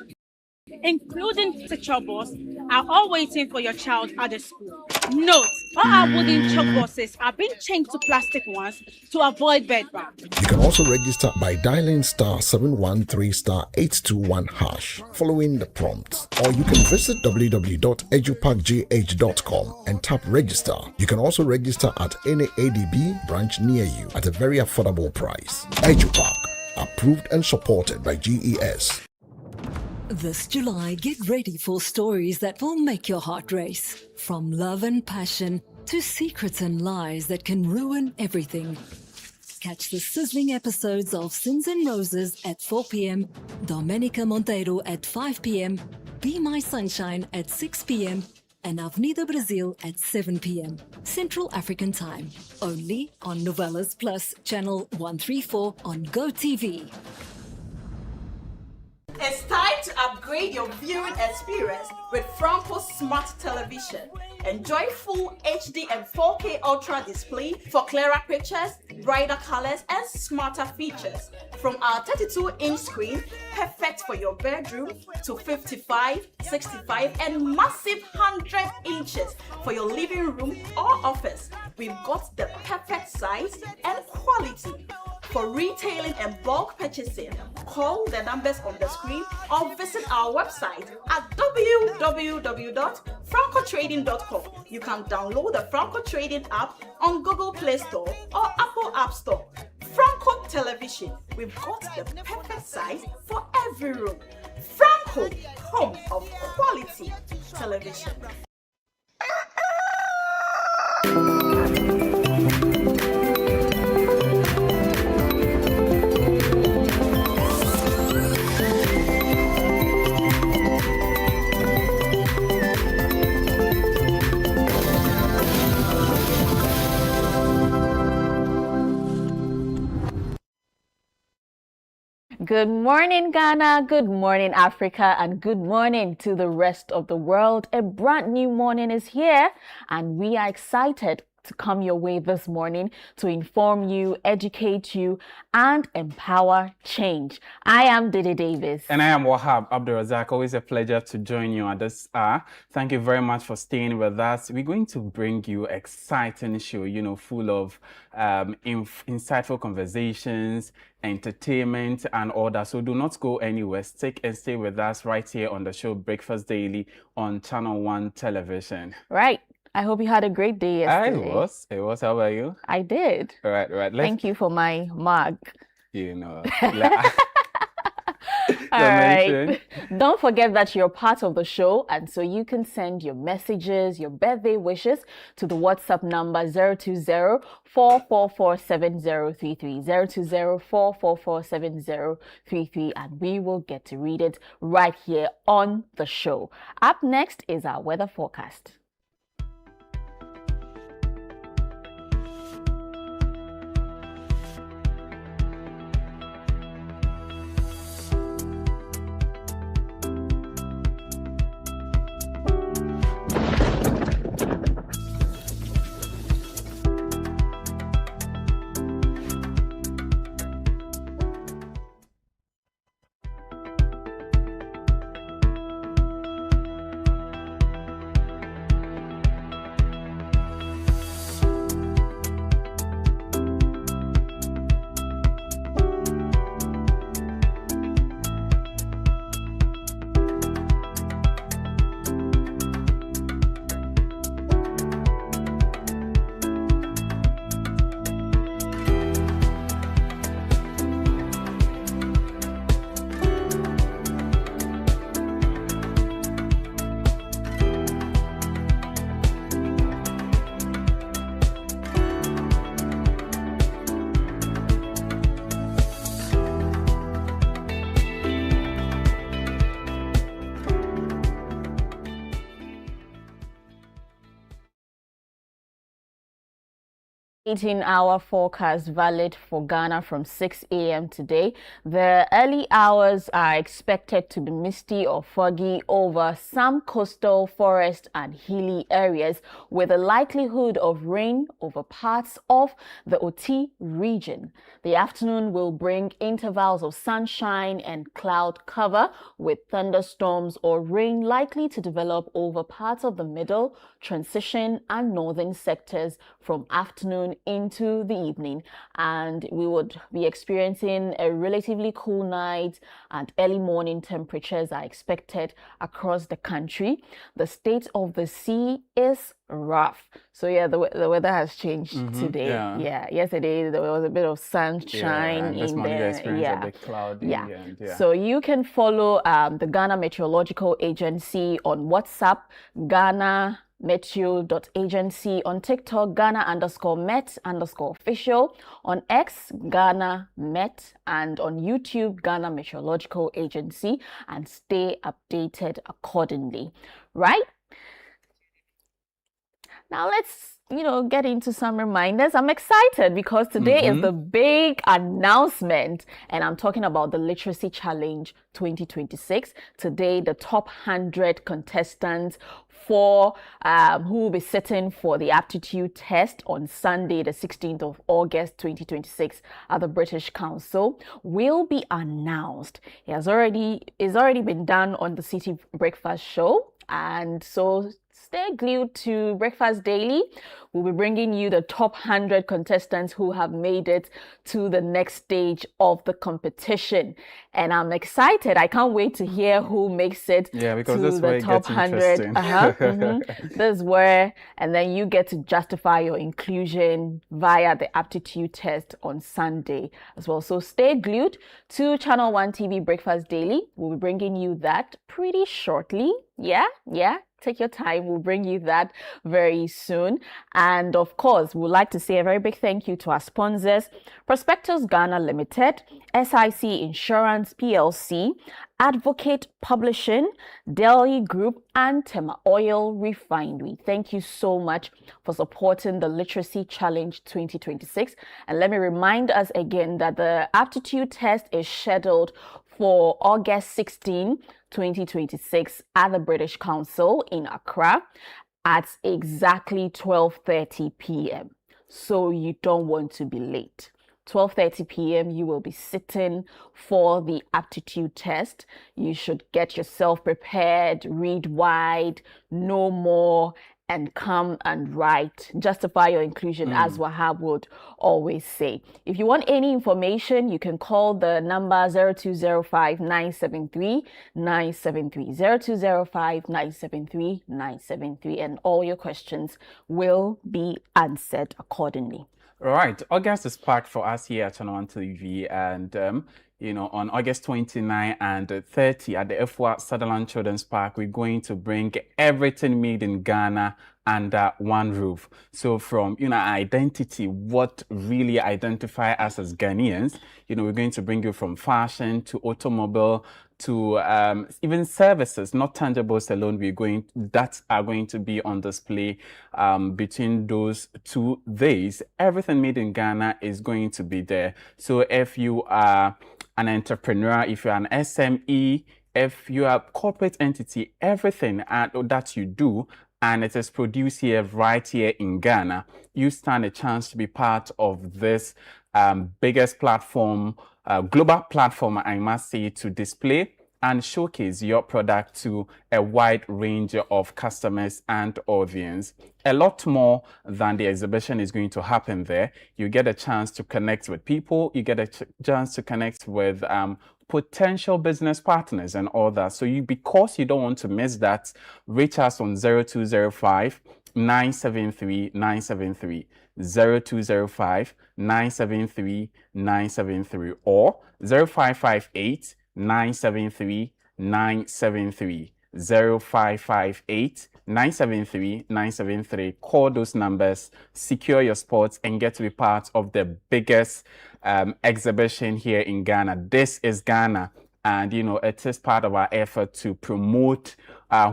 including furniture boards, are all waiting for your child at the school. Note, all our wooden chalk boxes are being changed to plastic ones to avoid bedbugs. You can also register by dialing *713*821# following the prompts, or you can visit www.edupackgh.com and tap register. You can also register at any ADB branch near you at a very affordable price. EduPack, approved and supported by GES. This July, get ready for stories that will make your heart race. From love and passion to secrets and lies that can ruin everything. Catch the sizzling episodes of Sins and Roses at 4 p.m., Domenica Monteiro at 5 p.m., Be My Sunshine at 6 p.m., and Avenida Brazil at 7 p.m. Central African Time. Only on Novelas Plus, Channel 134 on GoTV. It's time to upgrade your viewing experience with Franco Smart Television. Enjoy full HD and 4K Ultra display for clearer pictures, brighter colors, and smarter features. From our 32-inch screen, perfect for your bedroom, to 55, 65, and massive 100 inches for your living room or office. We've got the perfect size and quality. For retailing and bulk purchasing, call the numbers on the screen or visit our website at www.francotrading.com. You can download the Franco Trading app on Google Play Store or Apple App Store. Franco Television, we've got the perfect size for every room. Franco, home of quality television. Good morning, Ghana. Good morning, Africa. And good morning to the rest of the world. A brand new morning is here, and we are excited to come your way this morning to inform you, educate you, and empower change. I am Dede Davis. And I am Wahab Abdulrazak. Always a pleasure to join you at this hour. Thank you very much for staying with us. We're going to bring you an exciting show, full of insightful conversations, entertainment, and all that. So do not go anywhere. Stick and stay with us right here on the show Breakfast Daily on Channel 1 Television. Right. I hope you had a great day yesterday. It was. How about you? I did. Right. Thank you for my mug. you know. All right. Don't forget that you're part of the show, and so you can send your messages, your birthday wishes to the WhatsApp number 020-444-7033, 020-444-7033, and we will get to read it right here on the show. Up next is our weather forecast. Hour forecast valid for Ghana from 6 a.m. today. The early hours are expected to be misty or foggy over some coastal, forest and hilly areas, with a likelihood of rain over parts of the Oti region. The afternoon will bring intervals of sunshine and cloud cover, with thunderstorms or rain likely to develop over parts of the middle, transition and northern sectors from afternoon into the evening, and we would be experiencing a relatively cool night, and early morning temperatures are expected across the country. The state of the sea is rough. So yeah, the weather has changed today. Yeah, yesterday there was a bit of sunshine in there. A bit cloudy. So you can follow the Ghana Meteorological Agency on WhatsApp, Ghana Meteo.agency, on TikTok, Ghana_Met_official, on X, Ghana Met, and on YouTube, Ghana Meteorological Agency, and stay updated accordingly. Right? Now let's, get into some reminders. I'm excited because today is the big announcement, and I'm talking about the Literacy Challenge 2026. Today, the top 100 contestants who will be sitting for the aptitude test on Sunday, the 16th of August, 2026 at the British Council will be announced. It's already been done on the City Breakfast Show, and so stay glued to Breakfast Daily. We'll be bringing you the top 100 contestants who have made it to the next stage of the competition. And I'm excited. I can't wait to hear who makes it to the top 100. This is where, and then you get to justify your inclusion via the aptitude test on Sunday as well. So stay glued to Channel One TV Breakfast Daily. We'll be bringing you that pretty shortly. Yeah. Take your time. We'll bring you that very soon. And of course, we'd like to say a very big thank you to our sponsors, Prospectus Ghana Limited, SIC Insurance PLC, Advocate Publishing, Delhi Group, and Tema Oil Refinery. Thank you so much for supporting the Literacy Challenge 2026. And let me remind us again that the aptitude test is scheduled for August 16, 2026 at the British Council in Accra at exactly 12:30 p.m. So you don't want to be late. 12:30 p.m. you will be sitting for the aptitude test. You should get yourself prepared, read wide, know more, and come and write, justify your inclusion, as Wahab would always say. If you want any information, you can call the number 0205-973-973, 0205-973-973, and all your questions will be answered accordingly. Right, August is packed for us here at Channel One TV, and on August 29 and 30 at the F1 Sutherland Children's Park, we're going to bring everything made in Ghana under one roof. So from identity, what really identify us as Ghanaians, we're going to bring you from fashion to automobile to even services, not tangibles alone. That are going to be on display between those 2 days. Everything made in Ghana is going to be there. So if you are an entrepreneur, if you're an SME, if you are a corporate entity, everything that you do and it is produced here, right here in Ghana, you stand a chance to be part of this biggest platform, global platform, I must say, to display and showcase your product to a wide range of customers and audience. A lot more than the exhibition is going to happen there. You get a chance to connect with people, you get a chance to connect with potential business partners and all that. So because you don't want to miss that, reach us on 0205 973 973, 0205 973 973, or 0558 973 973, 0558 973 973. Call those numbers, secure your spots, and get to be part of the biggest exhibition here in Ghana. This is Ghana, and it is part of our effort to promote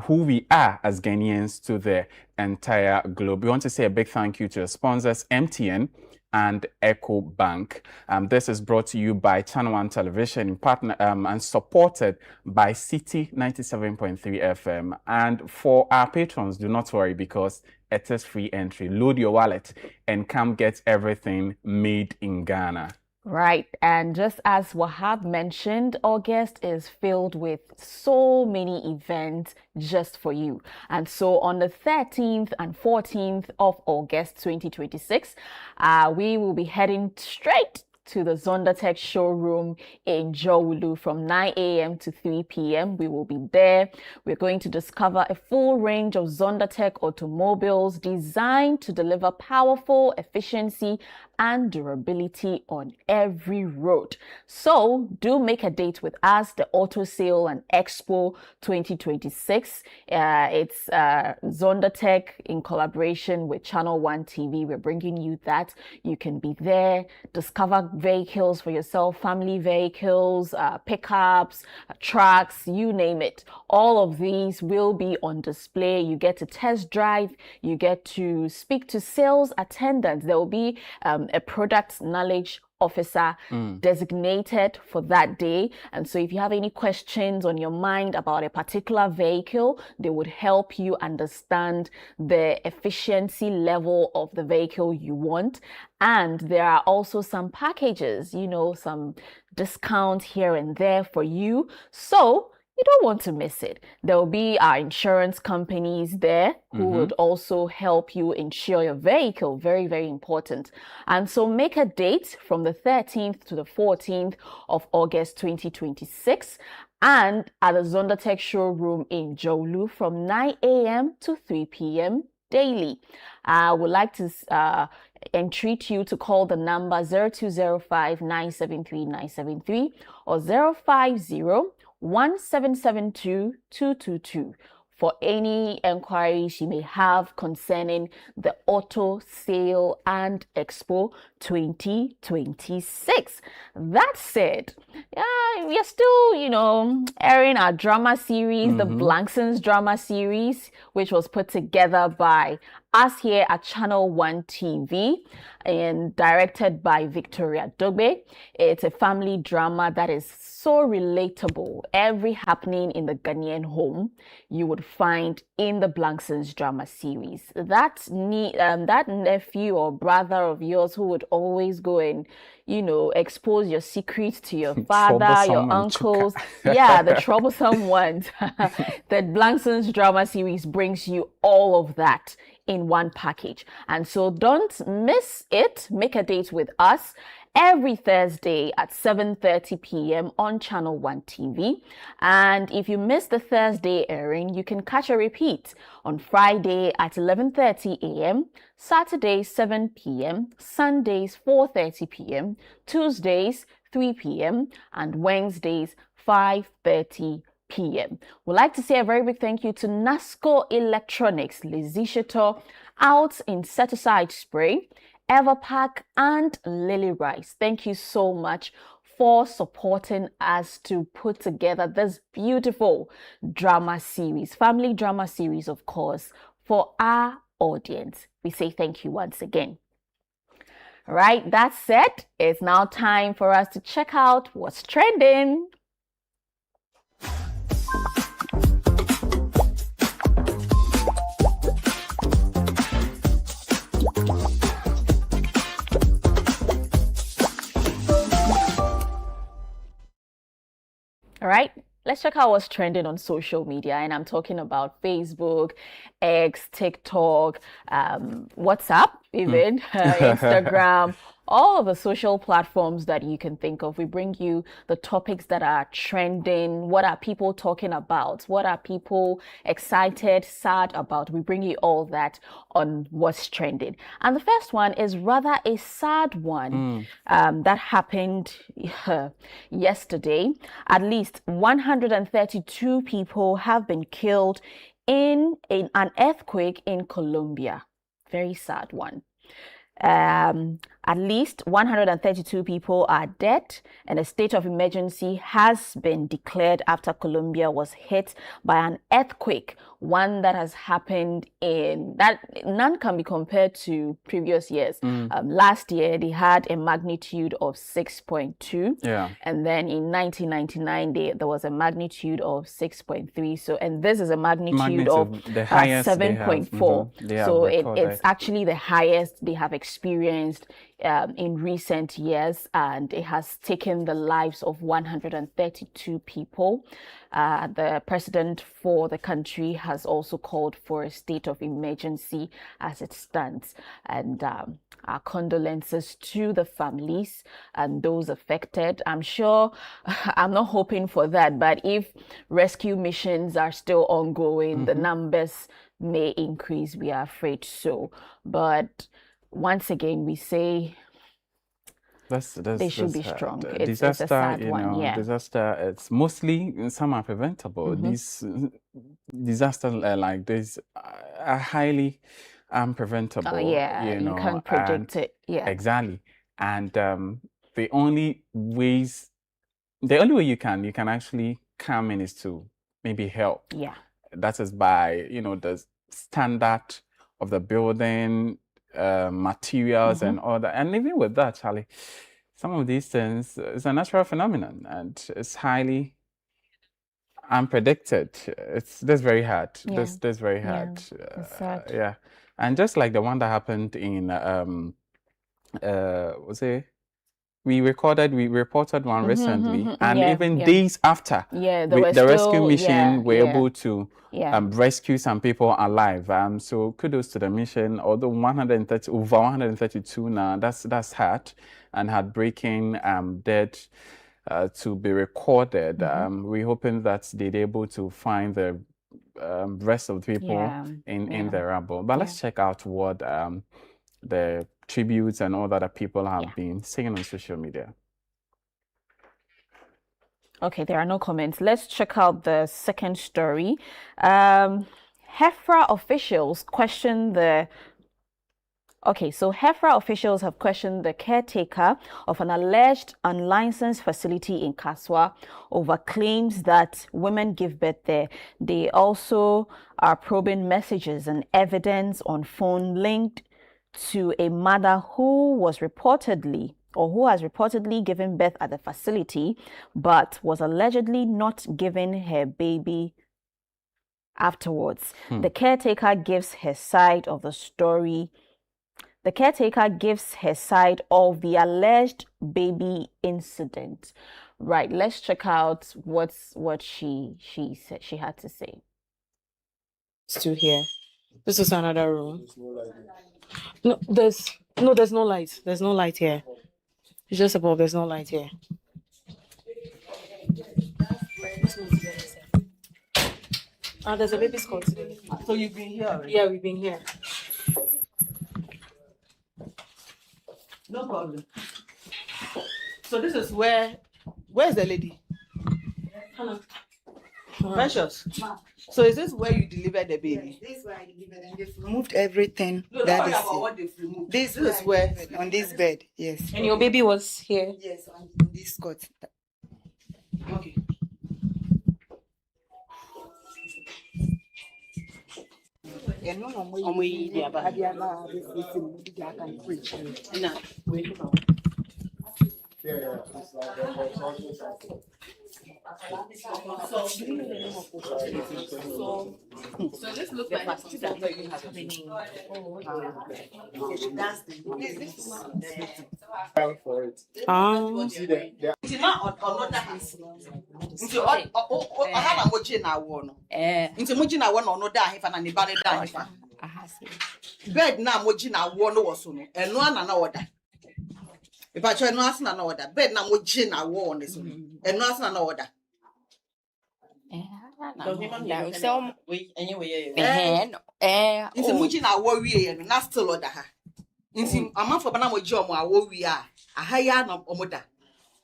who we are as Ghanaians to the entire globe. We want to say a big thank you to our sponsors, MTN and EcoBank. This is brought to you by Channel One Television in partner and supported by City 97.3 FM. And for our patrons, do not worry, because it is free entry. Load your wallet and come get everything made in Ghana. Right, and just as Wahab mentioned, August is filled with so many events just for you. And so on the 13th and 14th of August 2026, we will be heading straight to the Zondatech showroom in Jowulu from 9 a.m. to 3 p.m. We will be there. We're going to discover a full range of Zondatech automobiles designed to deliver powerful efficiency and durability on every road. So do make a date with us, the Auto Sale and Expo 2026. It's Zondatech in collaboration with Channel One TV. We're bringing you that. You can be there, discover vehicles for yourself, family vehicles, pickups, trucks, you name it. All of these will be on display. You get to test drive, you get to speak to sales attendants. There will be a product knowledge officer designated for that day. And so if you have any questions on your mind about a particular vehicle, they would help you understand the efficiency level of the vehicle you want. And there are also some packages, some discounts here and there for you. So you don't want to miss it. There will be our insurance companies there who would also help you insure your vehicle. Very, very important. And so make a date from the 13th to the 14th of August 2026 and at the Zondatech showroom in Jowulu from 9 a.m. to 3 p.m. daily. I would like to entreat you to call the number 0205 973 973 or 050 1772-222 for any enquiries you may have concerning the Auto Sale and Expo 2026. That said, we are still, airing our drama series, the Blanksons drama series, which was put together by us here at Channel One TV and directed by Victoria Dogbe. It's a family drama that is so relatable. Every happening in the Ghanaian home, you would find in the Blanksons drama series. That nephew or brother of yours who would always go and, expose your secrets to your father, your uncles. Yeah, the troublesome ones. The Blanksons drama series brings you all of that in one package. And so don't miss it. Make a date with us every Thursday at 7:30 p.m. on Channel 1 TV. And if you miss the Thursday airing, you can catch a repeat on Friday at 11:30 a.m., Saturdays 7 p.m., Sundays 4:30 p.m., Tuesdays 3 p.m., and Wednesdays 5:30 p.m. We'd like to say a very big thank you to Nasco Electronics, Lizishato, out in Set Aside Spray, Everpack, and Lily Rice. Thank you so much for supporting us to put together this beautiful drama series, family drama series, of course, for our audience. We say thank you once again. All right, that said, it's now time for us to check out what's trending. All right, let's check out what's trending on social media. And I'm talking about Facebook, X, TikTok, WhatsApp, even Instagram, all of the social platforms that you can think of. We bring you the topics that are trending. What are people talking about? What are people excited, sad about? We bring you all that on what's trending. And the first one is rather a sad one that happened yesterday. At least 132 people have been killed in an earthquake in Colombia. Very sad one. At least 132 people are dead, and a state of emergency has been declared after Colombia was hit by an earthquake, one that has happened in that none can be compared to previous years. Last year they had a magnitude of 6.2, and then in 1999 there was a magnitude of 6.3. So, and this is a magnitude of the highest 7.4. So it's actually the highest they have experienced in recent years, and it has taken the lives of 132 people. The president for the country has also called for a state of emergency as it stands, and our condolences to the families and those affected. I'm sure, I'm not hoping for that, but if rescue missions are still ongoing, the numbers may increase, we are afraid so. But once again, we say they should be strong. It's a sad one, disaster. It's mostly, some are preventable. These disasters like this are highly unpreventable. You can't predict it. Exactly. And the only way you can actually come in is to maybe help. That is by the standard of the building, materials and all that. And even with that, Charlie, some of these things is a natural phenomenon and it's highly unpredicted. That's very hard. That's very hard. It's sad. And just like the one that happened in we reported one recently, and even days after, the rescue mission were able to rescue some people alive. So kudos to the mission. Although over 132 now, that's hard and heartbreaking, dead to be recorded. We're hoping that they're able to find the rest of the people in the rubble. But let's check out what the tributes and all that people have been saying on social media. Okay, there are no comments. Let's check out the second story. HEFRA officials question the HEFRA officials have questioned the caretaker of an alleged unlicensed facility in Kaswa over claims that women give birth there. They also are probing messages and evidence on phone linked to a mother who has reportedly given birth at the facility, but was allegedly not given her baby afterwards. The caretaker gives her side of the story. The caretaker gives her side of the alleged baby incident. Right, let's check out what she said she had to say. Still here. This is another room. No, there's no light. There's no light here. It's just above. There's no light here. There's a baby's cot. So you've been here already? Yeah, we've been here. No problem. So this is where's the lady? Precious. So is this where you delivered the baby? Yes, this is where I delivered, and they've removed everything. No, that don't worry is about here. what they've removed. This is where on this bed, yes. And your baby was here? Yes, on this cot. Okay. So this looks like the that you have happening. For it. It's not on that is. Into Ohana Moji na wono. Into Moji na wono no da hefa na ne ba ne da hefa. Bed na Moji na wono woso no. Eno ana na oda. If I try no asna na oda. Bed na Moji na wono so. Eno asna na oda. Into Moji na wo wie no na still oda ha. Into amafo ba na Moji omo a wo wie a aha ya na omoda.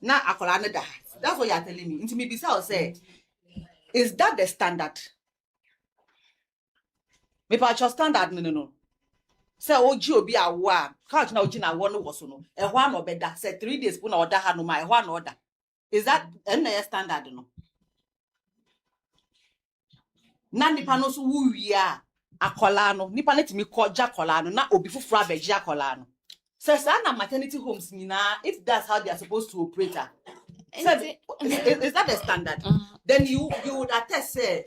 Na akola ne da. That's what you're telling me. Into me bisa say, is that the standard? Me pa your standard no. Say oji obi awo a, couch na oji na wo no woso no. E ho na obeda. Say 3 days put na order ha no ma e ho na order. Is that any standard no? Na nipa no so wu wi a akola no. Nipa na timi ko ja akola no na obi fufura abeji akola no. Say na maternity homes nyina, if that's how they are supposed to operate. Is that the standard? Then you would attest say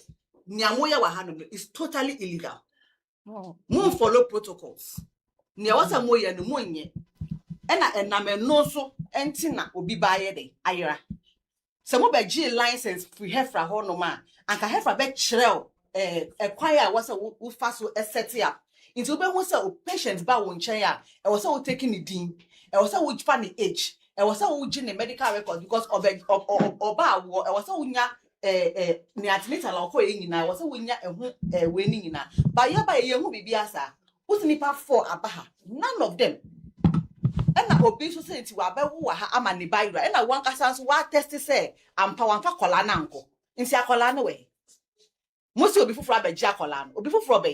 Nyamoya Wahano is totally illegal. Mo follow protocols. Nya wasa moya no monye. Ena me no so entina obi baye de ayra. Se mo be G license free hefra ho no ma anka hefra be kyerel kwaya wasa wo fa so set up. Into be won say o patient ba wo nchen ya e was say taking the din e was say wo fa the age e was say wo gi the medical record because of oba wo e was say wo nya ni atinatal okọ e nyina e was say wo nya ehu we ni nyina ba ya ba ye hu bibia sa wo nipa 4 abaha none of them na obi so say ti wa ba wo ha ama ne baira na wan kasa so wa test say ampa wan fa kola na nko nsi akola na we mo si obi fufura ba gi akola no obi fufura ba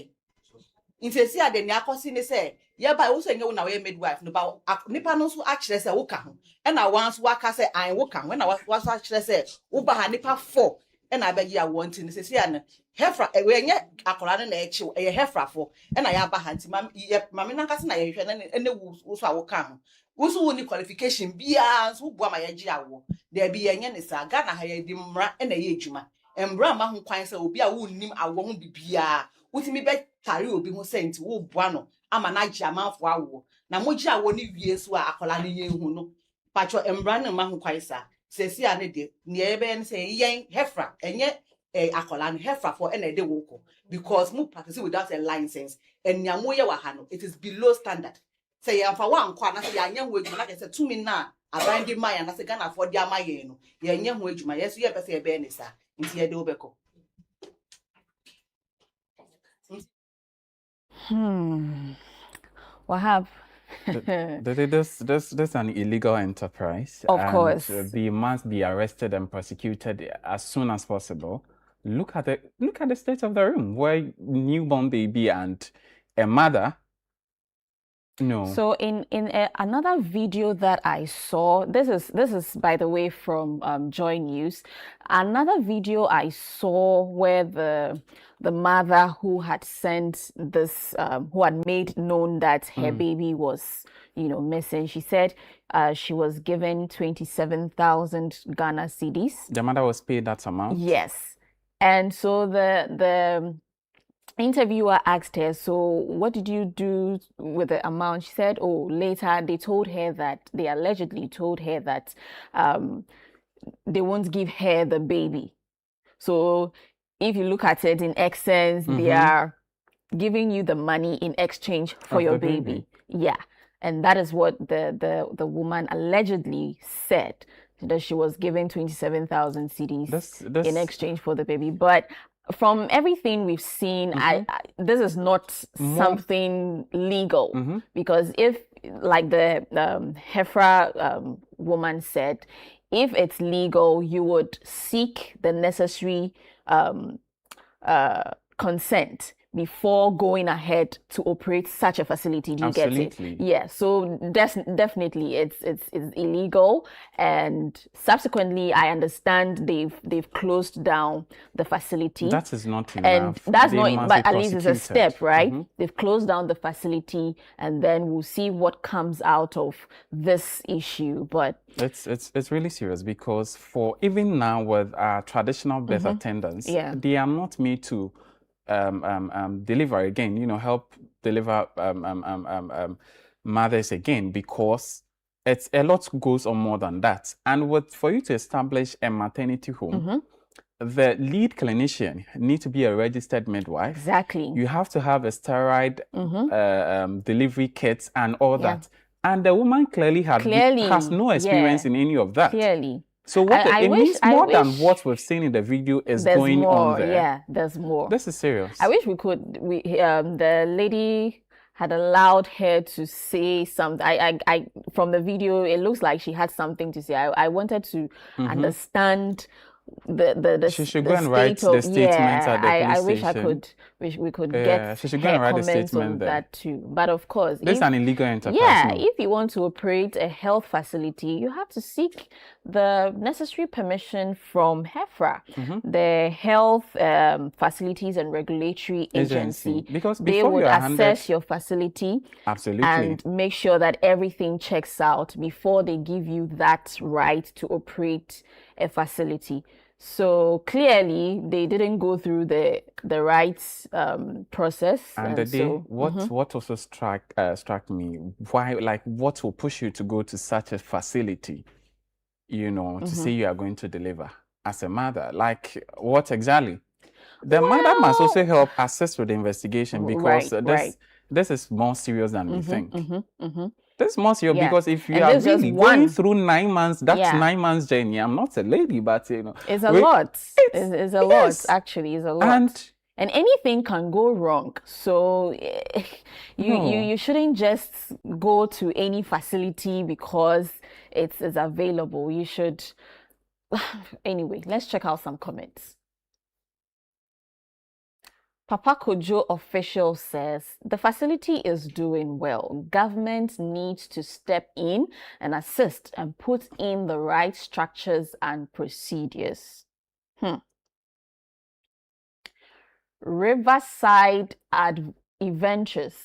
Inti si ade ni akosi ni say ye ba wo so nye wo na we midwife no ba nipa no so a kire say wo ka ho e na wan so aka say an wo ka ho na wa so a kire say wo ba ha nipa 4 e na abegi a won ti ni si ane hefra e we nye akora no na e chiw e hefra fo e na ya ba ha nti mami na nkase na ye hwe na ene wo so a wo ka ho wo so wo ni qualification bia so bo ama ye gi awo de bi ye nye ni sa ga na ha ye di mra e na ye adwuma embra ma ho kwan say obi a wo nim awo ho bibia wotimi be tare obi ho senti wo boa no ama na agi amanfo awo na mogi awo ni wie so a akola ne yen hu no pacho embra ne ma ho kwaisa sesi a ne de ne ebe ne say yen hefra enye akola ne hefra for ene de woko because mu practice without a license enya mo ye wa ha no it is below standard say ya fa wa nkwa na say anya ho adwuma na say tumi na abandi maya na say Ghana for dia maye no ye nya ho adwuma yeso ye pese ye be ne sa nti ye de obeko. Wahab. This is an illegal enterprise. Of course. They must be arrested and prosecuted as soon as possible. Look at the state of the room where newborn baby and a mother. No. So in another video that I saw, this is by the way from Joy News. Another video I saw where the mother who had sent this, who had made known that her baby was, missing. She said she was given 27,000 Ghana cedis. The mother was paid that amount. Yes, and so the interviewer asked her, so what did you do with the amount? She said, oh, later they allegedly told her that they won't give her the baby. So if you look at it in essence, they are giving you the money in exchange for your baby. Yeah. And that is what the woman allegedly said, that she was given 27,000 cedis in exchange for the baby. But from everything we've seen, this is not something legal, because if, like the Hefra woman said, if it's legal, you would seek the necessary consent before going ahead to operate such a facility. Do you get it? Yeah. So definitely it's illegal, and subsequently I understand they've closed down the facility. That is not enough. And that's They not, must but be at least it's a step, right? prosecuted. They've closed down the facility, and then we'll see what comes out of this issue. But It's really serious, because for even now with our traditional birth attendants, they are not made to deliver again, help deliver mothers again, because it's a lot goes on more than that. And for you to establish a maternity home, the lead clinician need to be a registered midwife. Exactly. You have to have a steroid delivery kit and all that. And the woman clearly has no experience in any of that. Clearly. So it means more than what we've seen in the video is going on there. Yeah, there's more. This is serious. I wish the lady had allowed her to say something. I from the video, it looks like she had something to say. I wanted to understand the she should go and write the statement at the police I wish station. we could get she should go and write the comments statement on there. that too. But of course, This is an illegal enterprise. Yeah, no? if you want to operate a health facility, you have to seek the necessary permission from HEFRA, the Health Facilities and Regulatory Agency. Because they before would you are assess handed- your facility Absolutely. and make sure that everything checks out before they give you that right to operate a facility. So clearly, they didn't go through the right process. And the day, what also struck me, why, like, what will push you to go to such a facility, to say you are going to deliver as a mother? Like, what exactly? The mother must also help assist with the investigation, because this is more serious than we think. This is more serious because if you are really going through 9 months, that's 9 months journey. I'm not a lady, but it's a lot. It's a lot, actually. It's a lot. And anything can go wrong. So you shouldn't just go to any facility because it's available. You should. Anyway, let's check out some comments. Papa Kojo official says, the facility is doing well. Government needs to step in and assist and put in the right structures and procedures. Riverside Ventures.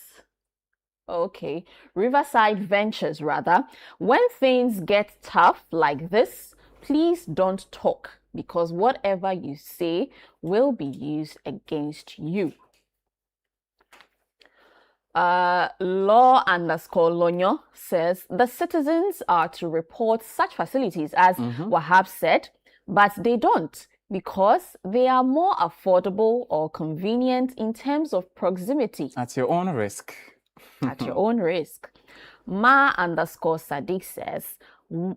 Okay, Riverside Ventures rather. When things get tough like this, please don't talk, because whatever you say will be used against you. Law_Lonyo says the citizens are to report such facilities as Wahab said, but they don't, because they are more affordable or convenient in terms of proximity. At your own risk. At your own risk. Ma_Sadiq says,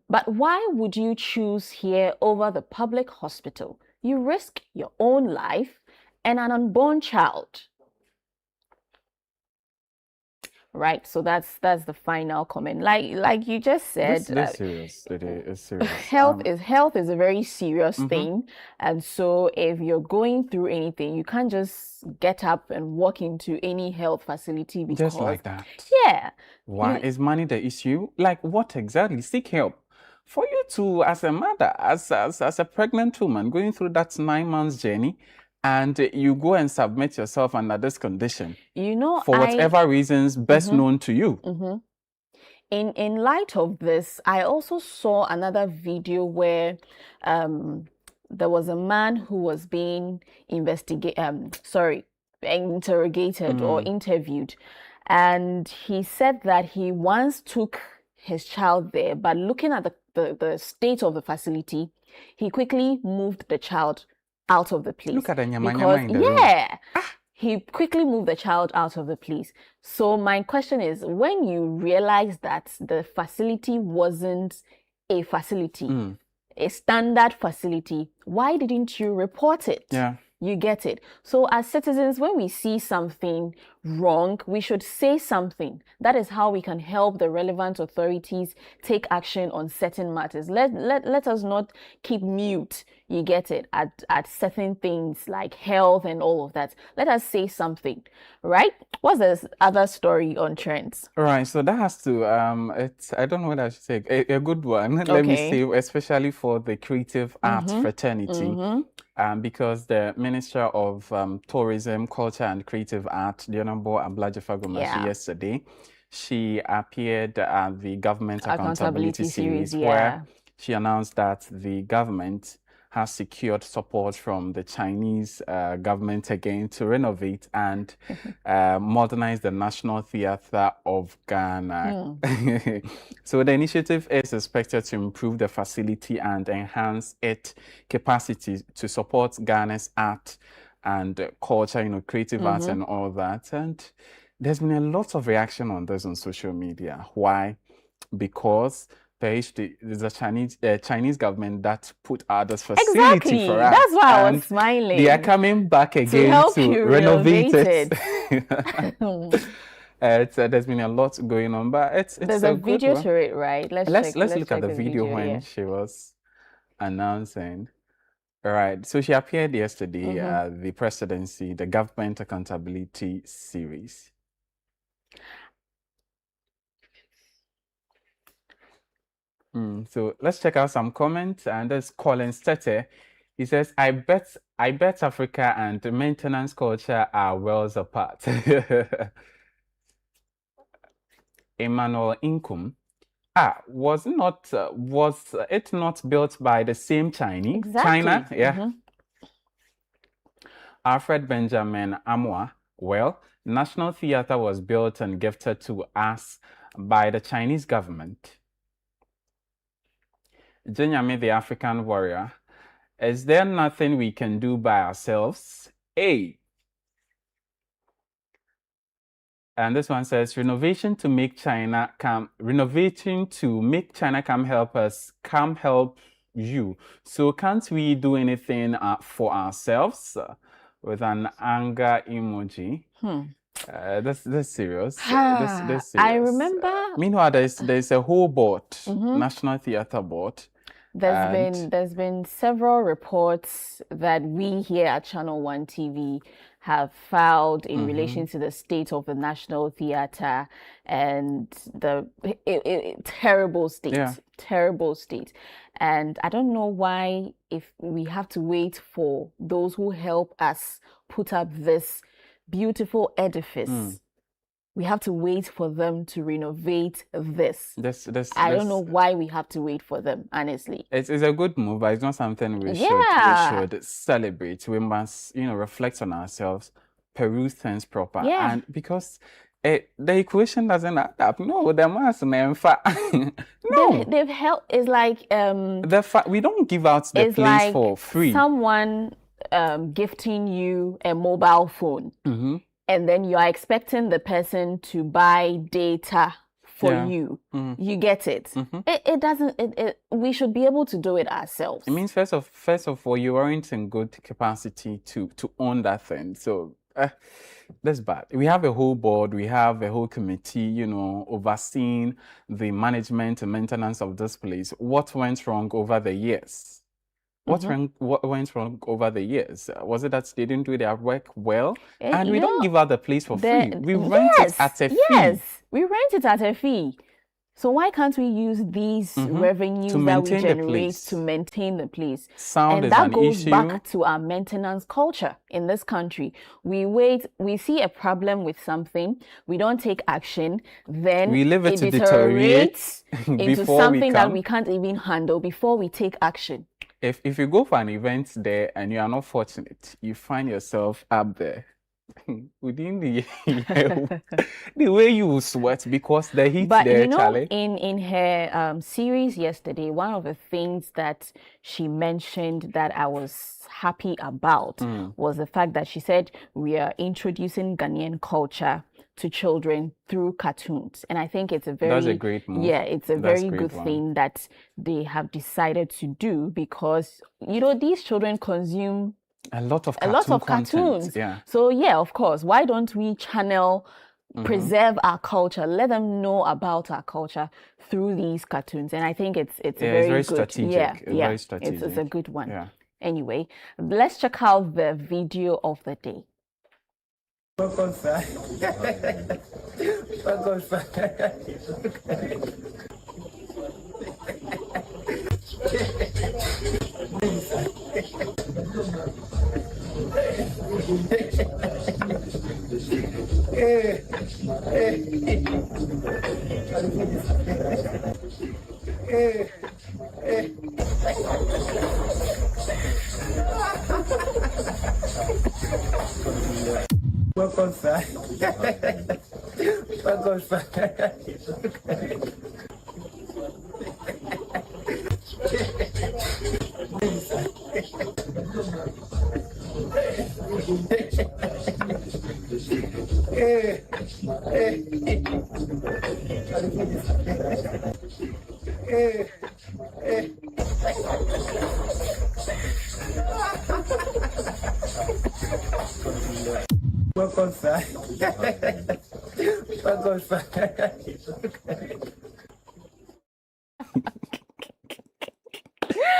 but why would you choose here over the public hospital? You risk your own life and an unborn child. Right, so that's the final comment. Like you just said, this serious. It is serious. Health is a very serious thing, and so if you're going through anything, you can't just get up and walk into any health facility because Just like that. Yeah. Why is money the issue? Like, what exactly? Seek help. For you to, as a mother, as a pregnant woman going through that 9 months journey, and you go and submit yourself under this condition, for whatever reasons best known to you. In light of this, I also saw another video where there was a man who was being interrogated or interviewed, and he said that he once took his child there, but looking at the state of the facility, he quickly moved the child out of the place. Look at the because he quickly moved the child out of the place. So my question is, when you realize that the facility wasn't a facility, a standard facility, why didn't you report it? Yeah. You get it. So as citizens, when we see something wrong, we should say something. That is how we can help the relevant authorities take action on certain matters. Let us not keep mute, you get it, at certain things like health and all of that. Let us say something, right? What's the other story on trends? All right, so that has to, I don't know what I should say, a good one, let me say, especially for the creative arts fraternity. Because the Minister of Tourism, Culture and Creative Art, the Honorable Ablaje Fagomashi, yesterday, she appeared at the Government Accountability Series, where she announced that the government has secured support from the Chinese government again to renovate and modernize the National Theatre of Ghana. So the initiative is expected to improve the facility and enhance its capacity to support Ghana's art and culture, creative arts and all that. And there's been a lot of reaction on this on social media. Why? Because there's a Chinese government that put out this facility for us. That's why I was smiling. They are coming back again to renovate it. There's been a lot going on, but it's there's a video good to it, right? Let's look at the video when she was announcing. All right, so she appeared yesterday at the presidency, the Government Accountability Series. So let's check out some comments, and there's Colin Stete. He says, I bet Africa and maintenance culture are worlds apart. Emmanuel Inkum. Was it not built by the same Chinese? China? Yeah. Alfred Benjamin Amwa. Well, National Theatre was built and gifted to us by the Chinese government. Jenyame, the African warrior. Is there nothing we can do by ourselves? And this one says, renovating to make China come help you. So can't we do anything for ourselves? With an anger emoji. That's serious. That's serious. I remember. Meanwhile, there's a whole board, National Theatre Board. There's been several reports that we here at Channel One TV have filed in relation to the state of the National Theatre and the terrible state. And I don't know why, if we have to wait for those who help us put up this beautiful edifice. We have to wait for them to renovate this. I don't know why we have to wait for them, honestly. It's a good move, but it's not something we should celebrate. We must, reflect on ourselves, peruse things proper. And because the equation doesn't add up. No, the mass no. They've helped. It's like we don't give out the place like for free. Someone gifting you a mobile phone. And then you are expecting the person to buy data for you. You get it. It doesn't. We should be able to do it ourselves. It means first of all, you aren't in good capacity to own that thing. So that's bad. We have a whole board. We have a whole committee. Overseeing the management and maintenance of this place. What went wrong over the years? What went wrong over the years? Was it that they didn't do their work well? And we don't give out the place for free. We rent it at a fee. Yes, we rent it at a fee. So why can't we use these revenues that we generate to maintain the place? Sound and that goes back to our maintenance culture in this country. We see a problem with something, we don't take action, then we leave it to deteriorates into something that we can't even handle before we take action. If you go for an event there and you are not fortunate, you find yourself up there within the the way you sweat because the heat But there, you know, Charlie. in her series yesterday, one of the things that she mentioned that I was happy about was the fact that she said we are introducing Ghanaian culture to children through cartoons, and I think it's a very That's a great move. yeah, it's a That's very great good one. thing that they have decided to do because you know these children consume A lot of a lot of content, cartoons. yeah. So yeah, of course, why don't we channel, preserve our culture, let them know about our culture through these cartoons? And I think it's a Yeah, it's very very good. strategic. Yeah, It's yeah, very it's a strategic. good one. Yeah. Anyway, let's check out the video of the day.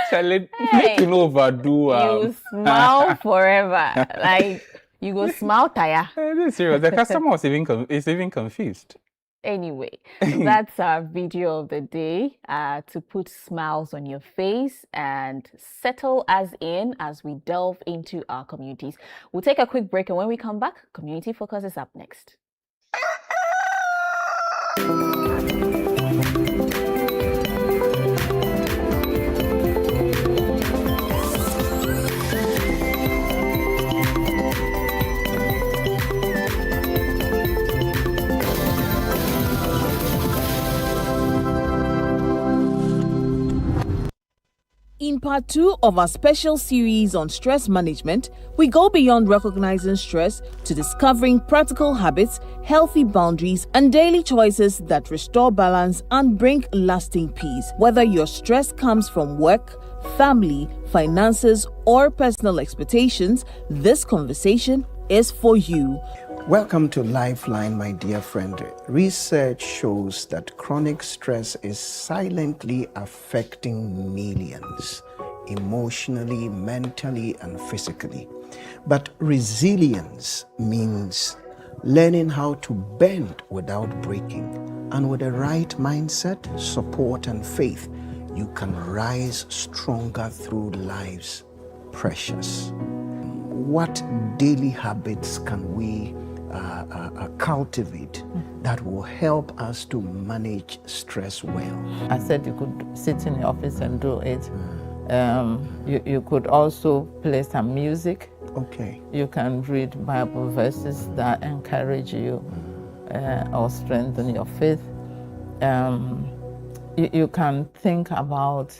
Charlie, Hey, make you no overdo. You smile forever. Like you go smile tire. This is serious. The customer was even confused. Anyway, that's our video of the day to put smiles on your face and settle us in as we delve into our communities. We'll take a quick break, and when we come back, Community Focus is up next. In part 2 of our special series on stress management, we go beyond recognizing stress to discovering practical habits, healthy boundaries, and daily choices that restore balance and bring lasting peace. Whether your stress comes from work, family, finances, or personal expectations, this conversation is for you. Welcome to Lifeline, my dear friend. Research shows that chronic stress is silently affecting millions, emotionally, mentally, and physically. But resilience means learning how to bend without breaking. And with the right mindset, support, and faith, you can rise stronger through life's pressures. What daily habits can we cultivate that will help us to manage stress well? I said you could sit in the office and do it. You could also play some music. Okay. You can read Bible verses that encourage you or strengthen your faith. You can think about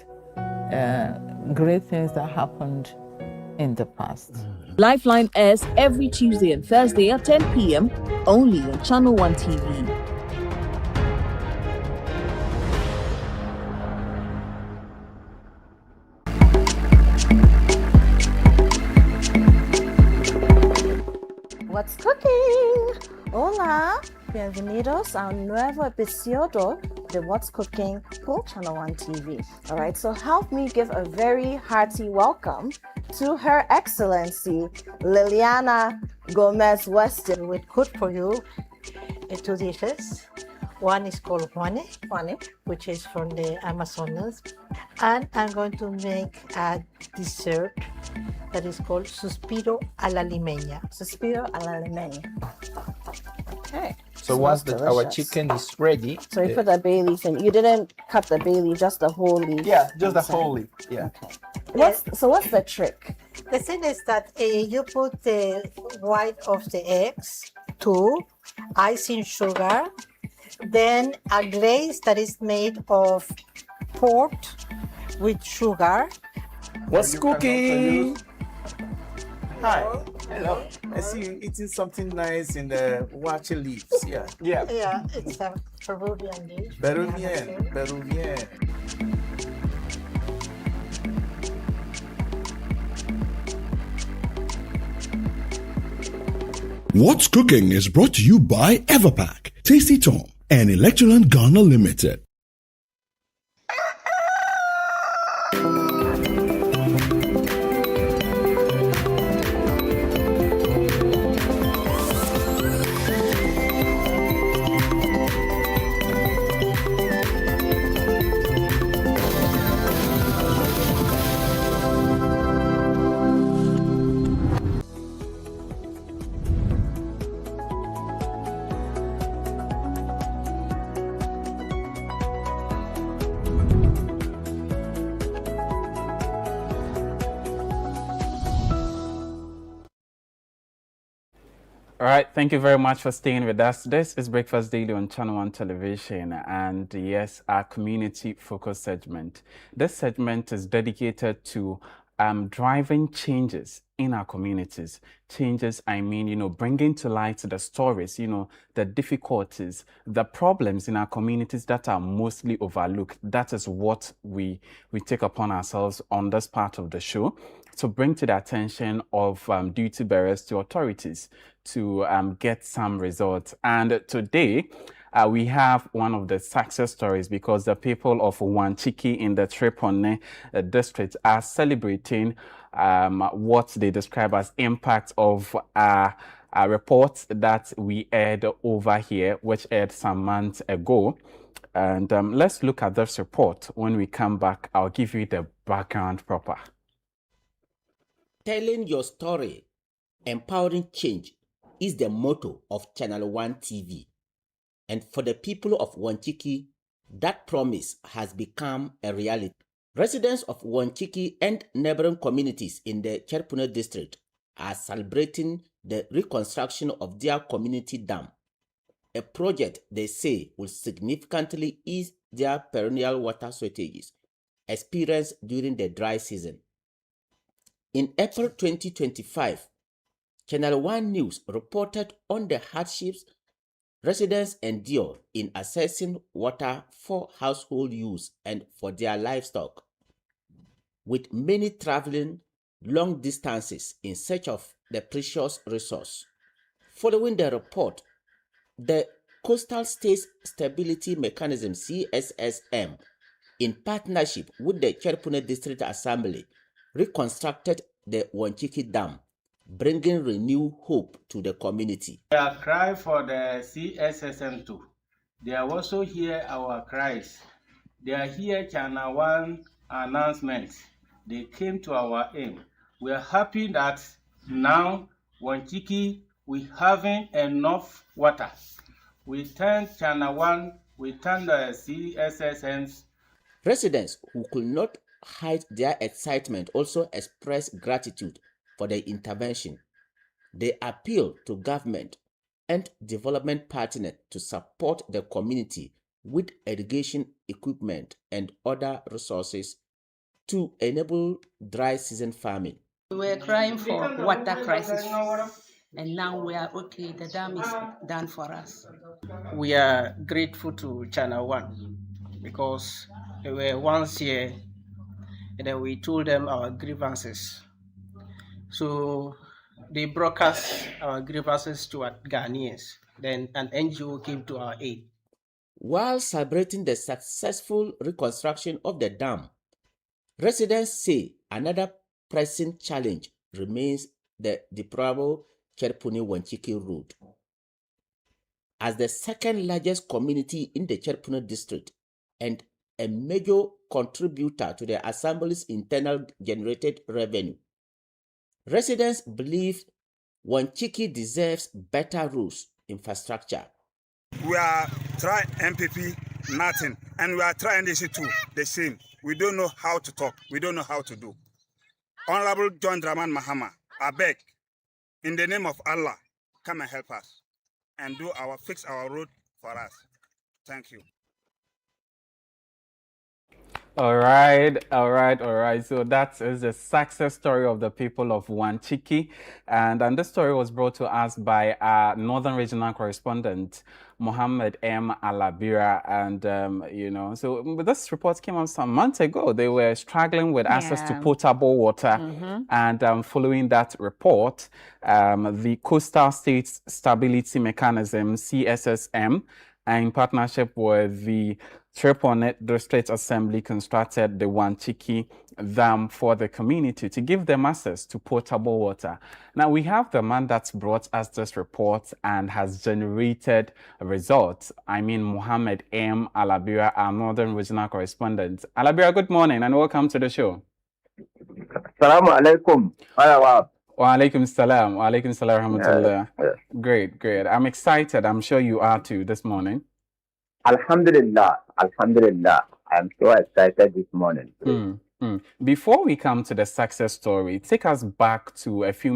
great things that happened in the past. Lifeline airs every Tuesday and Thursday at 10 p.m. only on Channel 1 TV. What's cooking? Hola, bienvenidos a un nuevo episodio de What's Cooking for Channel 1 TV. All right, so help me give a very hearty welcome to Her Excellency Liliana Gomez Weston with Cook for You. Two dishes. One is called Juane, which is from the Amazonas. And I'm going to make a dessert that is called Suspiro a la Limeña. Suspiro a la Limeña. Okay. So once our chicken is ready. So you put the bay leaf in. You didn't cut the bay leaf, just the whole leaf. Yeah, just the whole leaf. Yeah. Okay. What's the trick? The thing is that you put the white of the eggs, 2, icing sugar, then a glaze that is made of port with sugar. What's cooking? Hi. Hello. I see you eating something nice in the wache leaves. Yeah. Yeah, it's a Peruvian dish. Peruvian. What's Cooking is brought to you by Everpack, Tasty Tom, and Electroland Ghana Limited. All right, thank you very much for staying with us. This is Breakfast Daily on Channel One Television, and yes, our community focus segment. This segment is dedicated to driving changes in our communities. Changes, I mean, bringing to light the stories, the difficulties, the problems in our communities that are mostly overlooked. That is what we take upon ourselves on this part of the show, to bring to the attention of duty bearers to authorities to get some results. And today, we have one of the success stories, because the people of Wanchiki in the Trepone district are celebrating what they describe as impact of a report that we aired over here, which aired some months ago. And let's look at this report. When we come back, I'll give you the background proper. Telling your story, empowering change is the motto of Channel One TV. And for the people of Wanchiki, that promise has become a reality. Residents of Wanchiki and neighboring communities in the Cherpune district are celebrating the reconstruction of their community dam, a project they say will significantly ease their perennial water shortages experienced during the dry season. In April 2025, Channel One News reported on the hardships residents endure in accessing water for household use and for their livestock, with many traveling long distances in search of the precious resource. Following the report, the Coastal States Stability Mechanism (CSSM), in partnership with the Cherpune District Assembly, reconstructed the Wanchiki Dam, bringing renewed hope to the community. We are crying for the CSSM too. They are also hear our cries. They are here Channel One announcements. They came to our aim. We are happy that now Wanchiki we having enough water. We thank Channel One. We thank the CSSMs. Residents who could not hide their excitement also expressed gratitude for the intervention. They appeal to government and development partners to support the community with irrigation equipment and other resources to enable dry season farming. We were crying for water crisis, and now we are okay. The dam is done for us. We are grateful to Channel One because they were once here and then we told them our grievances. So they broadcast our grievances to our Ghanaians. Then an NGO came to our aid. While celebrating the successful reconstruction of the dam, residents say another pressing challenge remains the deplorable Cherpune-Wanchiki road. As the second largest community in the Cherpune district and a major contributor to the Assembly's internal generated revenue, residents believe Wanchiki deserves better roads infrastructure. We are trying MPP, nothing, and we are trying this too, the same. We don't know how to talk, we don't know how to do. Honorable John Draman Mahama, I beg, in the name of Allah, come and help us and fix our road for us. Thank you. All right. So that is the success story of the people of Wanchiki. And this story was brought to us by our Northern Regional Correspondent, Mohammed M. Alabira. And, so this report came out some months ago. They were struggling with access to potable water. And following that report, the Coastal States Stability Mechanism, CSSM, in partnership with the Triponet District Assembly, constructed the Wanchiki Dam for the community to give them access to potable water. Now, we have the man that's brought us this report and has generated results. I mean, Mohammed M. Alabira, our Northern Regional Correspondent. Alabira, good morning and welcome to the show. Assalamu alaikum. Wa alaikum salam. Wa alaikum salam rahmatullah. Great. I'm excited. I'm sure you are too this morning. Alhamdulillah. I'm so excited this morning. Before we come to the success story, take us back to a few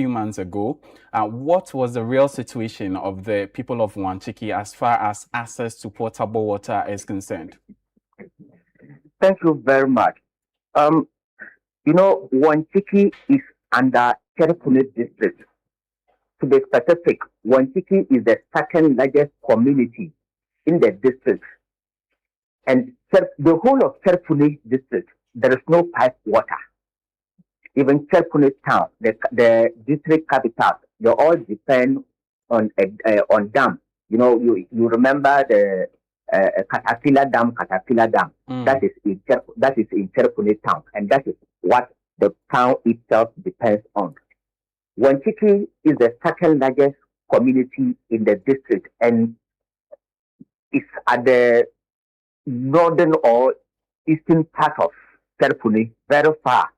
months ago. What was the real situation of the people of Wanchiki as far as access to potable water is concerned? Thank you very much. Wanchiki is under Cherepune district. To be specific, Wanchiki is the second largest community in the district. And the whole of Cherepune district, there is no pipe water. Even Cherepune town, the district capital, they all depend on dam. You remember the Caterpillar Dam. That is in Cherepune town, and that is what the town itself depends on. Wanchiki is the second largest community in the district, and it's at the northern or eastern part of Cherepune, very far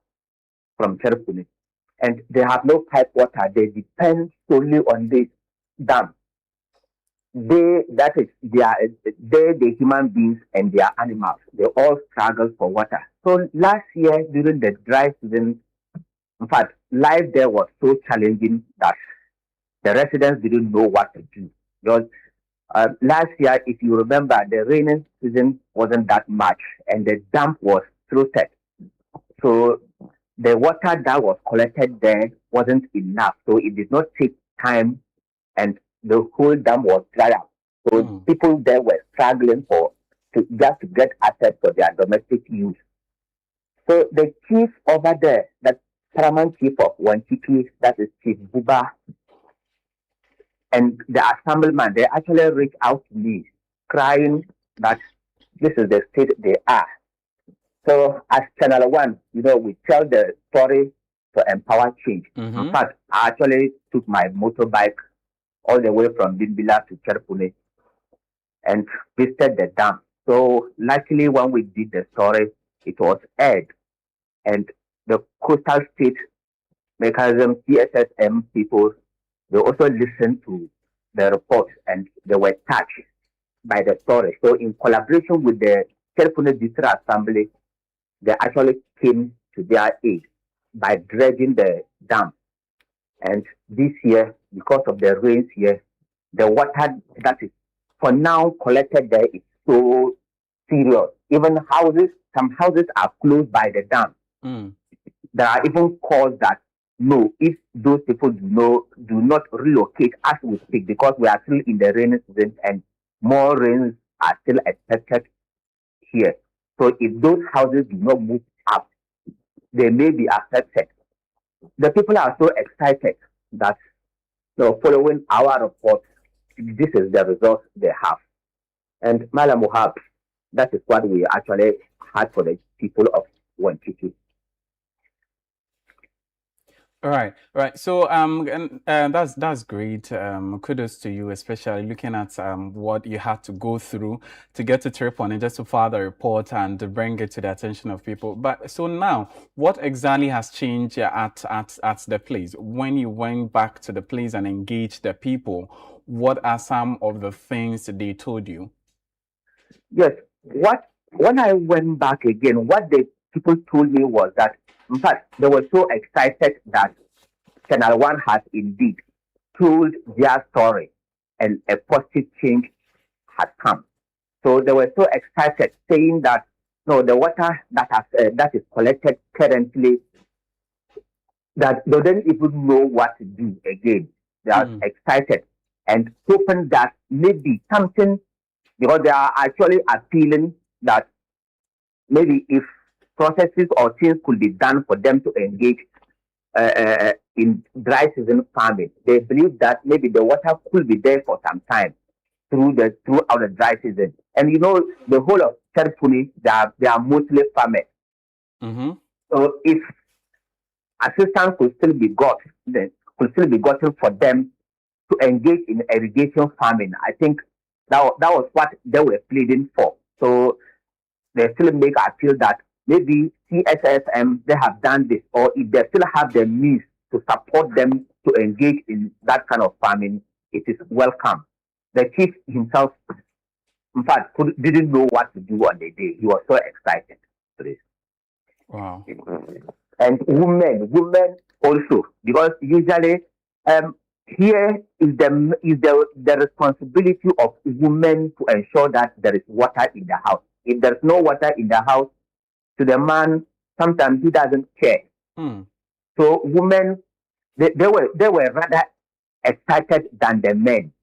from Cherepune. And they have no pipe water. They depend solely on this dam. The human beings and their animals, they all struggle for water. So last year during the dry season, in fact, life there was so challenging that the residents didn't know what to do. Because last year, if you remember, the rainy season wasn't that much and the dam was flooded. So the water that was collected there wasn't enough. So it did not take time and the whole dam was dried up. So people there were struggling just to get access for their domestic use. So the chief over there, that paramount chief of Wanchiki, that is Chief Buba, and the assemblyman, they actually reached out to me, crying that this is the state they are. So as Channel 1, we tell the story to empower change. In fact, I actually took my motorbike all the way from Bimbila to Cherepune and visited the dam. So luckily when we did the story, it was aired. And the Coastal State Mechanism, CSSM people, they also listened to the report and they were touched by the story. So in collaboration with the Cherepune District Assembly, they actually came to their aid by dredging the dam. And this year, because of the rains here, the water that is for now collected there is so serious. Even some houses are close by the dam. There are even calls that no, if those people do not relocate as we speak, because we are still in the rainy season and more rains are still expected here. So if those houses do not move up, they may be affected. The people are so excited that following our report, this is the results they have. And Malam Muhab, that is what we actually had for the people of Wanchiki. All right. So that's great. Kudos to you, especially looking at what you had to go through to get to Cherepune and just to file the report and to bring it to the attention of people. But so now, what exactly has changed at the place? When you went back to the place and engaged the people, what are some of the things they told you? Yes. When I went back again, what the people told me was that In fact, they were so excited that Channel One has indeed told their story, and a positive change had come. So they were so excited, saying that no, the water that is collected currently, that they don't even know what to do again. They are excited and hoping that maybe something, because they are actually appealing that maybe if processes or things could be done for them to engage in dry season farming. They believe that maybe the water could be there for some time throughout the dry season. And you know, the whole of Cherpuni, they are mostly farmers. Mm-hmm. So if assistance could still be gotten for them to engage in irrigation farming, I think that was what they were pleading for. So they still make appeal that maybe CSSM, they have done this, or if they still have the means to support them to engage in that kind of farming, it is welcome. The chief himself, in fact, didn't know what to do on the day. He was so excited for this. Wow. And women also, because usually here is the responsibility of women to ensure that there is water in the house. If there's no water in the house, to the man, sometimes he doesn't care. So women, they were rather excited than the men,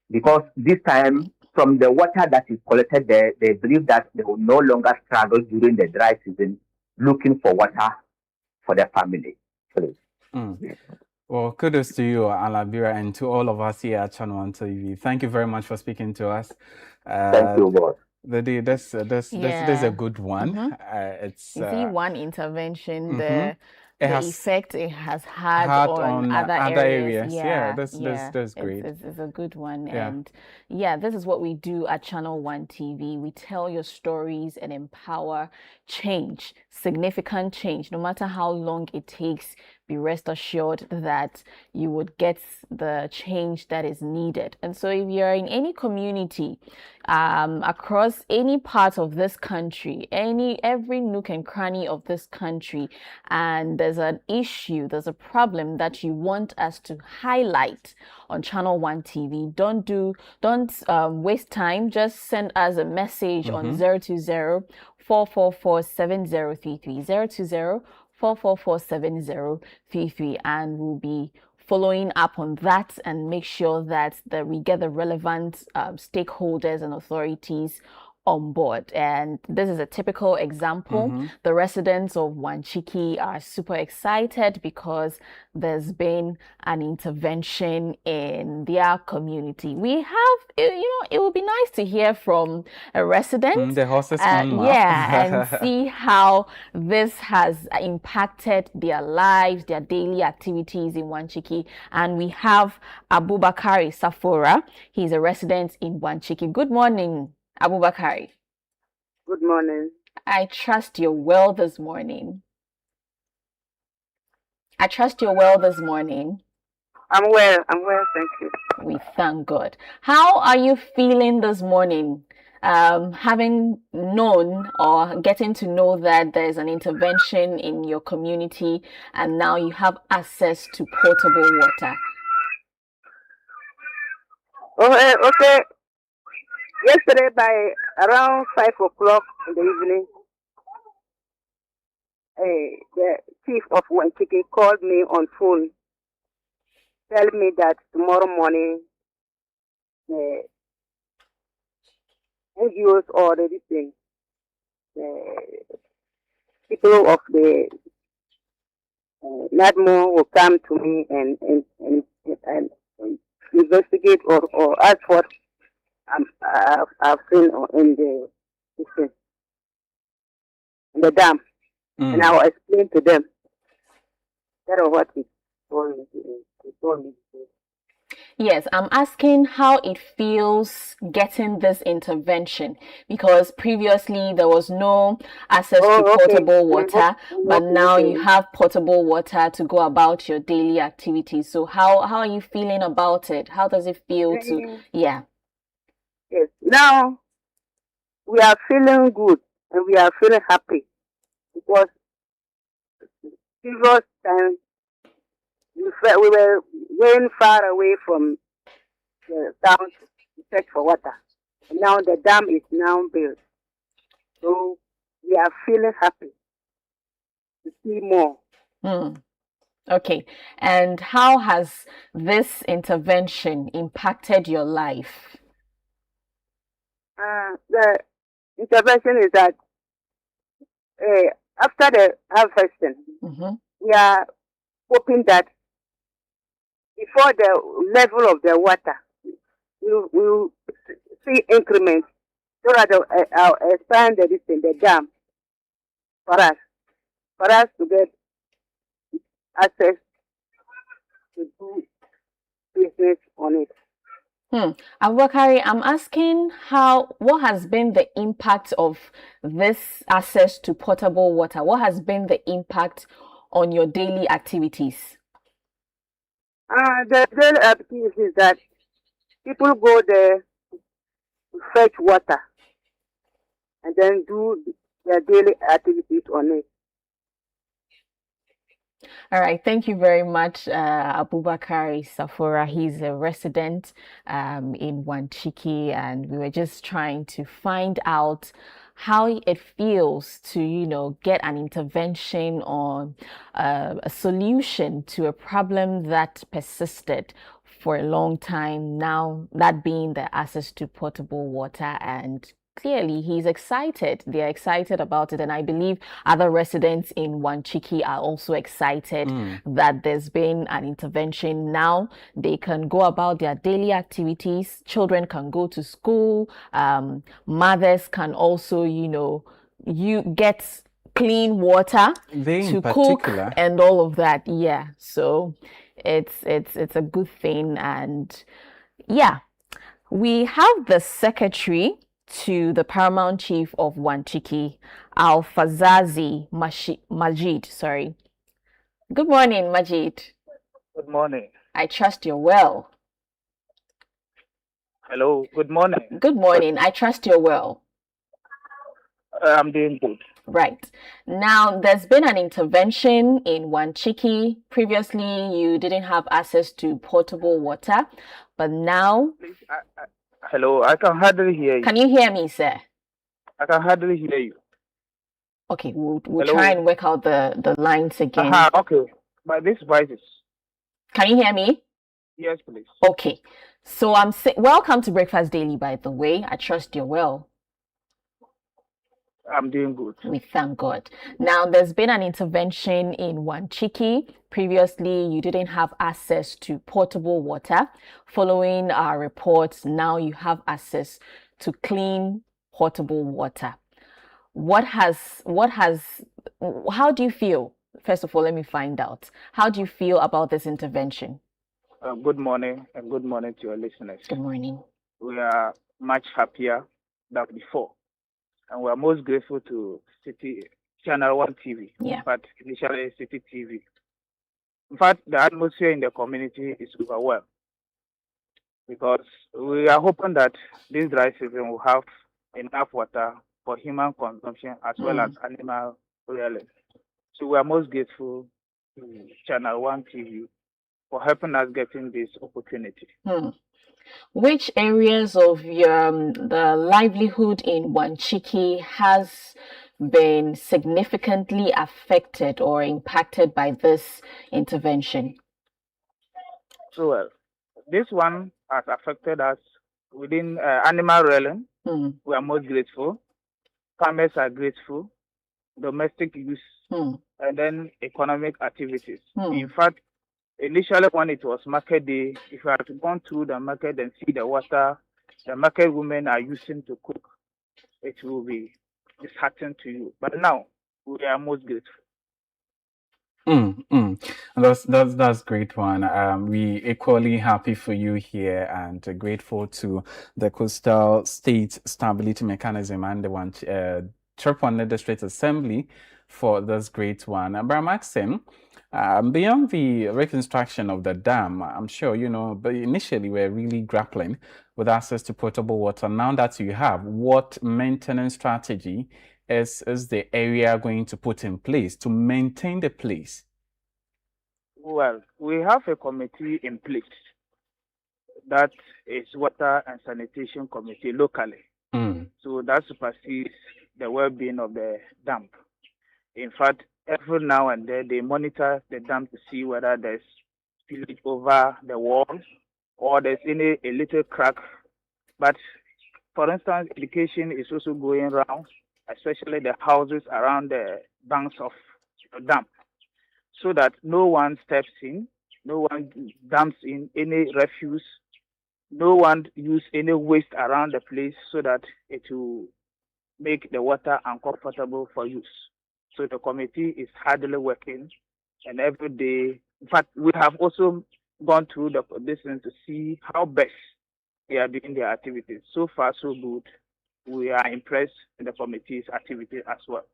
because this time, from the water that is collected there, they believe that they will no longer struggle during the dry season looking for water for their family. Well, kudos to you, Alabira, and to all of us here at Channel One TV. Thank you very much for speaking to us. Thank you, boss. This is a good one. It's you see one intervention, the has effect it has had on other areas. Yeah, that's great. It's a good one. Yeah. And yeah, this is what we do at Channel One TV. We tell your stories and empower change, significant change, no matter how long it takes. Be rest assured that you would get the change that is needed. And so if you're in any community across any part of this country, every nook and cranny of this country, and there's an issue, there's a problem that you want us to highlight on Channel One TV, don't waste time. Just send us a message on 020-444-7033, 020-444-7033, and we'll be following up on that and make sure that we get the relevant stakeholders and authorities on board. And this is a typical example. The residents of Wanchiki are super excited because there's been an intervention in their community. We have, it would be nice to hear from a resident, the horses and see how this has impacted their lives, their daily activities in Wanchiki. And we have Abubakari Safora. He's a resident in Wanchiki. Good morning, Abubakari. Good morning. I trust you're well this morning. I'm well, thank you. We thank God. How are you feeling this morning? Having known or getting to know that there's an intervention in your community and now you have access to potable water. Okay. Yesterday by around 5 o'clock in the evening, the chief of Wanchiki called me on phone, tell me that tomorrow morning, NGOs or anything, people of the NADMO will come to me and investigate or ask what I've seen in the dam, and I will explain to them. That is what he told me. Yes, I'm asking how it feels getting this intervention, because previously there was no access to potable water, but now you have potable water to go about your daily activities. So how are you feeling about it? How does it feel to, Yes, now we are feeling good and we are feeling happy because previous time, we were going far away from the town to search for water. And now the dam is now built. So we are feeling happy to see more. Okay. And how has this intervention impacted your life? The intervention is that after the harvesting, we are hoping that before the level of the water, we will see increments so that I'll expand the dam for us to get access to do business on it. Abubakari, I'm asking what has been the impact of this access to potable water? What has been the impact on your daily activities? The daily activities is that people go there to fetch water and then do their daily activities on it. All right, thank you very much, Abubakari Safora. He's a resident in Wanchiki, and we were just trying to find out how it feels to, get an intervention or a solution to a problem that persisted for a long time now, that being the access to potable water. And clearly he's excited. They're excited about it, and I believe other residents in Wanchiki are also excited that there's been an intervention. Now they can go about their daily activities. Children can go to school. Mothers can also, you get clean water to cook and all of that. Yeah, so it's a good thing. And yeah, we have the secretary to the Paramount Chief of Wanchiki, Al-Fazazi Majid. Sorry. Good morning, Majid. Good morning. I trust you're well. Hello. Good morning. Good morning. I trust you're well. I'm doing good. Right. Now, there's been an intervention in Wanchiki. Previously, you didn't have access to potable water, but now... Please, hello, I can hardly hear you. Can you hear me, sir? I can hardly hear you. Okay, we'll try and work out the lines again. Okay. But this voice is... Can you hear me? Yes, please. Okay. So I'm welcome to Breakfast Daily, by the way. I trust you're well. I'm doing good. We thank God. Now, there's been an intervention in Wanchiki. Previously, you didn't have access to potable water. Following our reports, now you have access to clean potable water. How do you feel? First of all, let me find out. How do you feel about this intervention? Good morning, and good morning to your listeners. Good morning. We are much happier than before. And we are most grateful to Channel 1 TV. Yeah. In fact, initially City TV. In fact, the atmosphere in the community is overwhelmed because we are hoping that this dry season will have enough water for human consumption as well as animal rearing. So we are most grateful to Channel 1 TV for helping us getting this opportunity. Which areas of the livelihood in Wanchiki has been significantly affected or impacted by this intervention? So this one has affected us within animal rearing. We are most grateful. Farmers are grateful. Domestic use, and then economic activities. In fact, initially, when it was market day, if you had gone through the market and see the water the market women are using to cook, it will be disheartening to you. But now, we are most grateful. That's great one. We equally happy for you here and grateful to the Coastal State Stability Mechanism and the Chirpon District Assembly for this great one. Abraham Maxim, beyond the reconstruction of the dam, I'm sure, but initially we're really grappling with access to potable water. Now that you have, what maintenance strategy is the area going to put in place to maintain the place Well, we have a committee in place that is Water and Sanitation Committee locally. So that supersedes the well-being of the dam. In fact, every now and then they monitor the dam to see whether there's spillage over the wall or there's a little crack. But for instance, education is also going around, especially the houses around the banks of the dam, so that no one steps in, no one dumps in any refuse, no one use any waste around the place, so that it will make the water uncomfortable for use. So the committee is hardly working, and every day, in fact, we have also gone through this to see how best they are doing their activities. So far, so good. We are impressed with the committee's activity as well.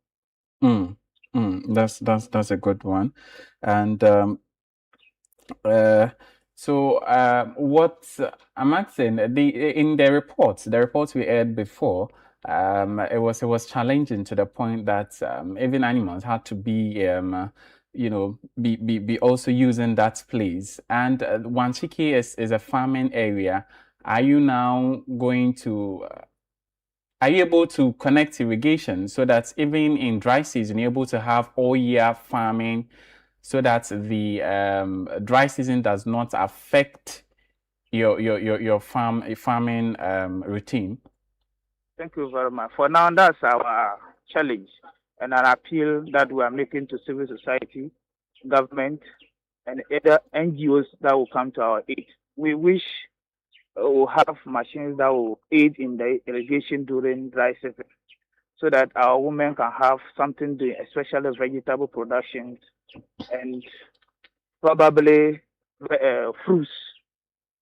That's a good one. And what I'm asking, in the reports we aired before, it was challenging to the point that even animals had to be be also using that place. And Wanchiki is a farming area. Are you now going to are you able to connect irrigation so that even in dry season you're able to have all year farming, so that the dry season does not affect your farming routine? Thank you very much. For now, that's our challenge and an appeal that we are making to civil society, government, and other NGOs that will come to our aid. We wish we'll have machines that will aid in the irrigation during dry season, so that our women can have something doing, especially vegetable production and probably fruits.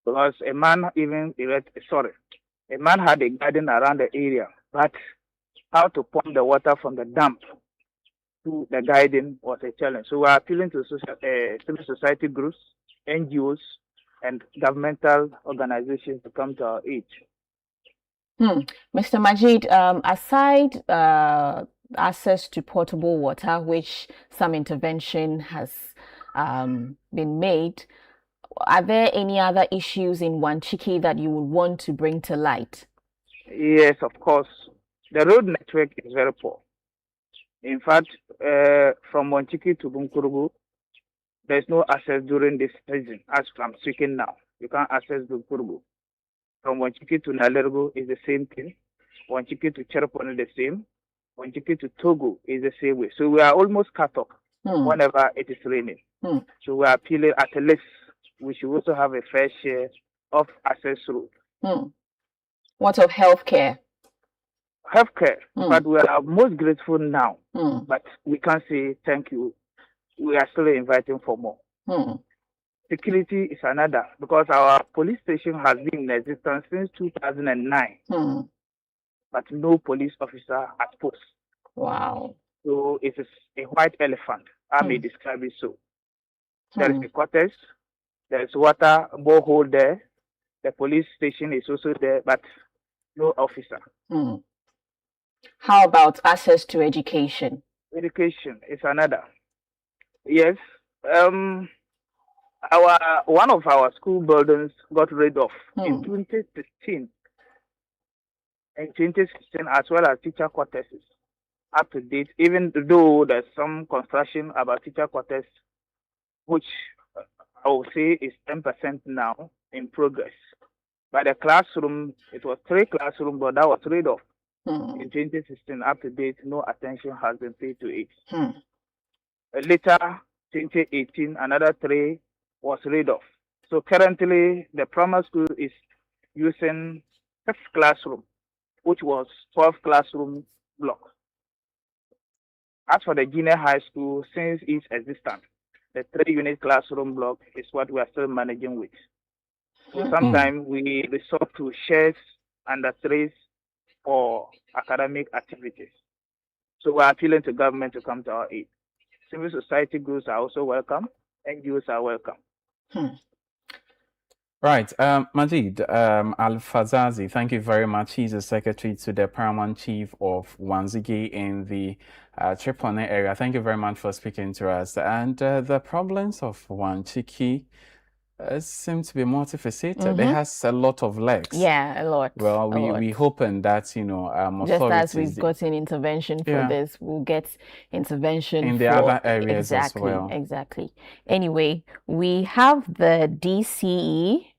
Because a man had a garden around the area, but how to pump the water from the dam to the garden was a challenge. So we are appealing to civil society groups, NGOs, and governmental organizations to come to our aid. Mr. Majid, aside access to potable water, which some intervention has been made, are there any other issues in Wanchiki that you would want to bring to light? Yes, of course. The road network is very poor. In fact, from Wanchiki to Bunkurugu, there's no access during this season. As I'm speaking now, you can't access Bunkurugu. From Wanchiki to Nalergo is the same thing. Wanchiki to Cherepon is the same. Wanchiki to Togo is the same way. So we are almost cut off whenever it is raining. So we are appealing at least we should also have a fair share of access road. What of healthcare? Healthcare, but we are most grateful now. But we can't say thank you. We are still inviting for more. Security is another, because our police station has been in existence since 2009, but no police officer at post. Wow. So it is a white elephant. I may describe it so. There is a quarters, there is water borehole there, the police station is also there, but no officer. How about access to education? Education is another. Yes. One of our school buildings got rid of in 2016. In 2016, as well as teacher quarters, up to date, even though there's some construction about teacher quarters, which I will say is 10% now in progress. But the classroom, it was 3 classrooms, but that was rid of. In 2016, up to date, no attention has been paid to it. Later, 2018, another 3 was rid of. So currently, the primary school is using 6 classroom, which was 12 classroom block. As for the junior high school, since its existence, the 3-unit classroom block is what we are still managing with. So sometimes we resort to shares under 3s for academic activities. So we are appealing to government to come to our aid. Civil society groups are also welcome. NGOs are welcome. Right, Majid Al-Fazazi, thank you very much. He's the secretary to the Paramount Chief of Wanzigi in the Tripone area. Thank you very much for speaking to us. And the problems of Wanchiki seem to be multifaceted. It has a lot of legs. Yeah, a lot. Well, we hoping that, you know, just as we've gotten intervention for this, we'll get intervention in the other areas as well. Exactly. Anyway, we have the DCE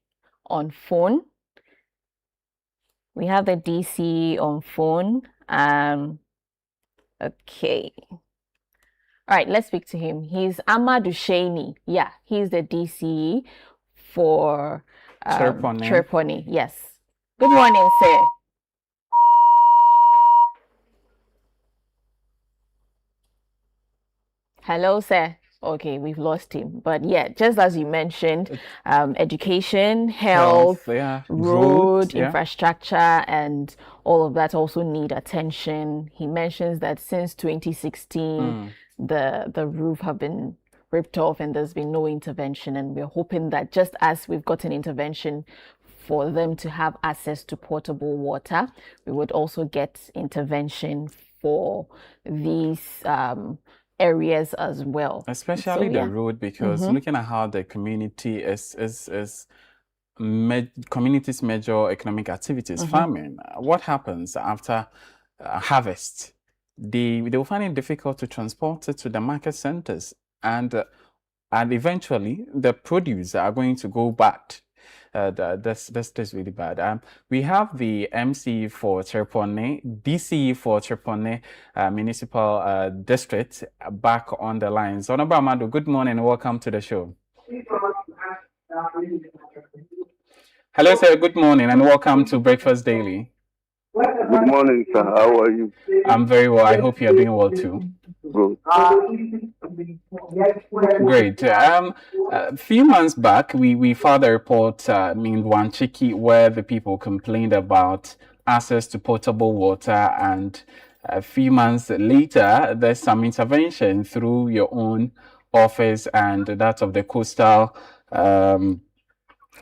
on phone. We have the DCE on phone. Okay. All right, let's speak to him. He's Amadou Sheini. Yeah, he's the DCE for Tripone. Yes. Good morning, sir. Hello, sir. Okay, we've lost him. But yeah, just as you mentioned, education, health, road, infrastructure, and all of that also need attention. He mentions that since 2016, the roof have been ripped off and there's been no intervention, and we're hoping that just as we've got an intervention for them to have access to potable water, we would also get intervention for these areas as well, especially the road, because looking at how the community community's major economic activities, farming, what happens after harvest? They will find it difficult to transport it to the market centers, and eventually the produce are going to go bad. That's really bad. We have the MC for Tripone, DCE for Tripone Municipal District back on the line. So, Honorable Amadou, good morning and welcome to the show. Hello, sir. Good morning and welcome to Breakfast Daily. Good morning, sir. How are you? I'm very well. I hope you are doing well too. Good. Great. A few months back, we filed a report in Wanchiki where the people complained about access to potable water, and a few months later, there's some intervention through your own office and that of the coastal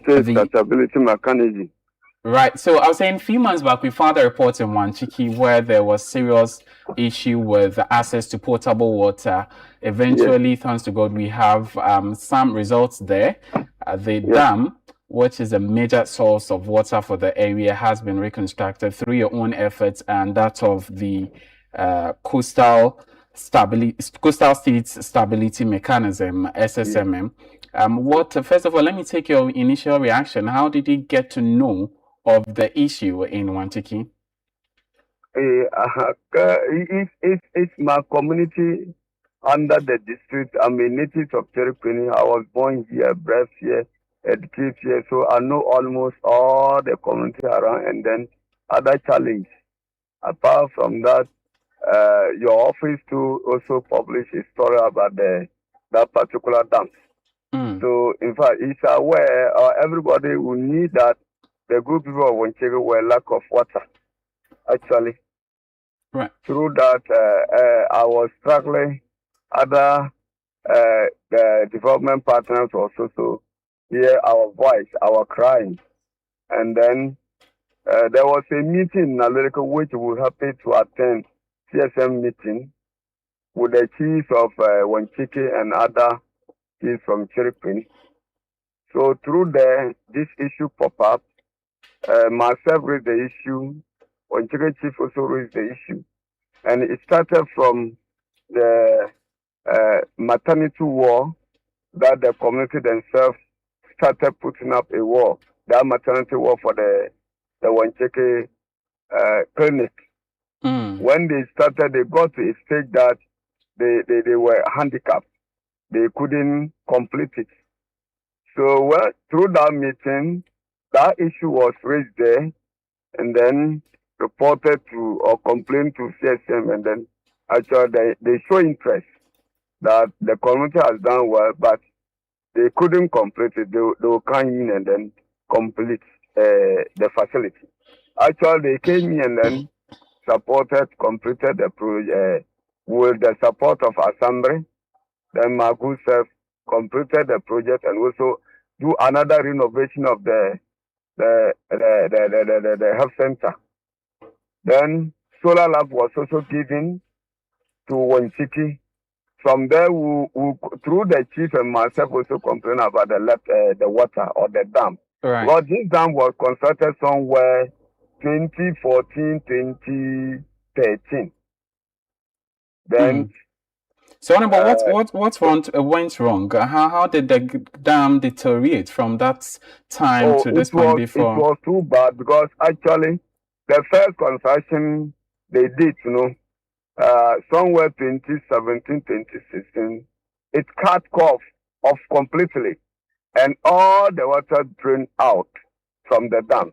State Stability Mechanism. Right. So I was saying a few months back, we filed a report in Wanchiki where there was serious issue with access to potable water. Eventually, thanks to God, we have some results there. The dam, which is a major source of water for the area, has been reconstructed through your own efforts and that of the Coastal States Stability Mechanism, SSMM. First of all, let me take your initial reaction. How did you get to know of the issue in Wanchiki? It's my community under the district. I'm a native of Cherokee. I was born here, bred here, educated here, so I know almost all the community around. And then other challenge. Apart from that, your office too also publish a story about that particular dam. So in fact, it's aware everybody will need that. The good people of Wanchiki were lack of water, actually. Right. Through that, I was struggling. Other the development partners also to hear our voice, our crying. And then there was a meeting in Naluriko which we happy to attend, CSM meeting, with the chief of Wanchiki and other chiefs from Cherokee. So through there, this issue pop up. Myself raised the issue, Wanchiki chief also raised the issue. And it started from the maternity wall that the community themselves started putting up a wall, that maternity wall for the Wanchiki clinic. When they started, they got to a stage that they were handicapped. They couldn't complete it. So through that meeting, that issue was raised there and then reported to or complained to CSM, and then actually they show interest that the community has done well, but they couldn't complete it. They will come in and then complete the facility. Actually, they came in and then completed the project with the support of Assembly. Then Magu self completed the project, and also do another renovation of the health center. Then solar lab was also given to Wanchiki. From there, we through the chief and myself also complain about the water or the dam. Right. Because this dam was constructed somewhere 2014, 2013. Then. So, but what went wrong? How did the dam deteriorate from that time to this point before? It was too bad because actually the first construction they did, somewhere 2017, 2016, it cut off completely, and all the water drained out from the dam.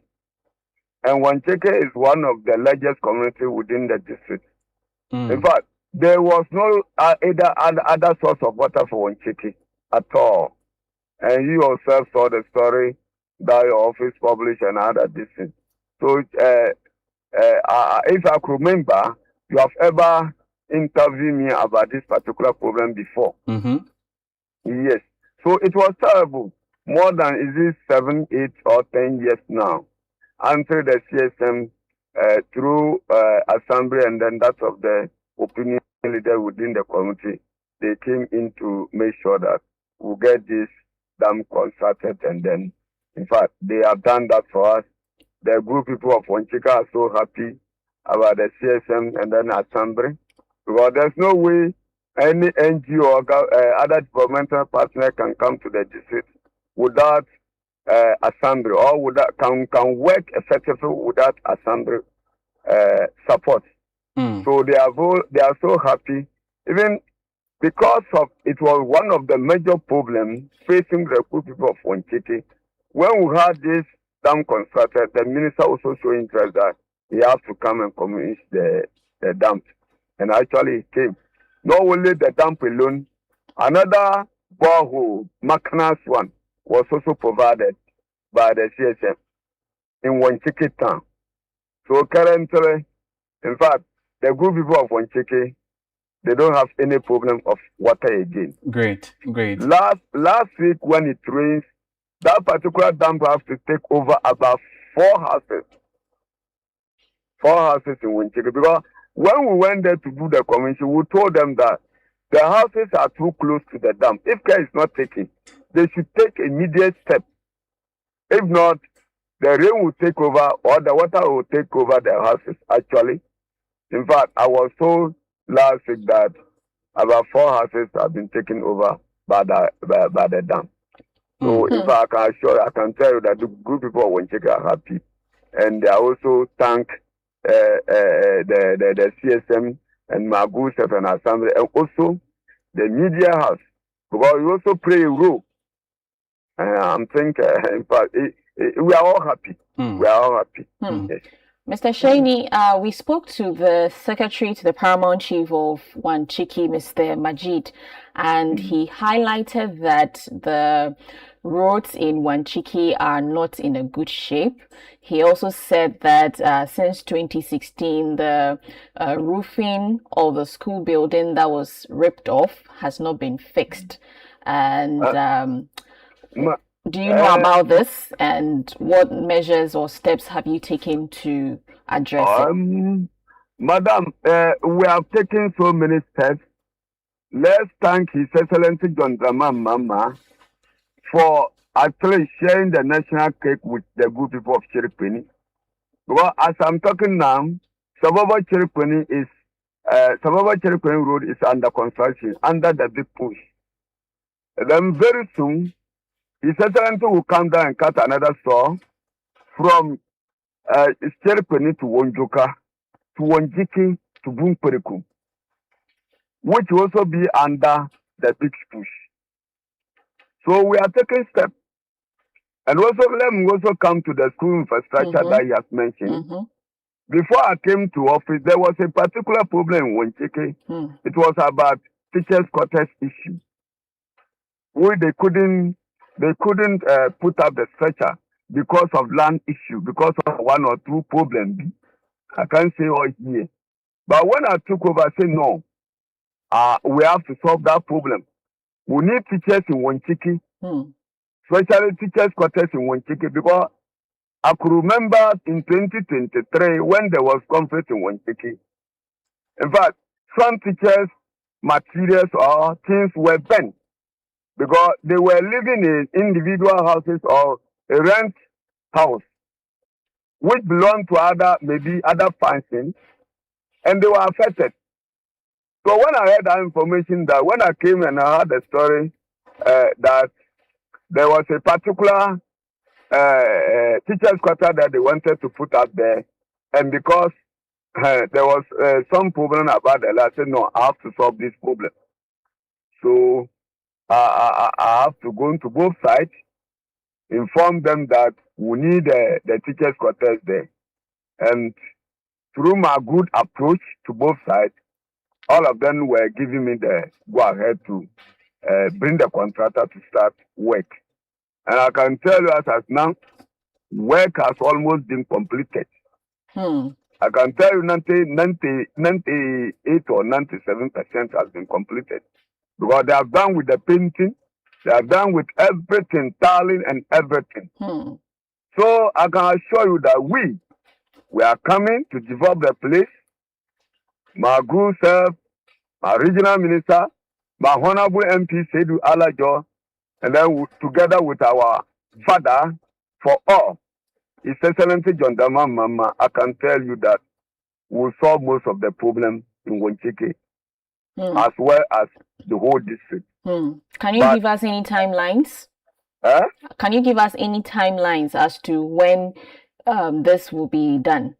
And Wancheke is one of the largest communities within the district. In fact, there was no other source of water for Wancheke at all. And you yourself saw the story that your office published and other things. So, if I could remember, you have ever interviewed me about this particular problem before. Yes. So it was terrible. More than, is it 7, 8, or 10 years now? Until the CSM, through assembly and then that of the opinion leader within the community, they came in to make sure that we get this dam constructed, and then, in fact, they have done that for us. The group people of Wancheke are so happy about the CSM and then assembly, because there's no way any NGO or other developmental partner can come to the district without assembly, or without can work effectively without assembly support. So they are so happy, even because of it was one of the major problems facing the poor people of Wancheke. When we had this dam constructed, the minister also showed interest that he has to come and commission the dam, and actually he came. Not only the dam alone, another borehole, Makanas one, was also provided by the CSM in Wancheke town. So currently, in fact, the good people of Wancheke, they don't have any problem of water again. Great. Last week when it rains, that particular dam has to take over about 4 houses. 4 houses in Wancheke. Because when we went there to do the commission, we told them that the houses are too close to the dam. If care is not taken, they should take immediate steps. If not, the rain will take over, or the water will take over the houses, actually. In fact, I was told last week that about 4 houses have been taken over by the dam. So if I can tell you that the good people of Wancheke are happy. And they also thank the CSM and Magusef and Assembly, and also the media house, because we also play a role. I'm thinking, in fact, we are all happy. We are all happy. Yes. Mr. Shaney, we spoke to the secretary to the paramount chief of Wancheke, Mr. Majid, and he highlighted that the roads in Wancheke are not in a good shape. He also said that since 2016, the roofing of the school building that was ripped off has not been fixed. And do you know about this, and what measures or steps have you taken to address it? Madam, we have taken so many steps. Let's thank His Excellency John Dramani Mahama for actually sharing the national cake with the good people of Chirikweni. Because as I'm talking now, Sababa Chirikweni Road is under construction, under the big push. Then very soon, His Excellency will come down and cut another saw from Chirikweni to Wonjoka, to Wancheke, to Bunkpereku, which will also be under the big push. So we are taking steps. And also, let me also come to the school infrastructure that he has mentioned. Before I came to office, there was a particular problem in Wancheke. It was about teachers' quarters issue, where they couldn't put up the structure because of land issue, because of 1 or 2 problems. I can't say all here. But when I took over, I said, no, we have to solve that problem. We need teachers in Wancheke especially teachers' quarters in Wanchiki, because I could remember in 2023 when there was conflict in Wanchiki. In fact, some teachers' materials or things were burnt because they were living in individual houses or a rent house, which belonged to maybe other functions, and they were affected. So when I heard that information, that when I came and I heard the story that there was a particular teachers' quarter that they wanted to put up there, and because there was some problem about it, I said, no, I have to solve this problem. So I have to go into both sides, inform them that we need the teachers' quarters there. And through my good approach to both sides, all of them were giving me the go-ahead to bring the contractor to start work. And I can tell you as of now, work has almost been completed. I can tell you 98 or 97% has been completed. Because they have done with the painting, they have done with everything, tiling and everything. So I can assure you that we are coming to develop the place. My group self, my regional minister, my honorable MP Seydou Alajo, and then together with our father for all, His Excellency John Dama Mama, I can tell you that we'll solve most of the problem in Wanchiki, as well as the whole district. Can you give us any timelines? Can you give us any timelines as to when this will be done?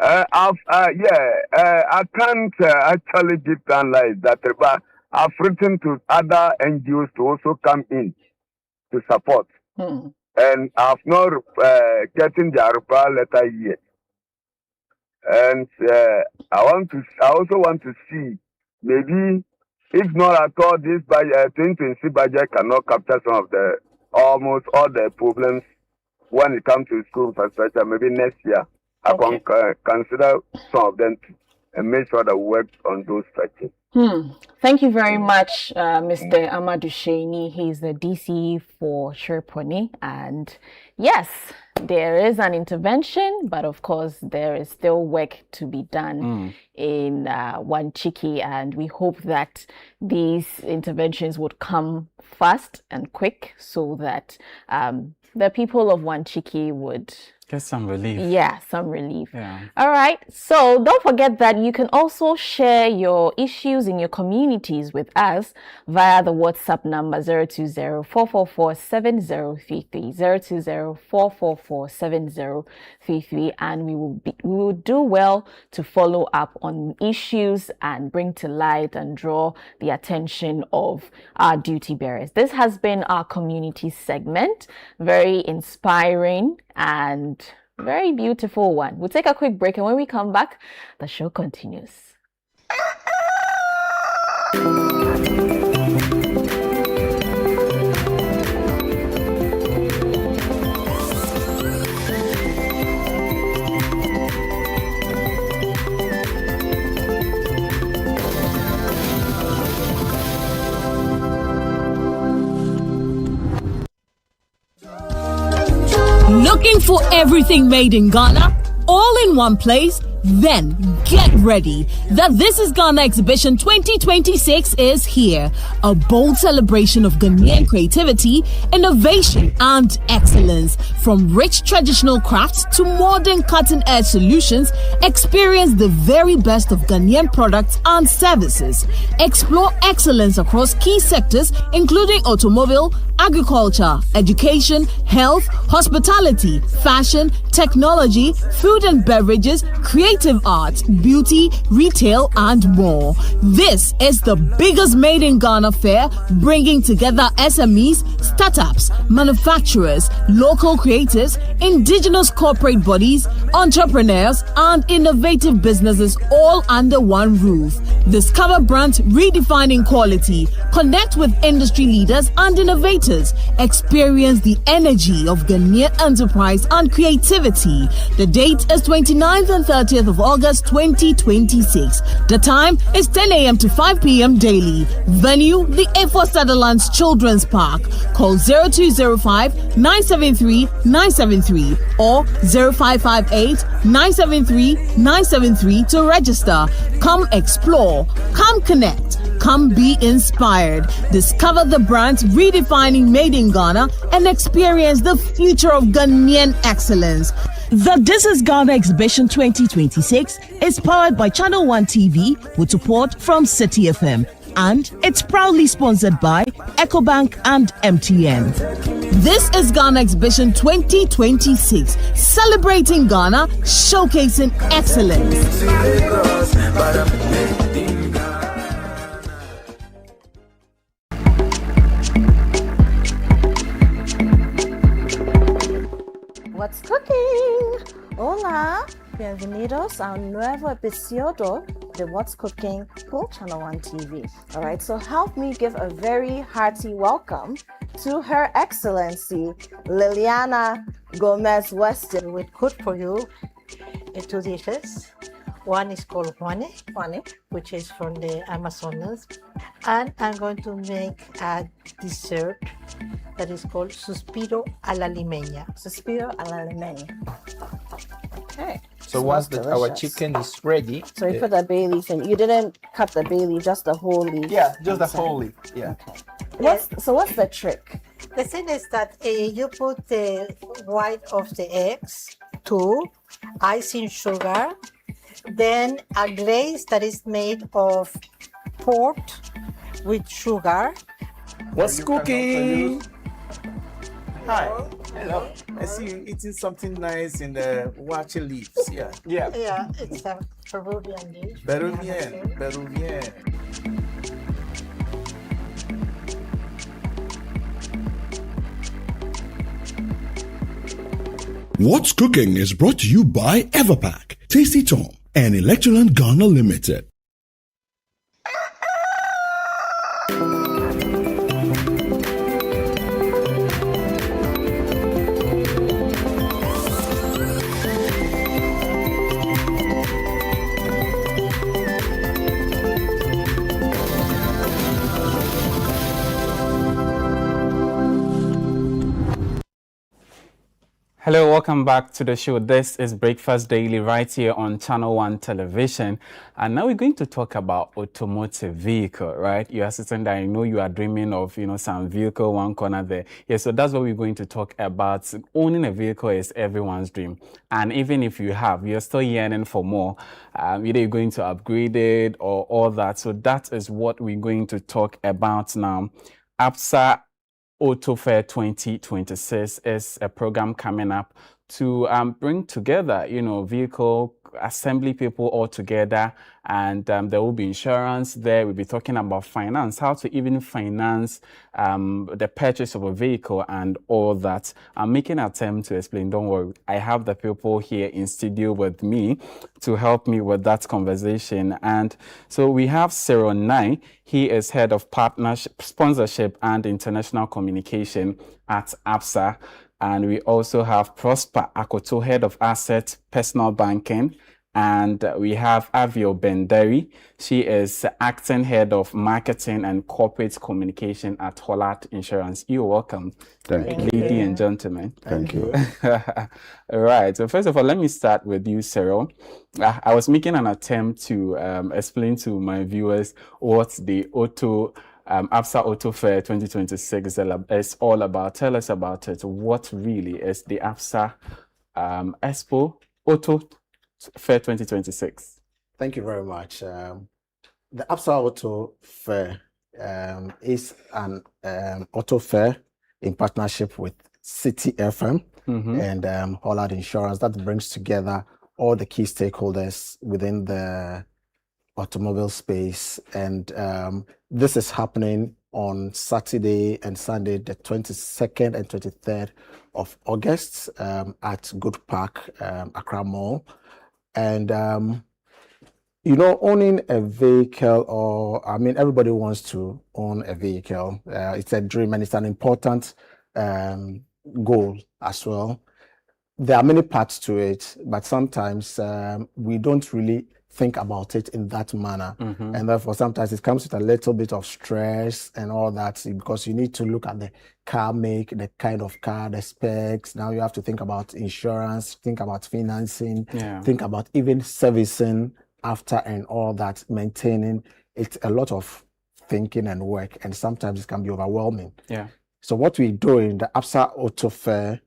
I can't actually give timelines that, but I've written to other NGOs to also come in to support. And I've not getting the reply letter yet. And I also want to see, maybe if not at all, this budget, 2020 budget cannot capture some of the almost all the problems when it comes to school infrastructure. Maybe next year I can consider some of them and make sure that we work on those stretches. Thank you very much, Mr. Amadou Sheni. He's the DC for Sherpone. And yes, there is an intervention, but of course, there is still work to be done in Wanchiki. And we hope that these interventions would come fast and quick so that the people of Wanchiki would get some relief. Yeah, some relief. Yeah. All right. So don't forget that you can also share your issues in your communities with us via the WhatsApp number 020-444-7033, 020-444-7033, and we will do well to follow up on issues and bring to light and draw the attention of our duty bearers. This has been our community segment, very inspiring and very beautiful one. We'll take a quick break, and when we come back, the show continues. Looking for everything made in Ghana? All in one place? Then get ready. The This is Ghana Exhibition 2026 is here. A bold celebration of Ghanaian creativity, innovation, and excellence. From rich traditional crafts to modern cutting-edge solutions, experience the very best of Ghanaian products and services. Explore excellence across key sectors, including automobile, agriculture, education, health, hospitality, fashion, technology, food and beverages, creative arts, beauty, retail, and more. This is the biggest Made in Ghana fair, bringing together SMEs, startups, manufacturers, local creatives, indigenous corporate bodies, entrepreneurs, and innovative businesses all under one roof. Discover brands redefining quality, connect with industry leaders and innovators, experience the energy of Ghanaian enterprise and creativity. The date is 29th and 30th 30th of August 2026. The time is 10 a.m. to 5 p.m. daily. Venue, the A4 Sutherland's Children's Park. Call 0205-973-973 or 0558-973-973 to register. Come explore, come connect, come be inspired. Discover the brands redefining Made in Ghana and experience the future of Ghanaian excellence. The This is Ghana Exhibition 2026 is powered by Channel One TV with support from City FM, and it's proudly sponsored by EcoBank and MTN. This is Ghana Exhibition 2026, celebrating Ghana, showcasing excellence. What's cooking? Hola, bienvenidos a un nuevo episodio de What's Cooking for Channel One TV. All right, so help me give a very hearty welcome to Her Excellency Liliana Gomez Weston. With cook for you two dishes. One is called Juane, which is from the Amazonas. And I'm going to make a dessert that is called Suspiro a la Limeña. Suspiro a la Limeña. Okay. So once our chicken is ready. So you put the bay leaf in. You didn't cut the bay leaf, just the whole leaf. Yeah, just the whole leaf. Yeah. Okay. What's the trick? The thing is that you put the white of the eggs, 2 icing sugar, then a glaze that is made of pork with sugar. What's cooking? Hi. Hello. I see you eating something nice in the wache leaves. Yeah. Yeah, it's a Peruvian dish. Peruvian. What's Cooking is brought to you by Everpack, Tasty Tom, and Electroland Ghana Limited. Hello, welcome back to the show. This is Breakfast Daily right here on Channel One Television. And now we're going to talk about automotive vehicle, right? You are sitting there, I know you are dreaming of, some vehicle, one corner there. Yeah, so that's what we're going to talk about. Owning a vehicle is everyone's dream. And even if you have, you're still yearning for more. Either you're going to upgrade it or all that. So that is what we're going to talk about now. APSA Auto Fair 2026 is a program coming up to bring together, vehicle assembly people all together, and there will be insurance there. We'll be talking about finance, how to even finance the purchase of a vehicle and all that. I'm making an attempt to explain. Don't worry, I have the people here in studio with me to help me with that conversation. And so we have Cyril Nai. He is head of partnership, sponsorship, and international communication at APSA. And we also have Prosper Akoto, head of asset personal banking. And we have Avio Benderi. She is acting head of marketing and corporate communication at Hollard Insurance. You're welcome, ladies and gentlemen. Thank you. All right. So first of all, let me start with you, Cyril. I was making an attempt to explain to my viewers what the APSA Auto Fair 2026 is all about. Tell us about it. What really is the APSA Expo Auto Fair 2026? Thank you very much. The APSA Auto Fair is an auto fair in partnership with City FM and Hollard Insurance that brings together all the key stakeholders within the automobile space. And this is happening on Saturday and Sunday, the 22nd and 23rd of August at Good Park, Accra Mall. And, owning a vehicle, everybody wants to own a vehicle. It's a dream and it's an important goal as well. there are many parts to it, but sometimes we don't really think about it in that manner. And therefore, sometimes it comes with a little bit of stress and all that, because you need to look at the car make, the kind of car, the specs. Now you have to think about insurance, think about financing, think about even servicing after and all that, maintaining. It's a lot of thinking and work, and sometimes it can be overwhelming. So what we do in the Absa Auto Fair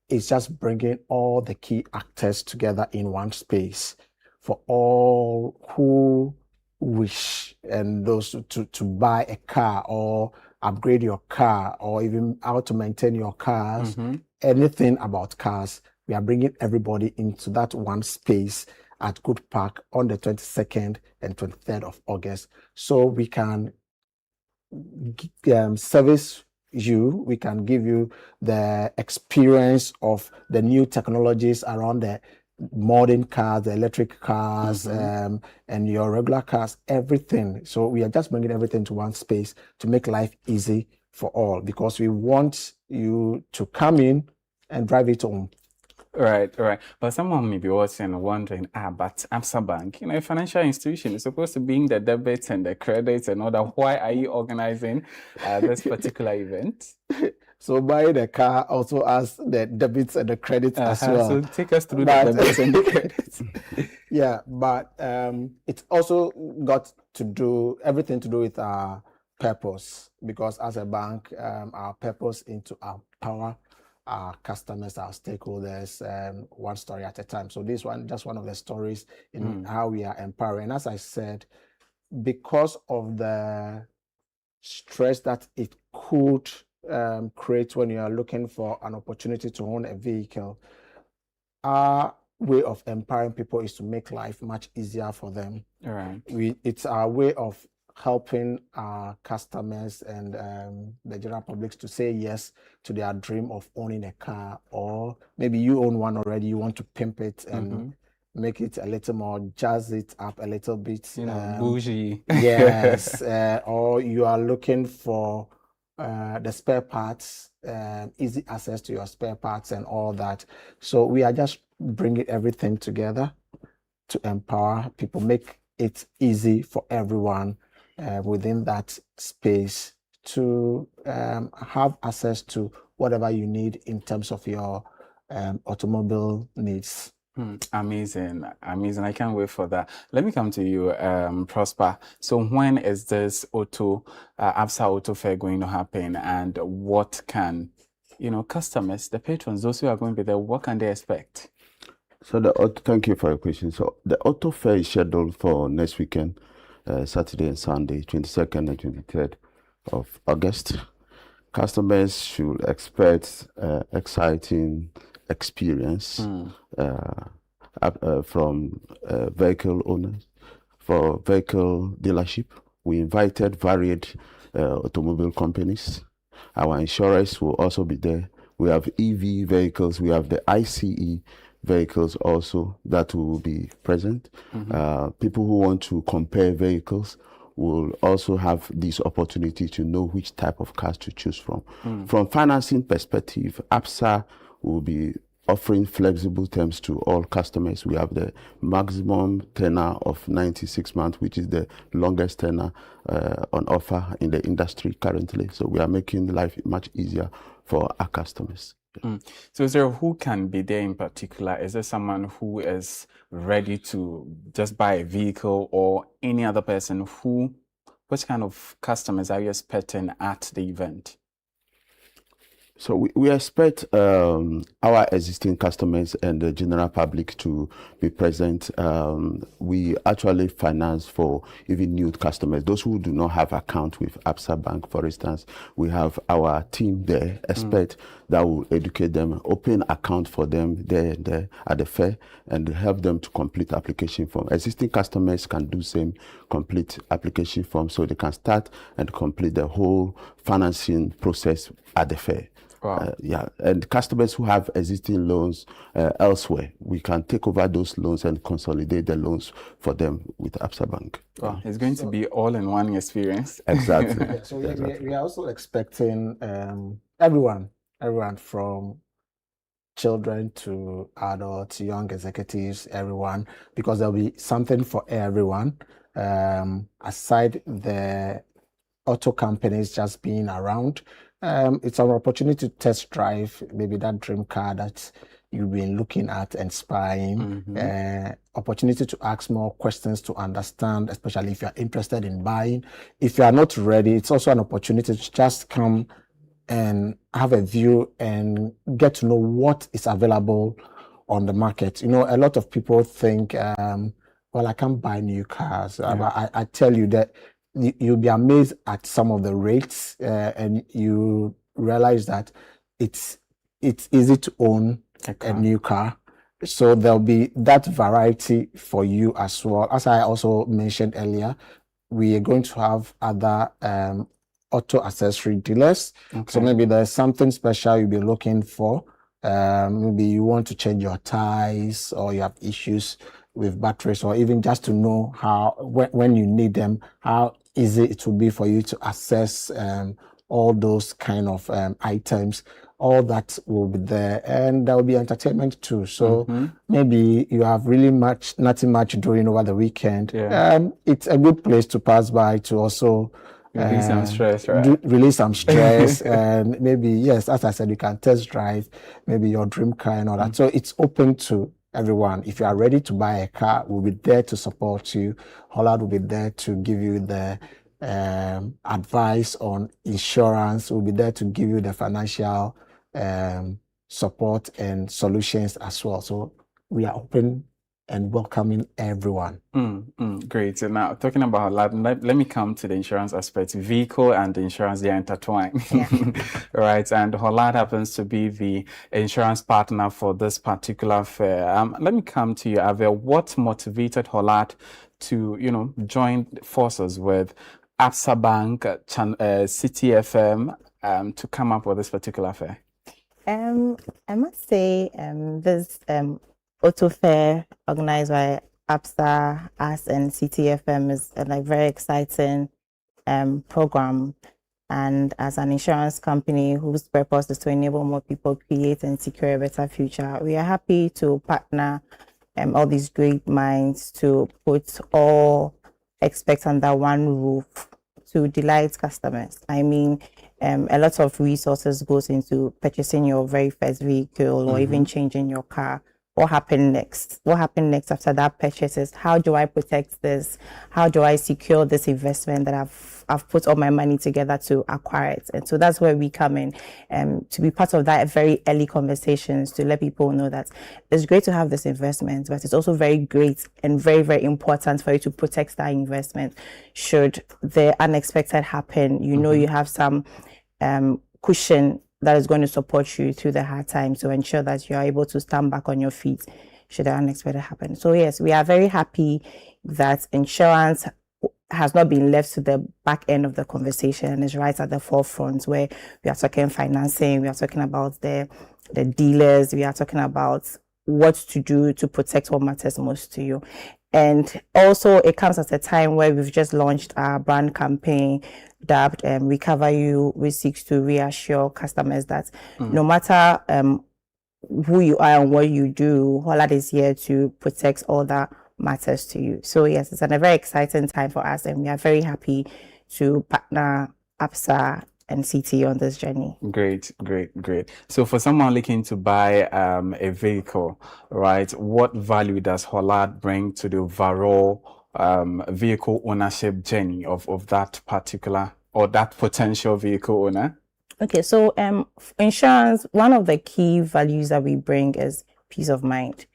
is just bringing all the key actors together in one space for all who wish and those to buy a car or upgrade your car or even how to maintain your cars, anything about cars. We are bringing everybody into that one space at Good Park on the 22nd and 23rd of August. So we can service you, we can give you the experience of the new technologies around the modern cars, the electric cars, and your regular cars, everything. So we are just bringing everything to one space to make life easy for all, because we want you to come in and drive it home. Right. But someone may be watching and wondering, but Absa Bank, a financial institution, is supposed to bring the debits and the credits and all that. Why are you organizing this particular event? So buying the car also has the debits and the credits as well. So take us through the debits and the credits. Yeah, but it's also got to do everything to do with our purpose, because as a bank, our purpose is to empower our customers, our stakeholders, one story at a time. So this one, just one of the stories in how we are empowering. As I said, because of the stress that it could create when you are looking for an opportunity to own a vehicle, our way of empowering people is to make life much easier for them. It's our way of helping our customers and the general public to say yes to their dream of owning a car, or maybe you own one already, you want to pimp it and make it a little more, jazz it up a little bit, bougie. Yes. Or you are looking for the spare parts, easy access to your spare parts and all that. So we are just bringing everything together to empower people, make it easy for everyone within that space to have access to whatever you need in terms of your automobile needs. Amazing. I can't wait for that. Let me come to you, Prosper. So when is this Absa Auto Fair going to happen, and what can, customers, the patrons, those who are going to be there, what can they expect? So thank you for your question. So the Auto Fair is scheduled for next weekend, Saturday and Sunday, 22nd and 23rd of August. Customers should expect exciting experience from vehicle owners. For vehicle dealership, we invited varied automobile companies. Our insurers will also be there. We have EV vehicles, we have the ICE vehicles also that will be present. People who want to compare vehicles will also have this opportunity to know which type of cars to choose from. From financing perspective, Absa will be offering flexible terms to all customers. We have the maximum tenor of 96 months, which is the longest tenor on offer in the industry currently. So we are making life much easier for our customers. So is there who can be there in particular? Is there someone who is ready to just buy a vehicle, or any other person which kind of customers are you expecting at the event? So we expect our existing customers and the general public to be present. We actually finance for even new customers, those who do not have account with Absa Bank, for instance. We have our team there, expert, that will educate them, open account for them there at the fair, and help them to complete application form. Existing customers can do same, complete application form, so they can start and complete the whole financing process at the fair. Wow. And customers who have existing loans elsewhere, we can take over those loans and consolidate the loans for them with Absa Bank. Wow, it's going to be all-in-one experience. Exactly. So we are also expecting everyone from children to adults, young executives, everyone, because there'll be something for everyone. Aside the auto companies just being around, it's an opportunity to test drive maybe that dream car that you've been looking at and spying. Opportunity to ask more questions to understand, especially if you're interested in buying. If you are not ready, it's also an opportunity to just come and have a view and get to know what is available on the market. You know, a lot of people think, well, I can't buy new cars. But I tell you that you'll be amazed at some of the rates, and you realize that it's easy to own a new car. So there'll be that variety for you as well. As I also mentioned earlier, we are going to have other auto accessory dealers. So maybe there's something special you'll be looking for. Maybe you want to change your tires, or you have issues with batteries, or even just to know how, when you need them, how easy it will be for you to access all those kind of items. All that will be there, and there will be entertainment too. So maybe you have really nothing much doing over the weekend. It's a good place to pass by to also release some stress, right? Release some stress, and maybe, yes, as I said, you can test drive maybe your dream car and all that. So it's open to everyone. If you are ready to buy a car, we'll be there to support you. Hollard will be there to give you the advice on insurance. We'll be there to give you the financial support and solutions as well. So we are open and welcoming everyone. Great. So now, talking about Hollard, let me come to the insurance aspect. Vehicle and insurance, they are intertwined. Right. And Hollard happens to be the insurance partner for this particular fair. Let me come to you, Ave. What motivated Hollard to, join forces with Absa Bank, City FM, to come up with this particular fair? I must say, this auto fair organized by Absa, us, and City FM is a very exciting program. And as an insurance company whose purpose is to enable more people create and secure a better future, we are happy to partner all these great minds to put all experts under one roof to delight customers. I mean, a lot of resources goes into purchasing your very first vehicle or even changing your car. What happened next? What happened next after that purchase is, how do I protect this? How do I secure this investment that I've put all my money together to acquire it? And so that's where we come in, to be part of that very early conversations, to let people know that it's great to have this investment, but it's also very great and very, very important for you to protect that investment. Should the unexpected happen, you have some cushion that is going to support you through the hard times to ensure that you are able to stand back on your feet should the unexpected happen. So yes, we are very happy that insurance has not been left to the back end of the conversation and is right at the forefront, where we are talking financing, we are talking about the dealers, we are talking about what to do to protect what matters most to you. And also it comes at a time where we've just launched our brand campaign dubbed We Cover You, which seeks to reassure customers that no matter who you are and what you do, Hollard is here to protect all that matters to you. So yes, it's a very exciting time for us, and we are very happy to partner Absa and CT on this journey. Great. So for someone looking to buy a vehicle, right, what value does Hollard bring to the overall vehicle ownership journey of that particular or that potential vehicle owner? Okay, so insurance, one of the key values that we bring is peace of mind.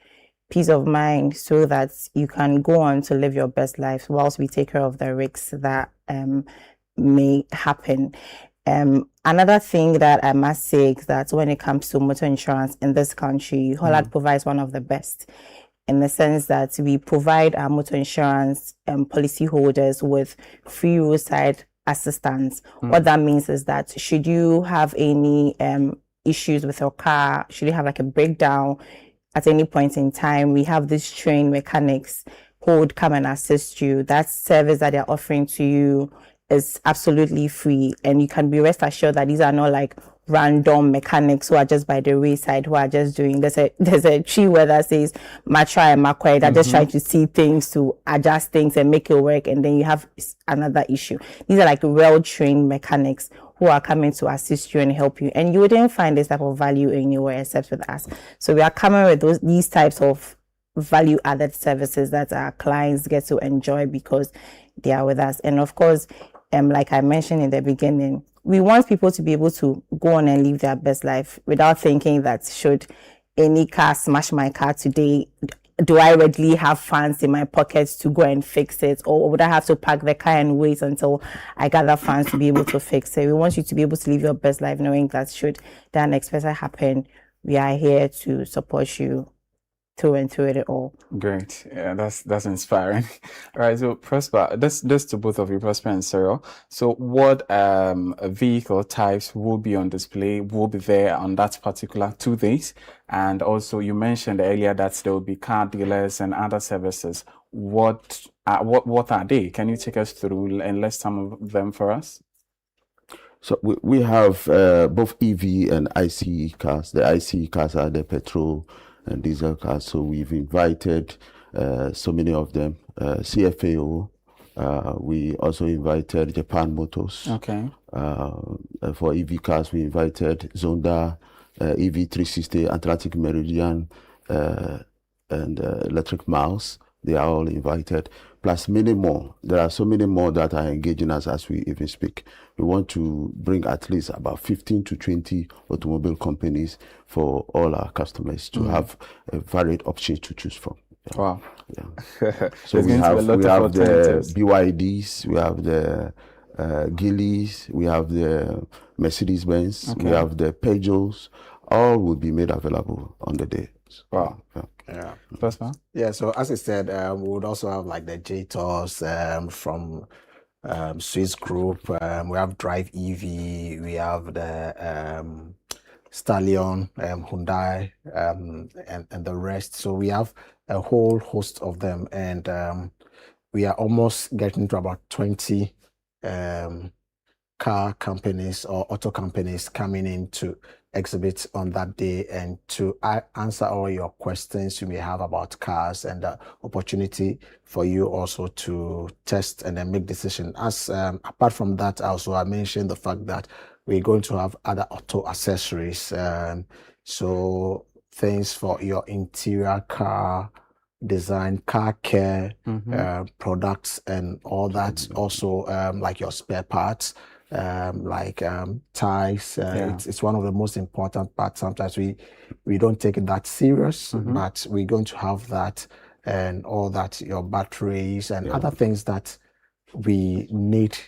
Peace of mind so that you can go on to live your best life whilst we take care of the risks that may happen. Another thing that I must say is that when it comes to motor insurance in this country, Hollard provides one of the best, in the sense that we provide our motor insurance policyholders with free roadside assistance. What that means is that should you have any issues with your car, should you have like a breakdown at any point in time, we have these trained mechanics who would come and assist you. That service that they're offering to you is absolutely free, and you can be rest assured that these are not like random mechanics who are just by the wayside, who are just doing, there's a tree where that says Matra and Macquarie that just trying to see things, to adjust things and make it work, and then you have another issue. These are like well-trained mechanics who are coming to assist you and help you, and you wouldn't find this type of value anywhere except with us. So we are coming with these types of value added services that our clients get to enjoy because they are with us. And of course, like I mentioned in the beginning, we want people to be able to go on and live their best life without thinking that should any car smash my car today, do I readily have funds in my pockets to go and fix it, or would I have to park the car and wait until I gather funds to be able to fix it? We want you to be able to live your best life knowing that should the unexpected happen, we are here to support you through and through it all. Great. Yeah, that's inspiring. All right, so Prosper, this to both of you, Prosper and Cyril. So what vehicle types will be on display, will be there on that particular 2 days? And also you mentioned earlier that there will be car dealers and other services. What are they? Can you take us through and list some of them for us? So we have both EV and ICE cars. The ICE cars are the petrol and diesel cars. So we've invited so many of them. CFAO. We also invited Japan Motors. Okay. For EV cars, we invited Zonda, EV360, Atlantic Meridian, and Electric Miles. They are all invited, plus many more. There are so many more that are engaging us as we even speak. We want to bring at least about 15 to 20 automobile companies for all our customers to have a varied options to choose from. Yeah. Wow. Yeah. So we have the BYDs, we have the Geelys, we have the Mercedes-Benz, we have the Peugeots. All will be made available on the day. Wow. Yeah. Prosper? Yeah, so as I said, we would also have like the JTOS from Swiss Group. We have Drive EV. We have the Stallion, Hyundai, and the rest. So we have a whole host of them, and we are almost getting to about 20 car companies or auto companies coming in to exhibit on that day and to answer all your questions you may have about cars, and the opportunity for you also to test and then make decision. As apart from that, also I mentioned the fact that we're going to have other auto accessories, so things for your interior car design, car care products and all that. Also like your spare parts, like ties. It's one of the most important parts. Sometimes we don't take it that serious, but we're going to have that and all that, your batteries and other things that we need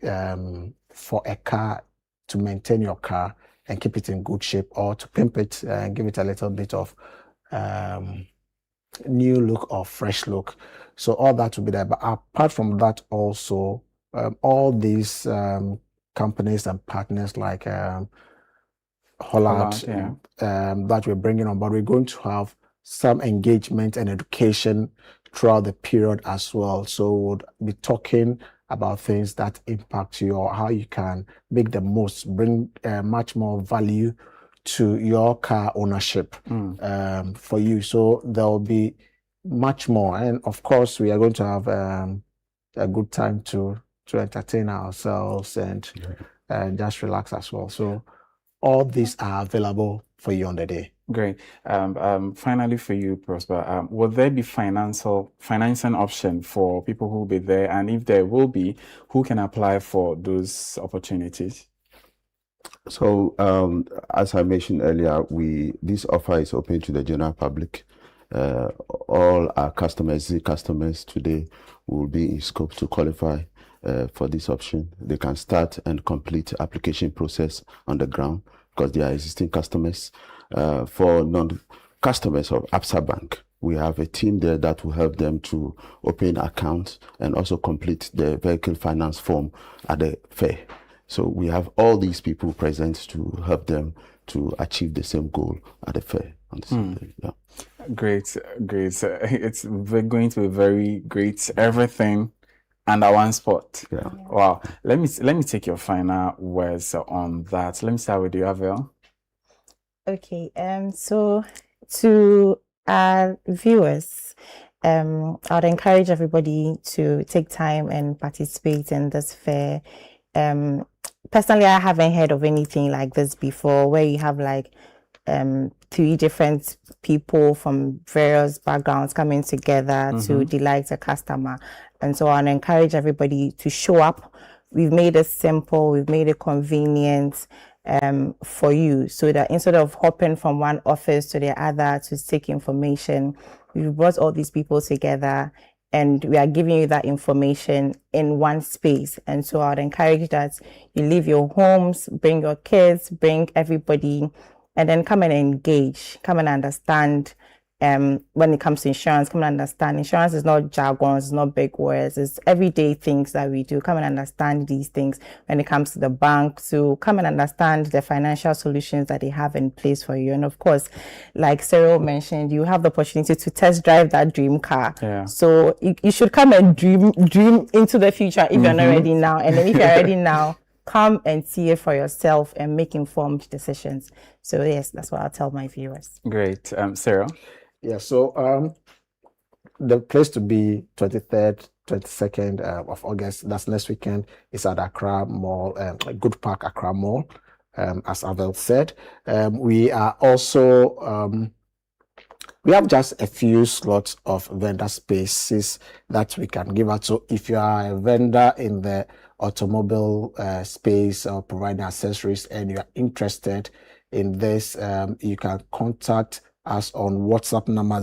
for a car, to maintain your car and keep it in good shape, or to pimp it and give it a little bit of new look or fresh look. So all that will be there. But apart from that, also all these companies and partners like Holland that we're bringing on, but we're going to have some engagement and education throughout the period as well. So we'll be talking about things that impact you, or how you can make the most, bring much more value to your car ownership for you. So there will be much more, and of course we are going to have a good time to entertain ourselves and just relax as well. So all these are available for you on the day. Great. Finally, for you, Prosper, will there be financing option for people who will be there? And if there will be, who can apply for those opportunities? So, as I mentioned earlier, this offer is open to the general public. All our customers today will be in scope to qualify for this option. They can start and complete application process on the ground because they are existing customers. For non-customers of Absa Bank, we have a team there that will help them to open accounts and also complete the vehicle finance form at the fair. So we have all these people present to help them to achieve the same goal at the fair on the same day. Yeah. Great. It's going to be very great. Everything under one spot. Yeah. Wow. Let me take your final words on that. Let me start with you, Avel. Okay. So to our viewers, I would encourage everybody to take time and participate in this fair. Personally, I haven't heard of anything like this before, where you have like 3 different people from various backgrounds coming together to delight a customer. And so I encourage everybody to show up. We've made it simple, we've made it convenient for you, so that instead of hopping from one office to the other to take information, we've brought all these people together and we are giving you that information in one space. And so I'd encourage that you leave your homes, bring your kids, bring everybody, and then come and engage, come and understand. When it comes to insurance, come and understand. Insurance is not jargon, it's not big words, it's everyday things that we do. Come and understand these things when it comes to the bank. So come and understand the financial solutions that they have in place for you. And of course, like Cyril mentioned, you have the opportunity to test drive that dream car. Yeah. So you should come and dream into the future if you're not ready now. And then if you're ready now, come and see it for yourself and make informed decisions. So yes, that's what I'll tell my viewers. Great. Cyril? Yeah, so the place to be 23rd, 22nd of August, that's next weekend, is at Accra Mall, Good Park Accra Mall, as Avel said. We are also, we have just a few slots of vendor spaces that we can give out. So if you are a vendor in the automobile space or providing accessories and you are interested in this, you can contact us on WhatsApp number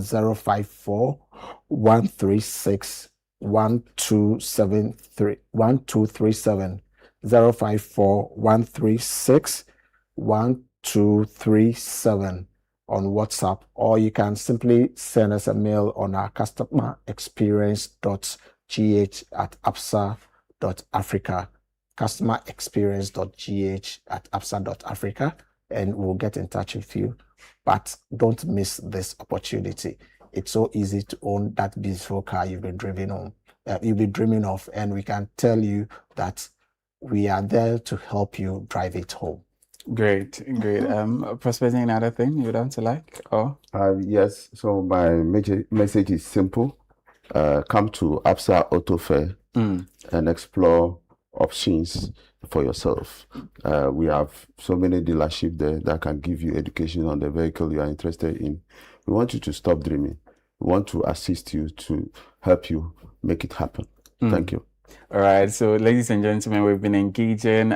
054-136-1237 054-136-1237 on WhatsApp, or you can simply send us a mail on our customerexperience.gh@absa.africa, customerexperience.gh@absa.africa, and we'll get in touch with you. But don't miss this opportunity. It's so easy to own that beautiful car you've been dreaming of, and we can tell you that we are there to help you drive it home. Great. Prospecting, another thing you'd want to like? Yes. So my message is simple. Come to Absa Auto Fair and explore options for yourself. We have so many dealerships there that can give you education on the vehicle you are interested in. We want you to stop dreaming. We want to assist you to help you make it happen. Thank you. All right, so ladies and gentlemen, we've been engaging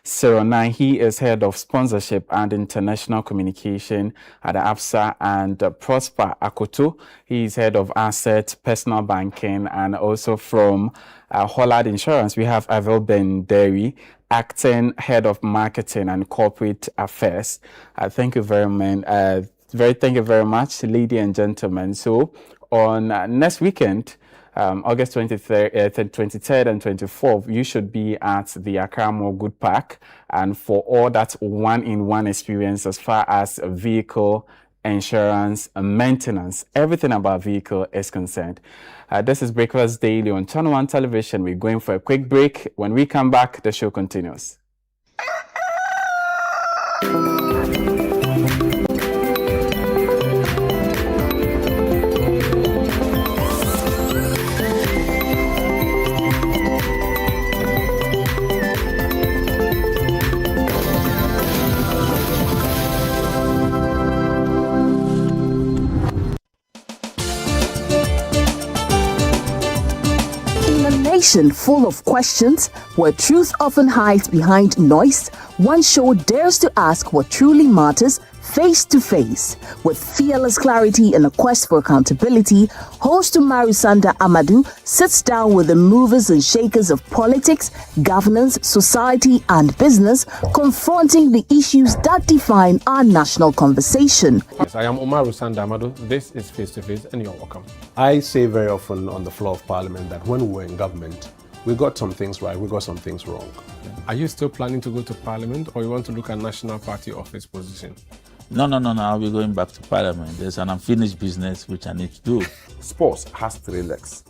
Cyril Nai. He is head of sponsorship and international communication at Absa, and Prosper Akoto. He is head of asset, personal banking, and also from Hollard Insurance, we have Avel Ben-Derry, acting head of marketing and corporate affairs. Thank you very much. Thank you very much, ladies and gentlemen. So on next weekend, August 23rd and 24th, you should be at the Accra Mall Good Park, and for all that one-in-one experience as far as vehicle insurance and maintenance, everything about vehicle is concerned. This is Breakfast Daily on Channel 1 Television. We're going for a quick break. When we come back, the show continues. Full of questions, where truth often hides behind noise, one show dares to ask what truly matters face to face. With fearless clarity and a quest for accountability, host Umaru Sanda Amadou sits down with the movers and shakers of politics, governance, society, and business, confronting the issues that define our national conversation. Yes, I am Umaru Sanda Amadou. This is Face to Face, and you're welcome. I say very often on the floor of Parliament that when we were in government, we got some things right, we got some things wrong. Are you still planning to go to Parliament, or you want to look at National Party office position? No, I'll be going back to Parliament. There's an unfinished business which I need to do. Sports has 3 legs.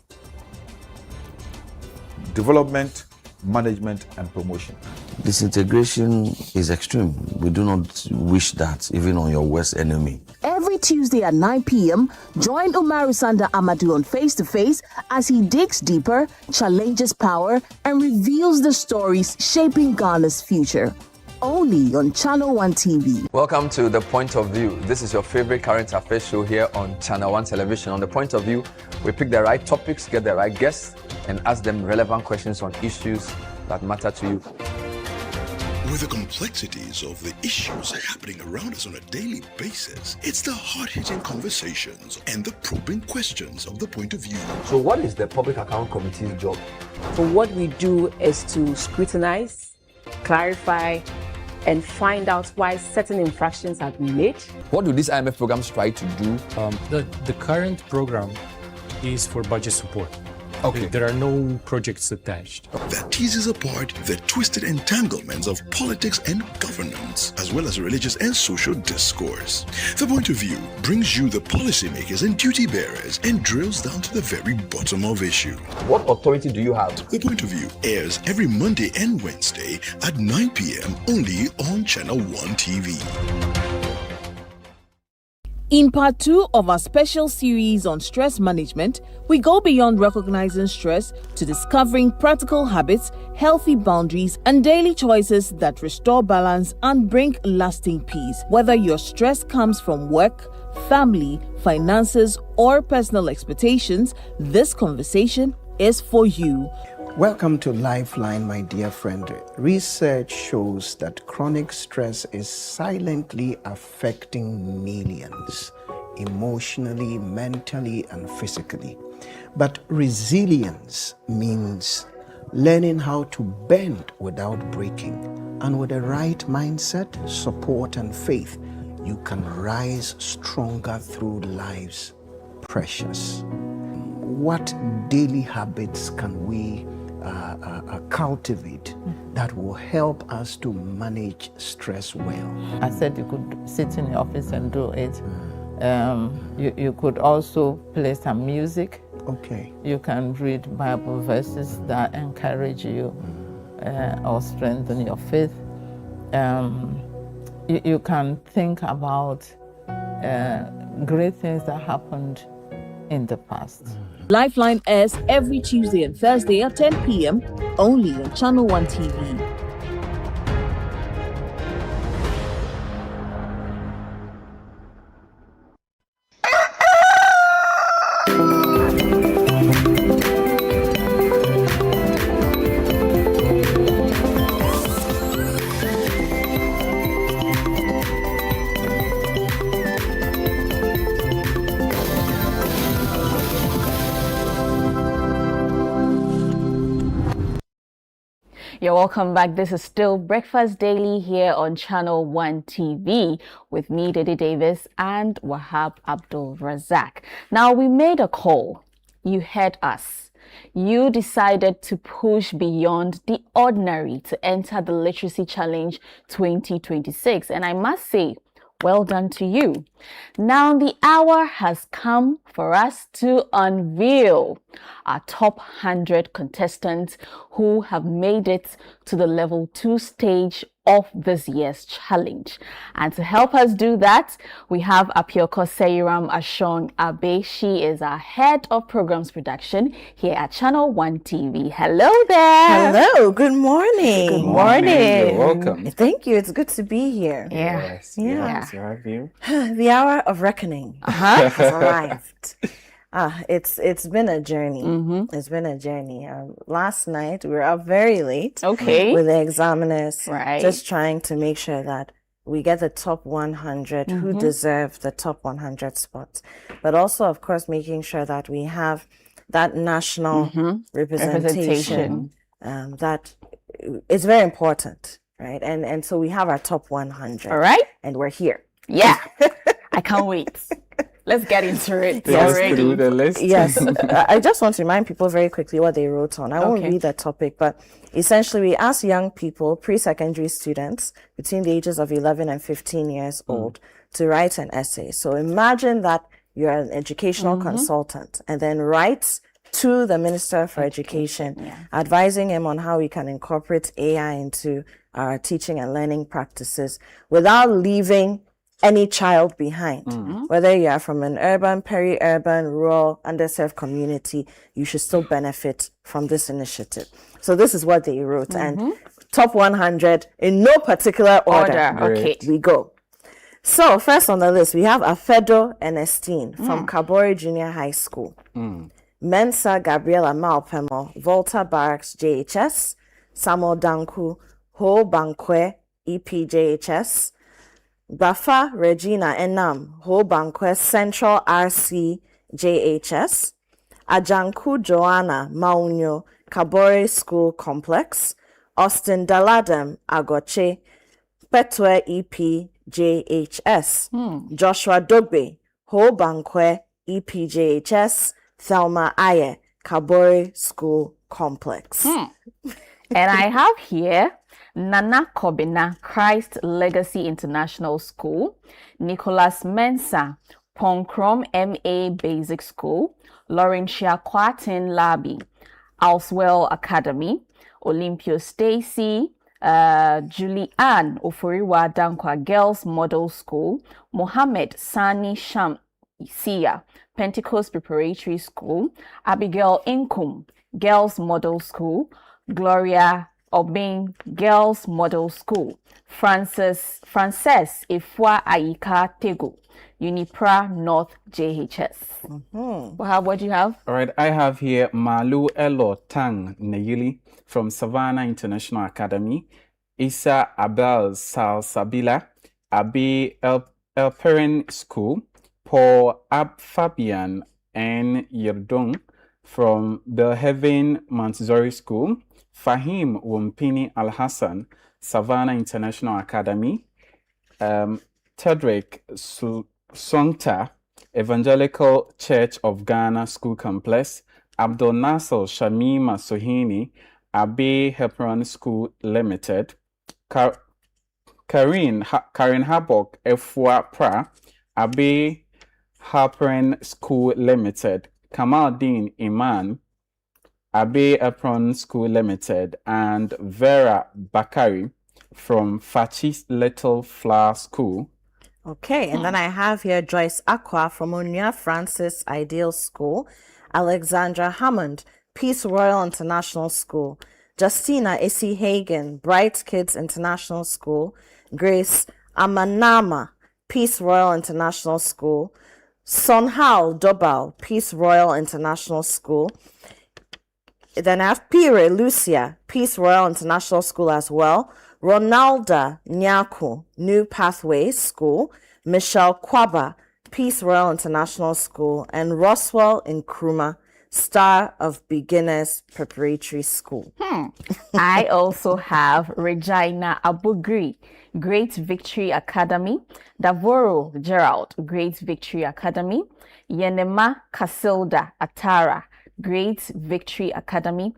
development, management, and promotion. Disintegration is extreme. We do not wish that even on your worst enemy. Every Tuesday at 9 p.m., join Umaru Sanda Amadou on Face to Face as he digs deeper, challenges power, and reveals the stories shaping Ghana's future. Only on Channel One TV. Welcome to The Point of View. This is your favorite current affairs show here on Channel One Television. On The Point of View, we pick the right topics, get the right guests, and ask them relevant questions on issues that matter to you. With the complexities of the issues happening around us on a daily basis, it's the hard-hitting conversations and the probing questions of The Point of View. So what is the Public Account Committee's job? So what we do is to scrutinize, clarify, and find out why certain infractions have been made. What do these IMF programs try to do? The current program is for budget support. Okay. There are no projects attached. That teases apart the twisted entanglements of politics and governance, as well as religious and social discourse. The Point of View brings you the policymakers and duty bearers and drills down to the very bottom of issue. What authority do you have? The Point of View airs every Monday and Wednesday at 9 p.m. only on Channel One TV. In part 2 of our special series on stress management, we go beyond recognizing stress to discovering practical habits, healthy boundaries, and daily choices that restore balance and bring lasting peace. Whether your stress comes from work, family, finances, or personal expectations, this conversation is for you. Welcome to Lifeline, my dear friend. Research shows that chronic stress is silently affecting millions, emotionally, mentally, and physically. But resilience means learning how to bend without breaking. And with the right mindset, support, and faith, you can rise stronger through life's pressures. What daily habits can we cultivate that will help us to manage stress well? I said you could sit in the office and do it. You could also play some music. Okay. You can read Bible verses that encourage you or strengthen your faith. You can think about great things that happened in the past. Lifeline airs every Tuesday and Thursday at 10 p.m. only on Channel One TV. You're welcome back. This is still Breakfast Daily here on Channel One TV with me, Dede Davis, and Wahab Abdul Razak. Now, we made a call. You heard us. You decided to push beyond the ordinary to enter the Literacy Challenge 2026. And I must say, well done to you. Now the hour has come for us to unveil our top 100 contestants who have made it to the level 2 stage of this year's challenge. And to help us do that, we have Apioko Seiram Ashong Abe. She is our head of programs production here at Channel One TV. Hello there. Hello. Good morning. Good morning. You're welcome. Thank you. It's good to be here. Yes. Yes. You have you. The hour of reckoning has arrived. It's been a journey. It's been a journey. Last night we were up very late. Okay. With the examiners, Right. just trying to make sure that we get the top 100 who deserve the top 100 spots, but also, of course, making sure that we have that national representation. That is very important, right? And so we have our top 100. All right. And we're here. Yeah. I can't wait. Let's get into it. Through the list. Yes. I just want to remind people very quickly what they wrote on. I won't read the topic, but essentially we asked young people, pre-secondary students between the ages of 11 and 15 years old to write an essay. So imagine that you're an educational consultant and then write to the Minister for Education, advising him on how we can incorporate AI into our teaching and learning practices without leaving any child behind. Whether you are from an urban, peri-urban, rural, underserved community, you should still benefit from this initiative. So this is what they wrote, and top 100 in no particular order. Okay. We go. So first on the list, we have Afedo Ernestine from Kabore Junior High School. Mensa Gabriela Malpemo, Volta Barracks JHS. Samuel Danku, Ho Bankwe EPJHS. Bafa Regina Enam, Ho Bankwe Central RC JHS. Ajanku Joanna Maunyo, Kabore School Complex. Austin Daladem Agoche, Petwe EPJHS. Joshua Dogbe, Ho Bankwe EPJHS. Thelma Aye, Kabore School Complex. And I have here Nana Kobina, Christ Legacy International School, Nicholas Mensa, Ponkrom MA Basic School, Laurentia Kwatin Labi, Alswell Academy, Olympio Stacy, Julie Ann Oforiwa Dankwa Girls Model School, Mohammed Sani Sham Sia, Pentecost Preparatory School, Abigail Inkum, Girls Model School, Gloria Obing, Girls Model School, Frances Ifwa Aika Tego, Unipra North JHS. What do you have? All right, I have here Malu Elo Tang Neyili from Savannah International Academy, Isa Abel Salsabila, Abi Elperin School, Paul Ab Fabian and Yerdong from Belhaven Montessori School, Fahim Wumpini Al Hassan, Savannah International Academy, Tedrick Songta, Evangelical Church of Ghana School Complex, Abdul Nasser Shamima Sohini, Abe Hepron School Limited, Karin Habok Efwa Pra, Abe Hepron School Limited, Kamal Dean Iman, Abe Apron School Limited, and Vera Bakari from Fachi Little Flower School. Okay, and then I have here Joyce Aqua from Onya Francis Ideal School, Alexandra Hammond, Peace Royal International School, Justina Issy Hagen, Bright Kids International School, Grace Amanama, Peace Royal International School, Sonhao Dobal, Peace Royal International School. Then I have Pire Lucia, Peace Royal International School as well. Ronalda Nyaku, New Pathways School. Michelle Kwaba, Peace Royal International School. And Roswell Nkrumah, Star of Beginners Preparatory School. I also have Regina Abugri, Great Victory Academy, Davoro Gerald, Great Victory Academy, Yenema Casilda Atara, Great Victory Academy,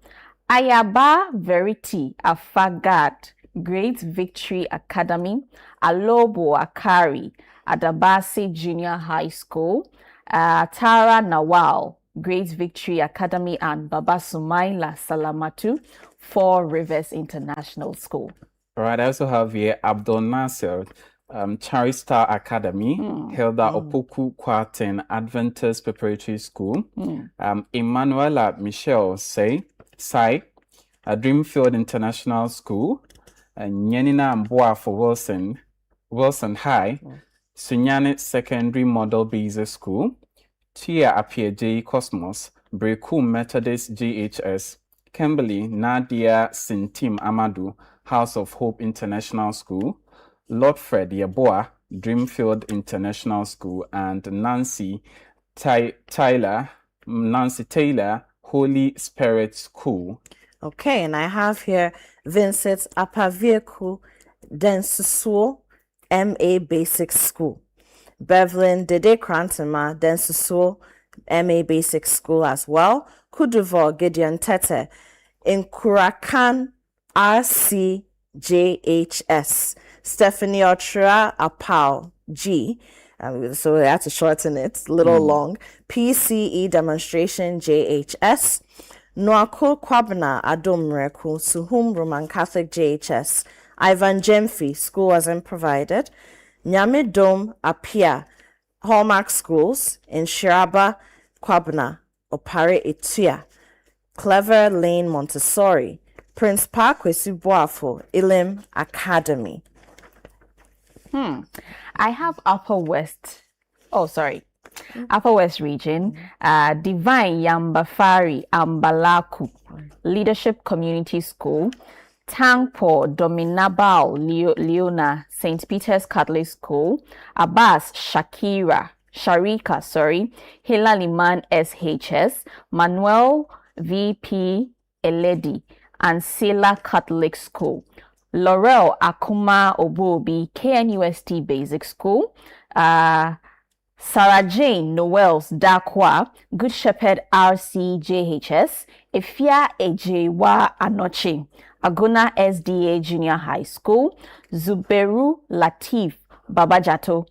Ayaba Verity Afagad, Great Victory Academy, Alobo Akari, Adabasi Junior High School, Tara Nawal, Great Victory Academy, and Baba Sumaila Salamatu, Four Rivers International School. All right, I also have here Abdul Nasser, Charistar Academy, Hilda Opoku Kwaten Adventist Preparatory School, Emanuela Michelle Sai, Dreamfield International School, Nyenina Mboa for Wilson High, Sunyane Secondary Model Basic School, Tia Apia J Cosmos, Breku Methodist GHS, Kimberly Nadia Sintim Amadou, House of Hope International School, Lord Fred Yeboah, Dreamfield International School, and Nancy Taylor, Holy Spirit School. Okay, and I have here Vincent Apavieku Densusuo, MA Basic School. Bevelyn Dede Krantema Densusuo, MA Basic School as well. Kuduvo Gideon Tete, Nkurakan RCJHS. Stephanie Otra Apau G, So I had to shorten it, a little long. PCE demonstration JHS. Noako Kwabna Adomreku Suhum Roman Catholic JHS. Ivan Jemfi, school wasn't provided. Nyame Dome Apia, Hallmark Schools in Shiraba, Kwabna, Opare Etua. Clever Lane Montessori. Prince Park Wesibuafo, Ilim Academy. I have Upper West Region, Divine Yambafari Ambalaku Leadership Community School, Tangpo Dominabao Leona St. Peter's Catholic School, Abbas Sharika, Hila Liman SHS, Manuel VP Eledi, and Sela Catholic School. Laurel Akuma Obobi KNUST Basic School, Sarah Jane Noels Dakwa Good Shepherd RCJHS, Efia Ejewa Anoche Aguna SDA Junior High School, Zuberu Latif Babajato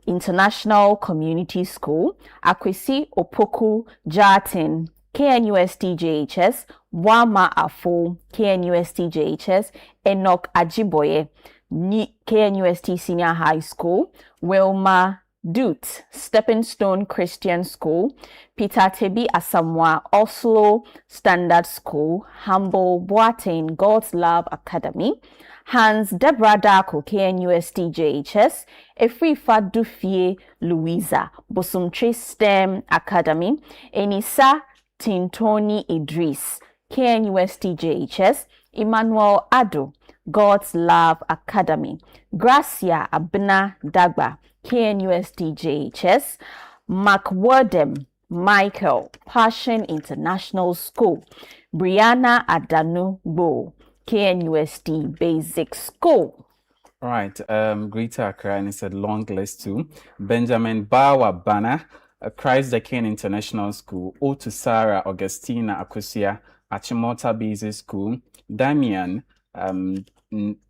International Community School, Akwesi Opoku Jatin KNUST JHS, Wama Afo KNUST JHS, Enoch Ajiboye KNUST Senior High School, Wilma Dute Stepping Stone Christian School, Peter Tebi Asamoah Oslo Standard School, Humble Boateng God's Love Academy, Hans Deborah Darko KNUST JHS, Efrifa Dufie Louisa Bosumtri STEM Academy, Enisa Tintoni Idris KNUST JHS, Emmanuel Ado God's Love Academy, Gracia Abna Dagba KNUST JHS, McWordem Michael Passion International School, Brianna Adanu Bo KNUST Basic School. Right, Greater Accra, and it's a long list too. Benjamin Bawa Bana, Christ the King International School, Otu Sarah Augustina Akusia, Achimota Basic School, Damian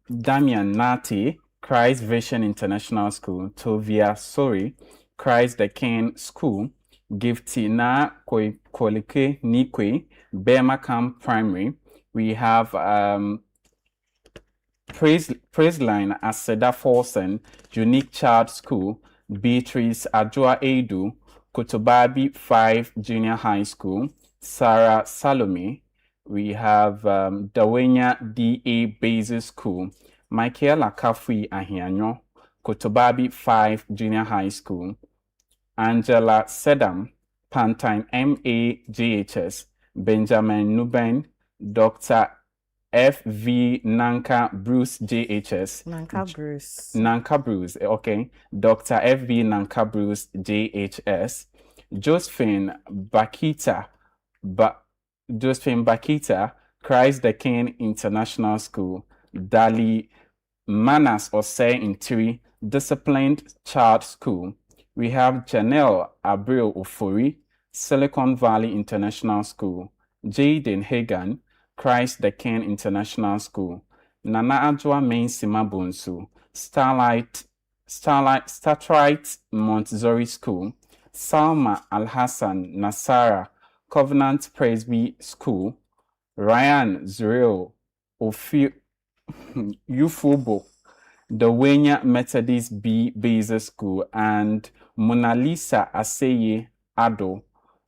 Nati, Christ Vision International School, Tovia Sori, Christ the King School, Giftina Kolike Nikwe, Bema Camp Primary. We have Praiseline Aseda Forsen, Unique Child School, Beatrice Adjoa Edu, Kotobabi 5 Junior High School, Sarah Salome. We have Dawenya DA Basic School, Michaela Kafui Ahianyo, Kotobabi 5 Junior High School, Angela Sedam, Pantine MA JHS, Benjamin Nuben, Dr. F.V. Nanka Bruce JHS. Nanka Bruce, okay. Dr. F.V. Nanka Bruce JHS. Josephine Bakita, Christ the King International School. Dali Manas Osei Intiri, Disciplined Child School. We have Janelle Abreu Ufuri, Silicon Valley International School. Jaden Hagan, Christ the King International School. Nana Adjoa Main Simabunsu, Starlight Montessori School. Salma Al-Hassan Nasara, Covenant Presby School. Ryan Zuriel Ufubo, Dawenya Methodist B Basic School, and Mona Lisa Aseye Ado,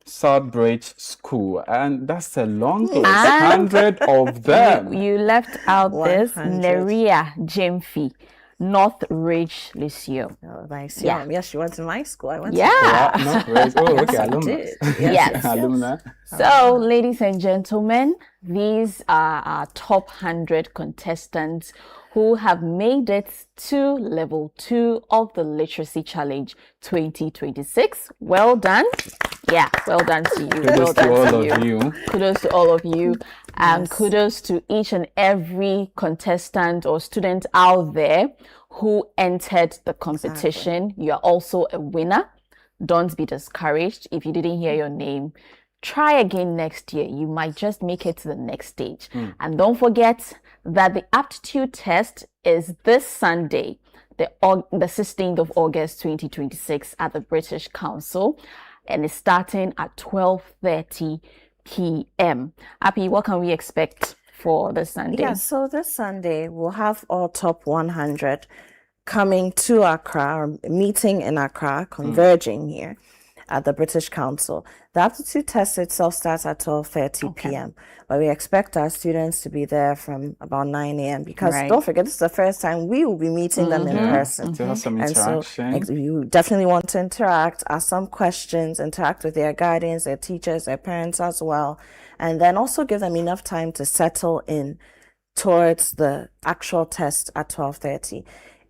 Southbridge School. And that's a long list, 100 of them. You left out this Neria Jemfi, Northridge Lyceum. Oh, nice. Yeah. Yes, she went to my school. I went to Northridge. Oh, okay, alumni. Yes. Alumni. So, ladies and gentlemen, these are our top 100 contestants who have made it to level 2 of the Literacy Challenge 2026. Well done. Yeah, well done to you. Kudos to all of you. Kudos to all of you. And kudos to each and every contestant or student out there who entered the competition. Exactly. You are also a winner. Don't be discouraged if you didn't hear your name. Try again next year. You might just make it to the next stage. And don't forget that the aptitude test is this Sunday, the 16th of August 2026 at the British Council, and it's starting at 12:30 p.m. Happy, what can we expect for this Sunday? Yeah, so this Sunday we'll have all top 100 coming to Accra, or meeting in Accra, converging here at the British Council. The aptitude test itself starts at 12:30 p.m., but we expect our students to be there from about 9 a.m. because don't forget, this is the first time we will be meeting them in person. To have some interaction. And so you definitely want to interact, ask some questions, interact with their guardians, their teachers, their parents as well, and then also give them enough time to settle in towards the actual test at 12:30.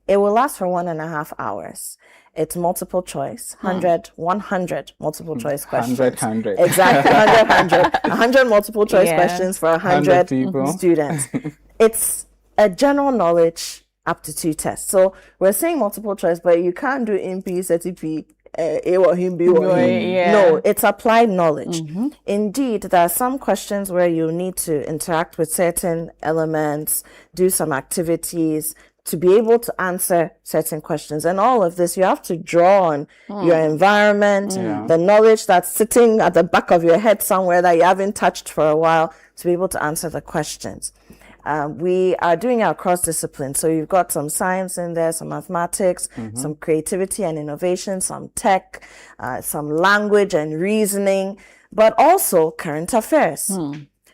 It will last for 1.5 hours. It's multiple choice, 100 multiple choice questions. 100. Exactly, 100 multiple choice questions for 100 students. It's a general knowledge aptitude test. So we're saying multiple choice, but you can't do MP, CTP, A or him, B or him. No, it's applied knowledge. Indeed, there are some questions where you need to interact with certain elements, do some activities, to be able to answer certain questions. And all of this, you have to draw on your environment, the knowledge that's sitting at the back of your head somewhere that you haven't touched for a while, to be able to answer the questions. We are doing our cross discipline. So you've got some science in there, some mathematics, some creativity and innovation, some tech, some language and reasoning, but also current affairs,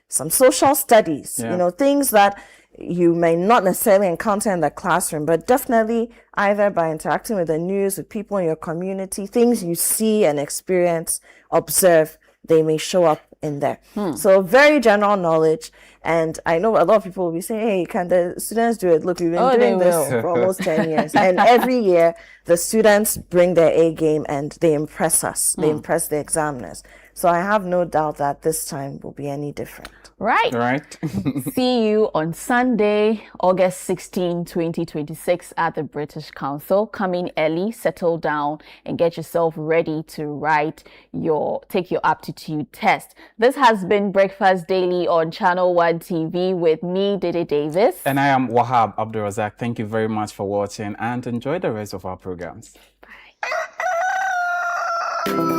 some social studies, you know, things that you may not necessarily encounter in the classroom, but definitely either by interacting with the news, with people in your community, things you see and experience, observe, they may show up in there. So very general knowledge. And I know a lot of people will be saying, hey, can the students do it? Look, we've been doing this for almost 10 years. And every year, the students bring their A game and they impress us. They impress the examiners. So I have no doubt that this time will be any different. Right. See you on Sunday, August 16, 2026 at the British Council. Come in early, settle down, and get yourself ready to take your aptitude test. This has been Breakfast Daily on Channel One TV with me, Dede Davis. And I am Wahab Abdulrazak. Thank you very much for watching and enjoy the rest of our programs. Bye.